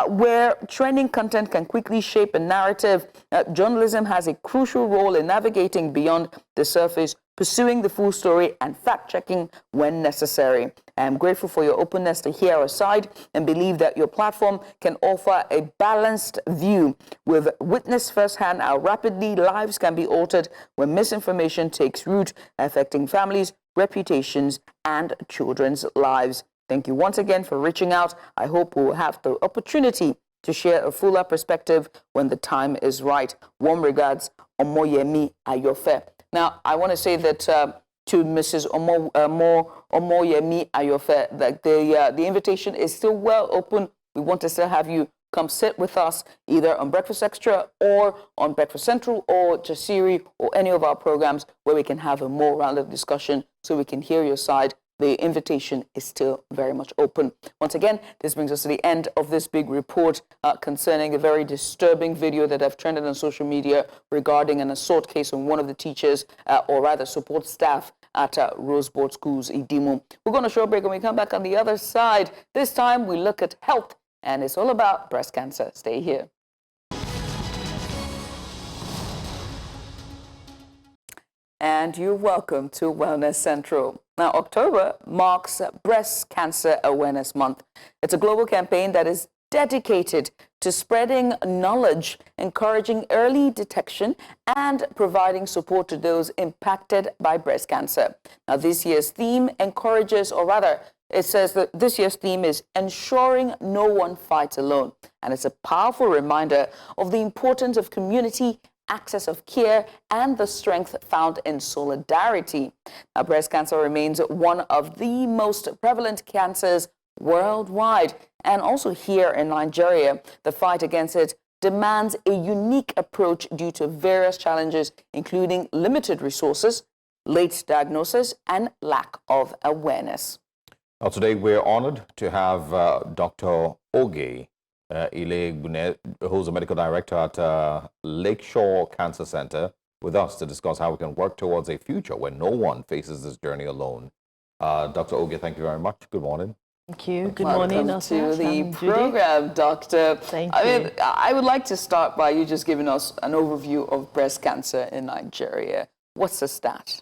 where trending content can quickly shape a narrative, journalism has a crucial role in navigating beyond the surface, pursuing the full story and fact-checking when necessary. I am grateful for your openness to hear our side and believe that your platform can offer a balanced view. We've witnessed firsthand how rapidly lives can be altered when misinformation takes root, affecting families, reputations, and children's lives. Thank you once again for reaching out. I hope we'll have the opportunity to share a fuller perspective when the time is right. Warm regards, Omoyemi Ayofe. Now, I want to say that to Mrs. Omoyemi Ayofe, that the invitation is still well open. We want to still have you come sit with us either on Breakfast Extra or on Breakfast Central or Jasiri or any of our programs where we can have a more rounded discussion so we can hear your side. the invitation is still very much open. Once again, this brings us to the end of this big report concerning a very disturbing video that have trended on social media regarding an assault case on one of the teachers, or rather support staff at Rosebud Schools, Idimu. We're going to show a break. When we come back on the other side, this time we look at health, and it's all about breast cancer. Stay here. And you're welcome to Wellness Central. Now, October marks Breast Cancer Awareness Month. It's a global campaign that is dedicated to spreading knowledge, encouraging early detection, and providing support to those impacted by breast cancer. Now, this year's theme encourages, or rather, it says that this year's theme is ensuring no one fights alone. And it's a powerful reminder of the importance of community access of care and the strength found in solidarity. Now, breast cancer remains one of the most prevalent cancers worldwide, and also here in Nigeria. The fight against it demands a unique approach due to various challenges, including limited resources, late diagnosis, and lack of awareness. Now, today we're honored to have Dr. Oge Ile, who's a medical director at Lakeshore Cancer Center, with us to discuss how we can work towards a future where no one faces this journey alone. Dr. Oge, thank you very much. Good morning. Thank you. Good morning. Welcome to the program, Doctor. Thank you. I mean, I would like to start by you just giving us an overview of breast cancer in Nigeria. What's the stat?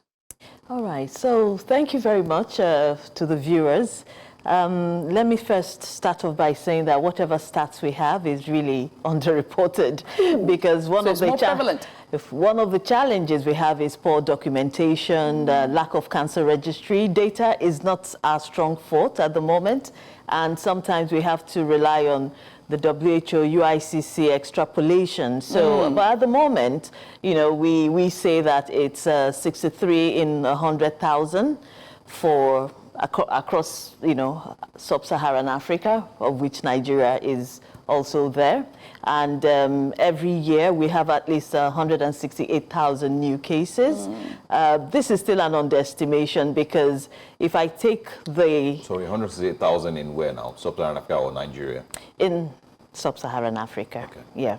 All right. So thank you very much to the viewers. Let me first start off by saying that whatever stats we have is really underreported, because one of the challenges we have is poor documentation, lack of cancer registry. Data is not our strong forte at the moment, and sometimes we have to rely on the WHO, UICC extrapolation. So, but at the moment, you know, we say that it's 63 in 100,000 for across, you know, sub-Saharan Africa, of which Nigeria is also there. And every year we have at least 168,000 new cases. This is still an underestimation, because if I take the... Sorry, 168,000 in where now? Sub-Saharan Africa or Nigeria? In sub-Saharan Africa, okay. Yeah.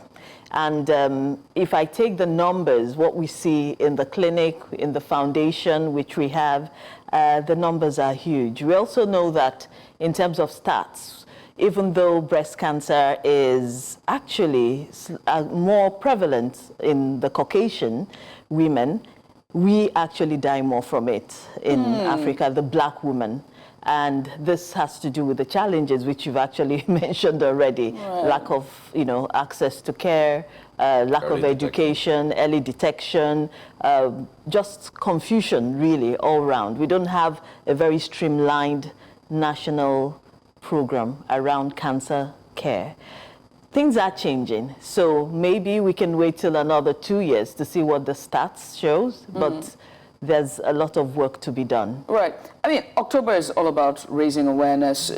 And if I take the numbers, what we see in the clinic, in the foundation, which we have, the numbers are huge. We also know that in terms of stats, even though breast cancer is actually more prevalent in the Caucasian women, we actually die more from it in Africa, the black woman. And this has to do with the challenges which you've actually mentioned already. Right. Lack of, you know, access to care, lack of education, early detection, just confusion really all around. We don't have a very streamlined national program around cancer care. Things are changing, so maybe we can wait till another 2 years to see what the stats shows, but there's a lot of work to be done. Right. I mean, October is all about raising awareness.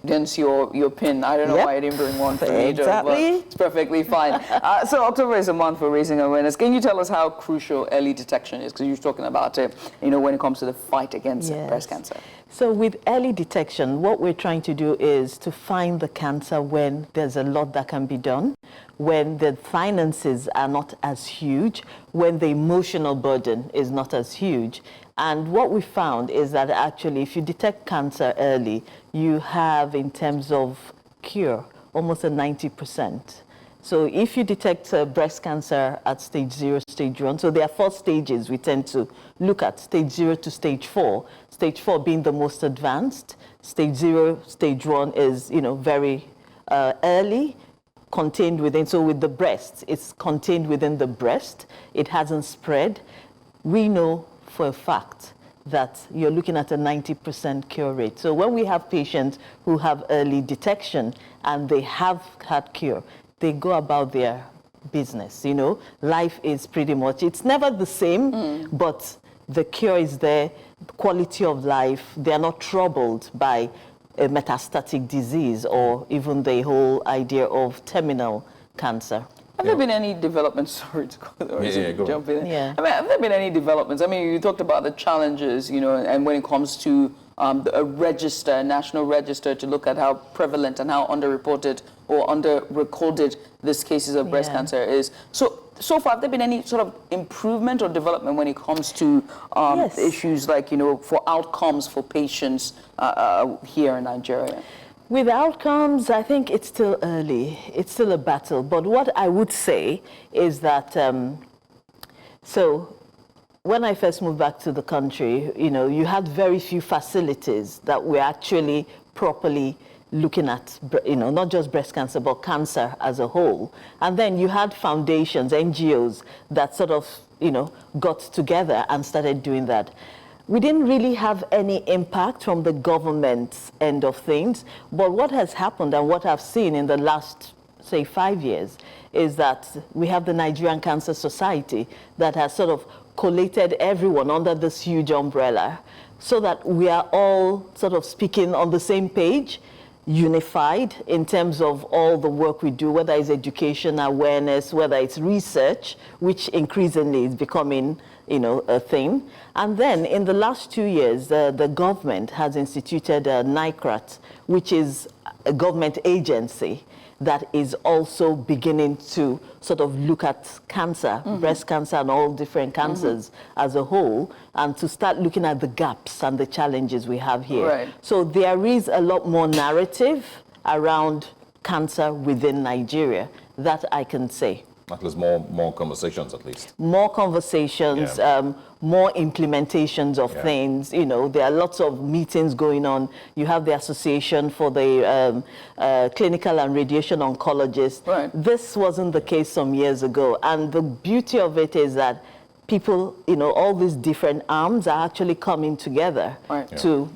Hence your pin. I don't know why I didn't bring one for you. Exactly. It's perfectly fine. So October is a month for raising awareness. Can you tell us how crucial early detection is? Because you're talking about it, you know, when it comes to the fight against breast cancer. So with early detection, what we're trying to do is to find the cancer when there's a lot that can be done, when the finances are not as huge, when the emotional burden is not as huge. And what we found is that actually, if you detect cancer early, you have, in terms of cure, almost a 90%. So if you detect breast cancer at stage 0, stage 1, so there are 4 stages we tend to look at, stage 0 to stage 4, stage 4 being the most advanced. Stage 0, stage 1 is, you know, very early, contained within, so with the breast, it's contained within the breast, it hasn't spread. We know for a fact that you're looking at a 90% cure rate. So when we have patients who have early detection and they have had cure, they go about their business, you know. Life is pretty much, it's never the same, but the cure is there, quality of life, they're not troubled by a metastatic disease or even the whole idea of terminal cancer. Have there been any developments? Sorry to jump in. Yeah. I mean, have there been any developments? I mean, you talked about the challenges, you know, and when it comes to a register, a national register, to look at how prevalent and how underreported or under-recorded these cases of breast cancer is. So far, have there been any sort of improvement or development when it comes to issues like, for outcomes for patients here in Nigeria? With outcomes, I think it's still early. It's still a battle. But what I would say is that, so when I first moved back to the country, you had very few facilities that were actually properly looking at, not just breast cancer, but cancer as a whole. And then you had foundations, NGOs, that sort of, got together and started doing that. We didn't really have any impact from the government's end of things, but what has happened and what I've seen in the last, say, 5 years is that we have the Nigerian Cancer Society that has sort of collated everyone under this huge umbrella so that we are all sort of speaking on the same page, unified in terms of all the work we do, whether it's education, awareness, whether it's research, which increasingly is becoming, a thing. And then in the last 2 years, the government has instituted NICRAT, which is a government agency that is also beginning to sort of look at cancer, breast cancer and all different cancers as a whole, and to start looking at the gaps and the challenges we have here. Right. So there is a lot more narrative around cancer within Nigeria, that I can say. At least more conversations, at least. More conversations, more implementations of things. There are lots of meetings going on. You have the Association for the Clinical and Radiation Oncologists. Right. This wasn't the case some years ago. And the beauty of it is that people, all these different arms are actually coming together to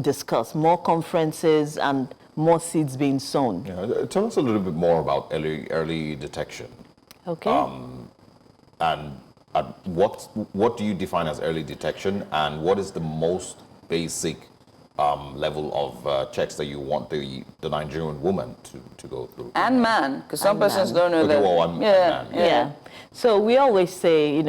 discuss more conferences and more seeds being sown. Tell us a little bit more about early detection. Okay. And what do you define as early detection, and what is the most basic level of checks that you want the Nigerian woman to go through? And man, because some persons don't know that. Well, man. So we always say,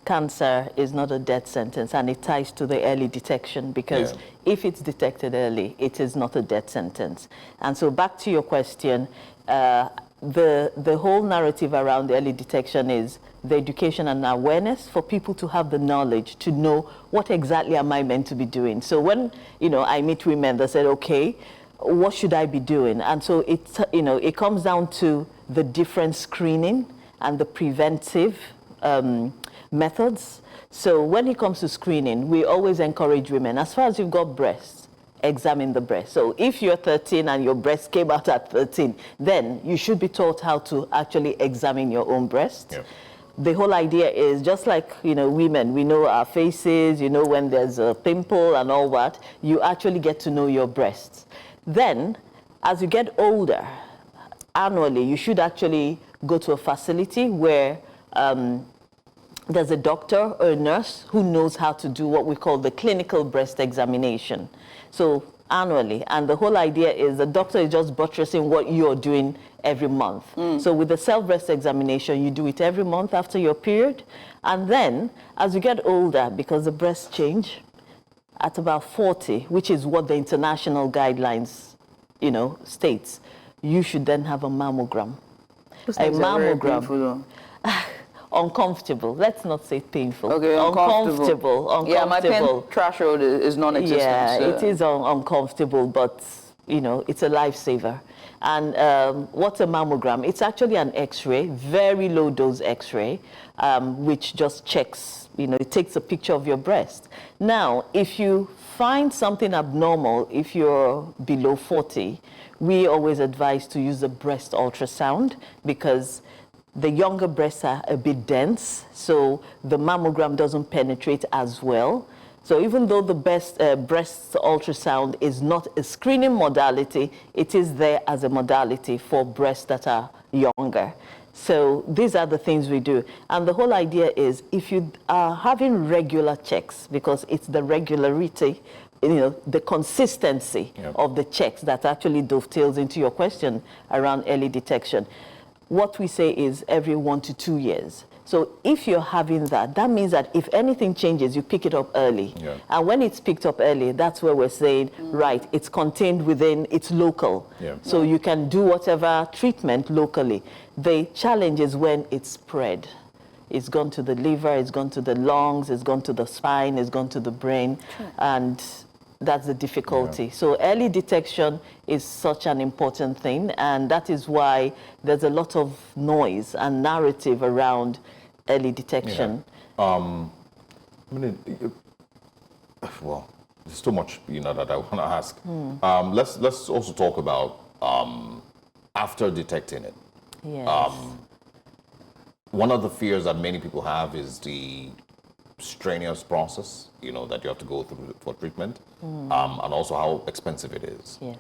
cancer is not a death sentence, and it ties to the early detection, because if it's detected early, it is not a death sentence. And so back to your question, the whole narrative around early detection is the education and awareness for people to have the knowledge to know what exactly am I meant to be doing. So when, I meet women that said, okay, what should I be doing? And so it comes down to the different screening and the preventive methods. So when it comes to screening, we always encourage women, as far as you've got breasts, examine the breast. So if you're 13 and your breast came out at 13, then you should be taught how to actually examine your own breast. The whole idea is just like, women, we know our faces, when there's a pimple and all that, you actually get to know your breasts. Then, as you get older, annually, you should actually go to a facility where there's a doctor or a nurse who knows how to do what we call the clinical breast examination. So annually, and the whole idea is the doctor is just buttressing what you're doing every month. So with the self-breast examination, you do it every month after your period. And then as you get older, because the breasts change, at about 40, which is what the international guidelines, states, you should then have a mammogram. A mammogram. Uncomfortable. Let's not say painful. Okay, uncomfortable. Yeah, my pain threshold is non-existent. Yeah, it is uncomfortable, but it's a lifesaver. And what's a mammogram? It's actually an X-ray, very low dose X-ray, which just checks. It takes a picture of your breast. Now, if you find something abnormal, if you're below 40, we always advise to use a breast ultrasound, because the younger breasts are a bit dense, so the mammogram doesn't penetrate as well. So even though the breast ultrasound is not a screening modality, it is there as a modality for breasts that are younger. So these are the things we do. And the whole idea is if you are having regular checks, because it's the regularity, the consistency of the checks that actually dovetails into your question around early detection. What we say is every 1 to 2 years. So if you're having that, that means that if anything changes, you pick it up early. Yeah. And when it's picked up early, that's where we're saying, right, it's contained within, it's local. Yeah. So you can do whatever treatment locally. The challenge is when it's spread. It's gone to the liver, it's gone to the lungs, it's gone to the spine, it's gone to the brain, and that's the difficulty. Yeah. So early detection is such an important thing, and that is why there's a lot of noise and narrative around early detection. Yeah. Well, there's too much, that I want to ask. Let's also talk about after detecting it. Yes. One of the fears that many people have is the strenuous process, that you have to go through for treatment, and also how expensive it is. Yes.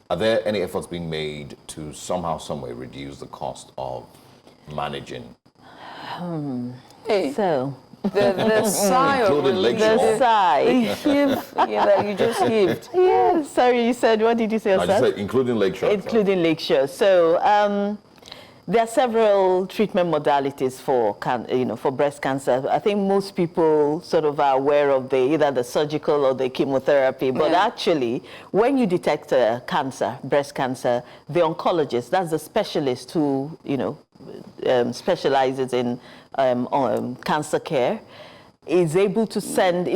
Are there any efforts being made to somehow, some way reduce the cost of managing? Hey, So, the sigh of Including relief, lecture. the sigh. the heave, that you just heaved. Yeah, sorry, you said, what did you say, I just Osas? said including lecture. Including lecture. So there are several treatment modalities for for breast cancer. I think most people sort of are aware of either the surgical or the chemotherapy. But actually, when you detect a cancer, breast cancer, the oncologist, that's the specialist who specializes in cancer care, is able to send,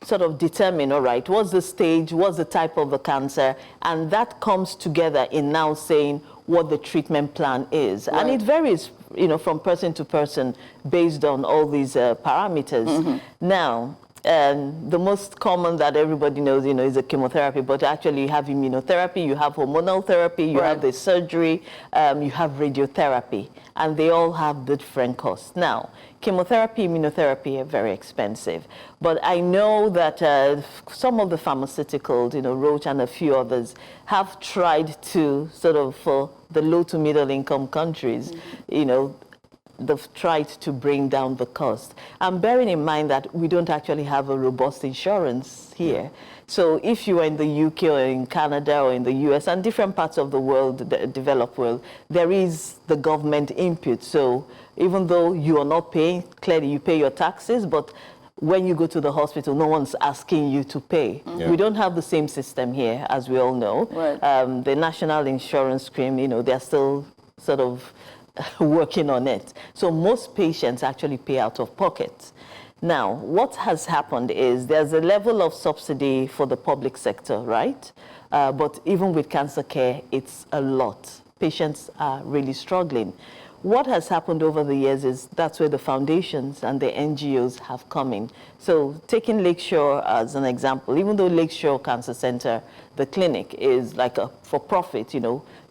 sort of determine, all right, what's the stage, what's the type of the cancer, and that comes together in now saying what the treatment plan is. Right. And it varies, from person to person based on all these parameters. Now, the most common that everybody knows, is the chemotherapy, but actually you have immunotherapy, you have hormonal therapy, you have the surgery, you have radiotherapy, and they all have different costs. Now, chemotherapy, immunotherapy are very expensive, but I know that some of the pharmaceuticals, Roche and a few others, have tried to sort of, for the low to middle income countries, they've tried to bring down the cost. And bearing in mind that we don't actually have a robust insurance here. So if you are in the UK or in Canada or in the US and different parts of the world, the developed world, there is the government input. So even though you are not paying, clearly you pay your taxes, but when you go to the hospital, no one's asking you to pay. We don't have the same system here, as we all know. Right. The national insurance scheme, they're still sort of working on it. So most patients actually pay out of pocket. Now, what has happened is there's a level of subsidy for the public sector, right? But even with cancer care, it's a lot. Patients are really struggling. What has happened over the years is that's where the foundations and the NGOs have come in. So taking Lakeshore as an example, even though Lakeshore Cancer Center, the clinic, is like a for-profit,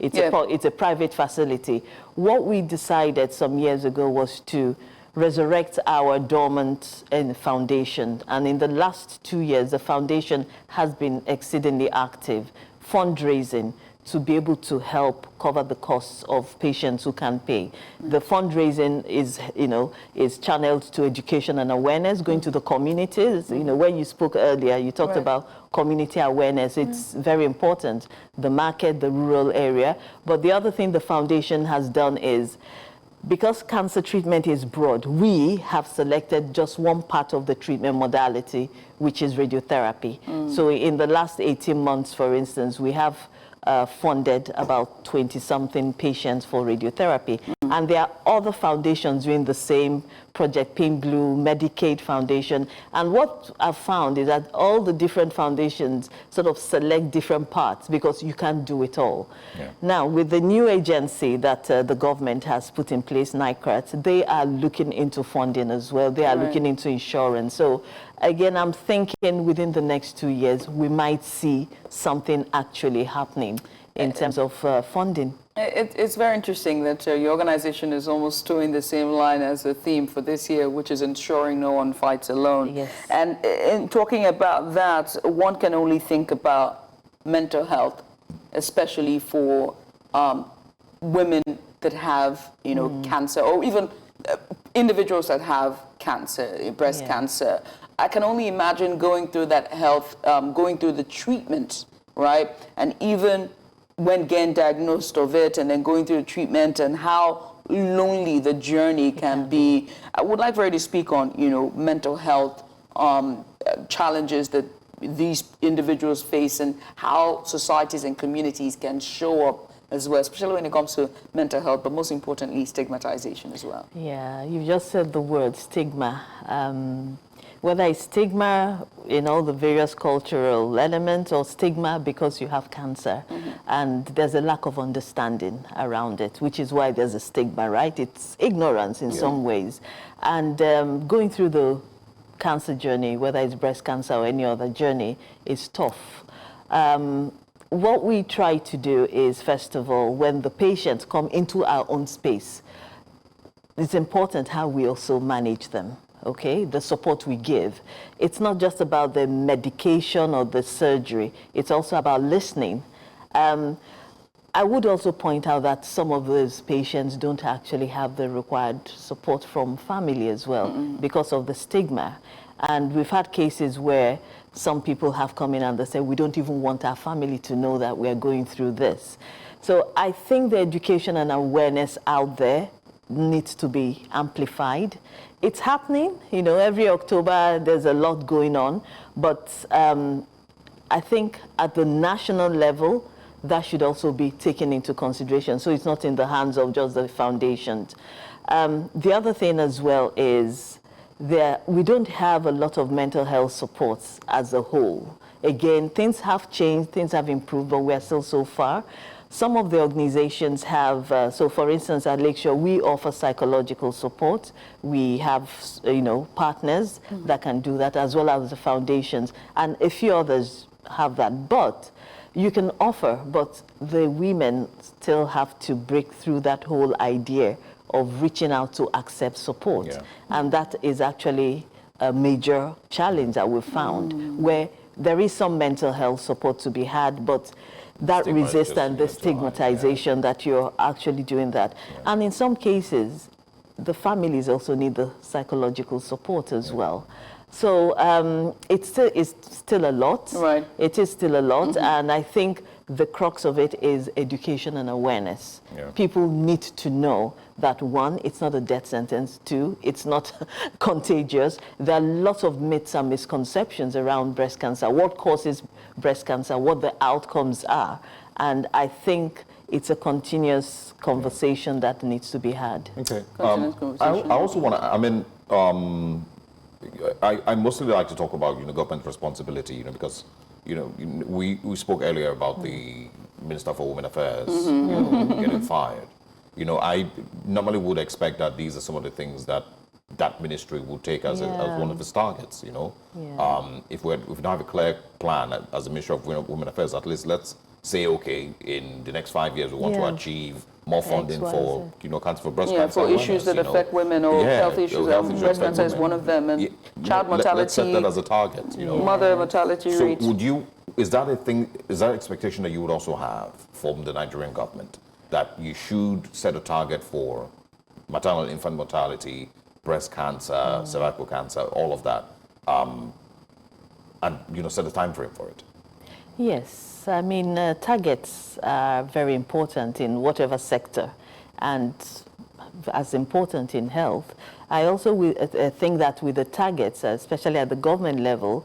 it's a private facility. What we decided some years ago was to resurrect our dormant foundation. And in the last 2 years, the foundation has been exceedingly active, fundraising, to be able to help cover the costs of patients who can't pay. The fundraising is channeled to education and awareness, going to the communities. When you spoke earlier, you talked about community awareness. It's very important, the market, the rural area. But the other thing the foundation has done is, because cancer treatment is broad, we have selected just one part of the treatment modality, which is radiotherapy. So in the last 18 months, for instance, we have funded about 20-something patients for radiotherapy. And there are other foundations doing the same, Project Pink Blue, Medicaid Foundation. And what I've found is that all the different foundations sort of select different parts because you can't do it all. Now, with the new agency that the government has put in place, NICRAT, they are looking into funding as well. They are looking into insurance. So again, I'm thinking within the next 2 years, we might see something actually happening in terms of funding. It's very interesting that your organization is almost towing the same line as the theme for this year, which is ensuring no one fights alone. Yes. And in talking about that, one can only think about mental health, especially for women that have, cancer, or even individuals that have cancer, breast cancer. I can only imagine going through that health, going through the treatment, right? And even when getting diagnosed of it and then going through the treatment and how lonely the journey can be. I would like for you to speak on, mental health challenges that these individuals face and how societies and communities can show up as well, especially when it comes to mental health, but most importantly, stigmatization as well. Yeah, you just said the word stigma. Whether it's stigma in all the various cultural elements or stigma because you have cancer, and there's a lack of understanding around it, which is why there's a stigma, right? It's ignorance in some ways. And going through the cancer journey, whether it's breast cancer or any other journey, is tough. What we try to do is, first of all, when the patients come into our own space, it's important how we also manage them, okay? The support we give. It's not just about the medication or the surgery. It's also about listening. I would also point out that some of those patients don't actually have the required support from family as well because of the stigma. And we've had cases where some people have come in and they say, we don't even want our family to know that we're going through this. So I think the education and awareness out there needs to be amplified. It's happening, every October there's a lot going on, but I think at the national level, that should also be taken into consideration. So it's not in the hands of just the foundations. The other thing as well is we don't have a lot of mental health supports as a whole. Again, things have changed, things have improved, but we're still so far. Some of the organizations have, so for instance, at Lakeshore, we offer psychological support. We have, partners that can do that, as well as the foundations. And a few others have that. But you can offer, but the women still have to break through that whole idea of reaching out to accept support. Yeah. And that is actually a major challenge that we've found, where there is some mental health support to be had, but that resistance, the stigmatization that you're actually doing that. Yeah. And in some cases, the families also need the psychological support as well. So it's still a lot. Right. It is still a lot, and I think the crux of it is education and awareness. Yeah. People need to know that, one, it's not a death sentence. Two, it's not contagious. There are lots of myths and misconceptions around breast cancer, what causes breast cancer, what the outcomes are. And I think it's a continuous conversation that needs to be had. Okay. I also want to, I mostly like to talk about government responsibility, because we spoke earlier about the Minister for Women Affairs getting fired. I normally would expect that these are some of the things that ministry would take as one of its targets. If we don't have a clear plan as a Ministry of Women Affairs, at least let's say, okay, in the next 5 years we want to achieve more funding for cancer, for breast cancer. For issues that affect women or health issues. Breast cancer is one of them, and child mortality. Let's set that as a target. Mother mortality rate. So is that a thing? Is that an expectation that you would also have from the Nigerian government, that you should set a target for maternal and infant mortality, breast cancer, cervical cancer, all of that, and set a time frame for it? Yes. I mean, targets are very important in whatever sector, and as important in health. I also think that with the targets, especially at the government level,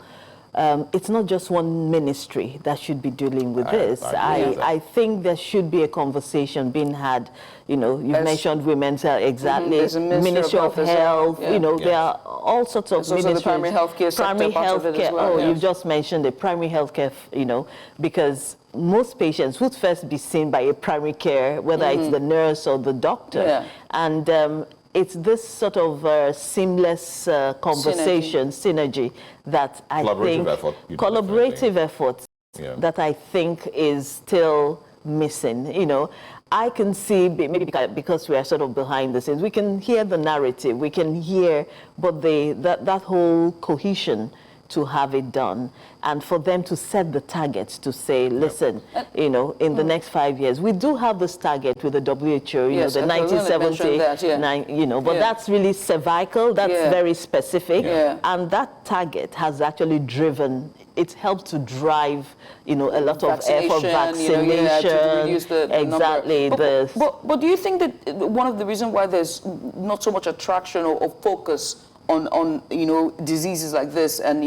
it's not just one ministry that should be dealing with this. I think there should be a conversation being had. You've mentioned women's health, exactly. Ministry of Health. There are all sorts of ministries. Also the primary healthcare sector, part of it as well. You've just mentioned the primary healthcare. Because most patients would first be seen by a primary care, whether it's the nurse or the doctor, and it's this sort of seamless conversation, synergy that I think, collaborative effort that I think is still missing. I can see, maybe because we are sort of behind the scenes, we can hear the narrative, we can hear, but that whole cohesion to have it done, and for them to set the targets to say, listen, in the next 5 years, we do have this target with the WHO, the 1970, but that's really cervical, that's very specific, and that target has actually driven it helps to drive, a lot of effort, vaccination, to reduce the exactly. Number. But do you think that one of the reasons why there's not so much attraction or focus on diseases like this and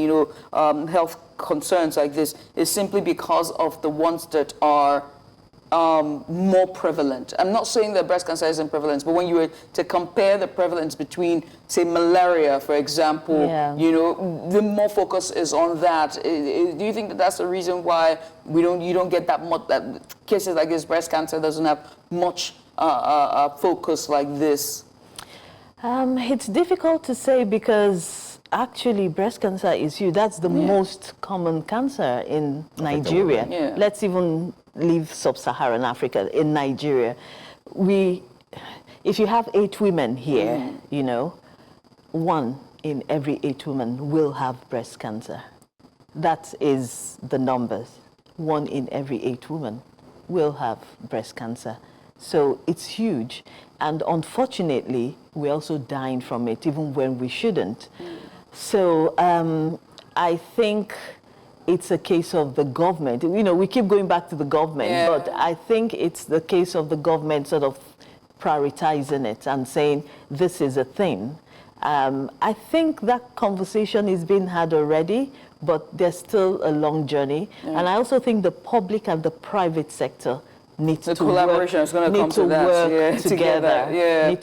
health concerns like this is simply because of the ones that are more prevalent? I'm not saying that breast cancer isn't prevalent, but when you were to compare the prevalence between, say, malaria, for example, the more focus is on that. Do you think that that's the reason why you don't get that much, that cases like this, breast cancer doesn't have much focus like this? It's difficult to say because actually breast cancer is huge. That's the most common cancer in Nigeria. Yeah. Let's even leave sub-Saharan Africa. In Nigeria, if you have 8 women here, 1 in every 8 women will have breast cancer. That is the numbers. 1 in every 8 women will have breast cancer. So it's huge. And unfortunately, we're also dying from it, even when we shouldn't. So I think it's a case of the government. We keep going back to the government, but I think it's the case of the government sort of prioritizing it and saying, this is a thing. I think that conversation is being had already, but there's still a long journey. And I also think the public and the private sector need to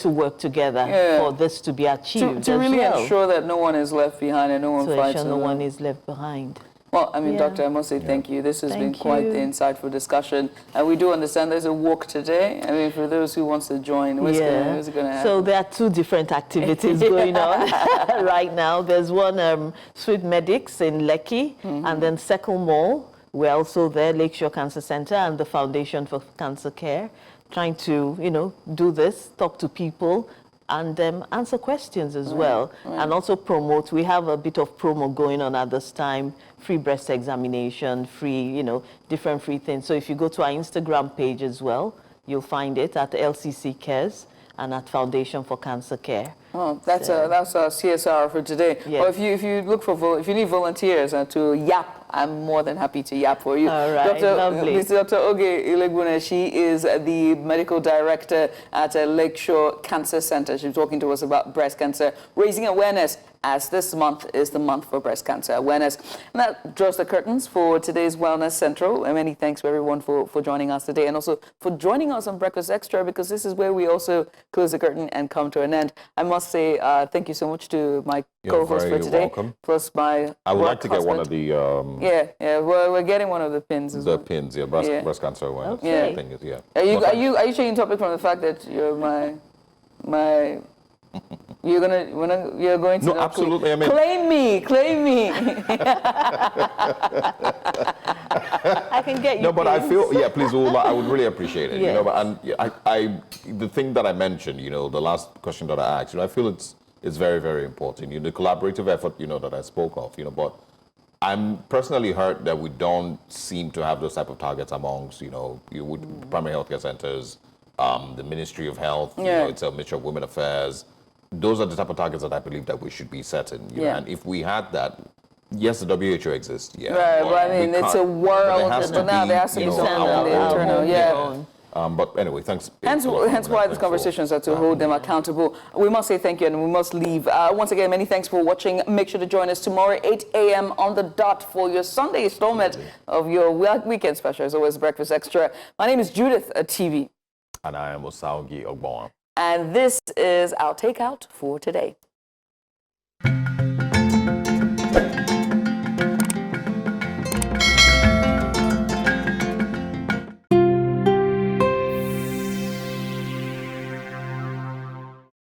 work together for this to be achieved to really ensure that no one is left behind and no one fights. No one is left behind. Well, I mean, Doctor, I must say thank you. This has been quite the insightful discussion. And we do understand there's a walk today. I mean, for those who wants to join, what's it going to happen? So there are 2 different activities going on right now. There's one, Sweet Medics in Lekki, and then Circle Mall. We're also there, Lakeshore Cancer Center and the Foundation for Cancer Care, trying to, do this, talk to people, and answer questions as well, and also promote. We have a bit of promo going on at this time, free breast examination, free, different free things. So if you go to our Instagram page as well, you'll find it at LCC Cares and at Foundation for Cancer Care. Well, that's a CSR for today. Yes. Well, if you look for if you need volunteers to yap, I'm more than happy to yap for you. All right, lovely. Dr. Oge Ilegbuna, she is the medical director at Lakeshore Cancer Center. She's talking to us about breast cancer, raising awareness, as this month is the month for breast cancer awareness. And that draws the curtains for today's Wellness Central. And many thanks to everyone for joining us today, and also for joining us on Breakfast Extra, because this is where we also close the curtain and come to an end. I must say thank you so much to my co-host for today. Welcome. Plus my I would like to get husband. one of the we're getting one of the pins as well. pins, breast cancer awareness. Okay. Thing is, Are you changing topic from the fact that you're my you're going to No, absolutely. I mean, claim me. I can get you. No, but I feel please, I would really appreciate it. Yes. And the thing that I mentioned, the last question that I asked, I feel it's very, very important. The collaborative effort, that I spoke of, but I'm personally hurt that we don't seem to have those type of targets amongst, primary healthcare centers, the Ministry of Health, it's a Ministry of Women Affairs. Those are the type of targets that I believe that we should be setting. And if we had that, yes, the WHO exists. Right, but I mean, it's a world, but now there has to be something on the internal. But anyway, thanks. Hence why these conversations are to hold them accountable. We must say thank you and we must leave. Once again, many thanks for watching. Make sure to join us tomorrow, 8 a.m. on the dot for your Sunday installment of your weekend special. As always, Breakfast Extra. My name is Judith TV. And I am Osaogi Ogbon. And this is our takeout for today.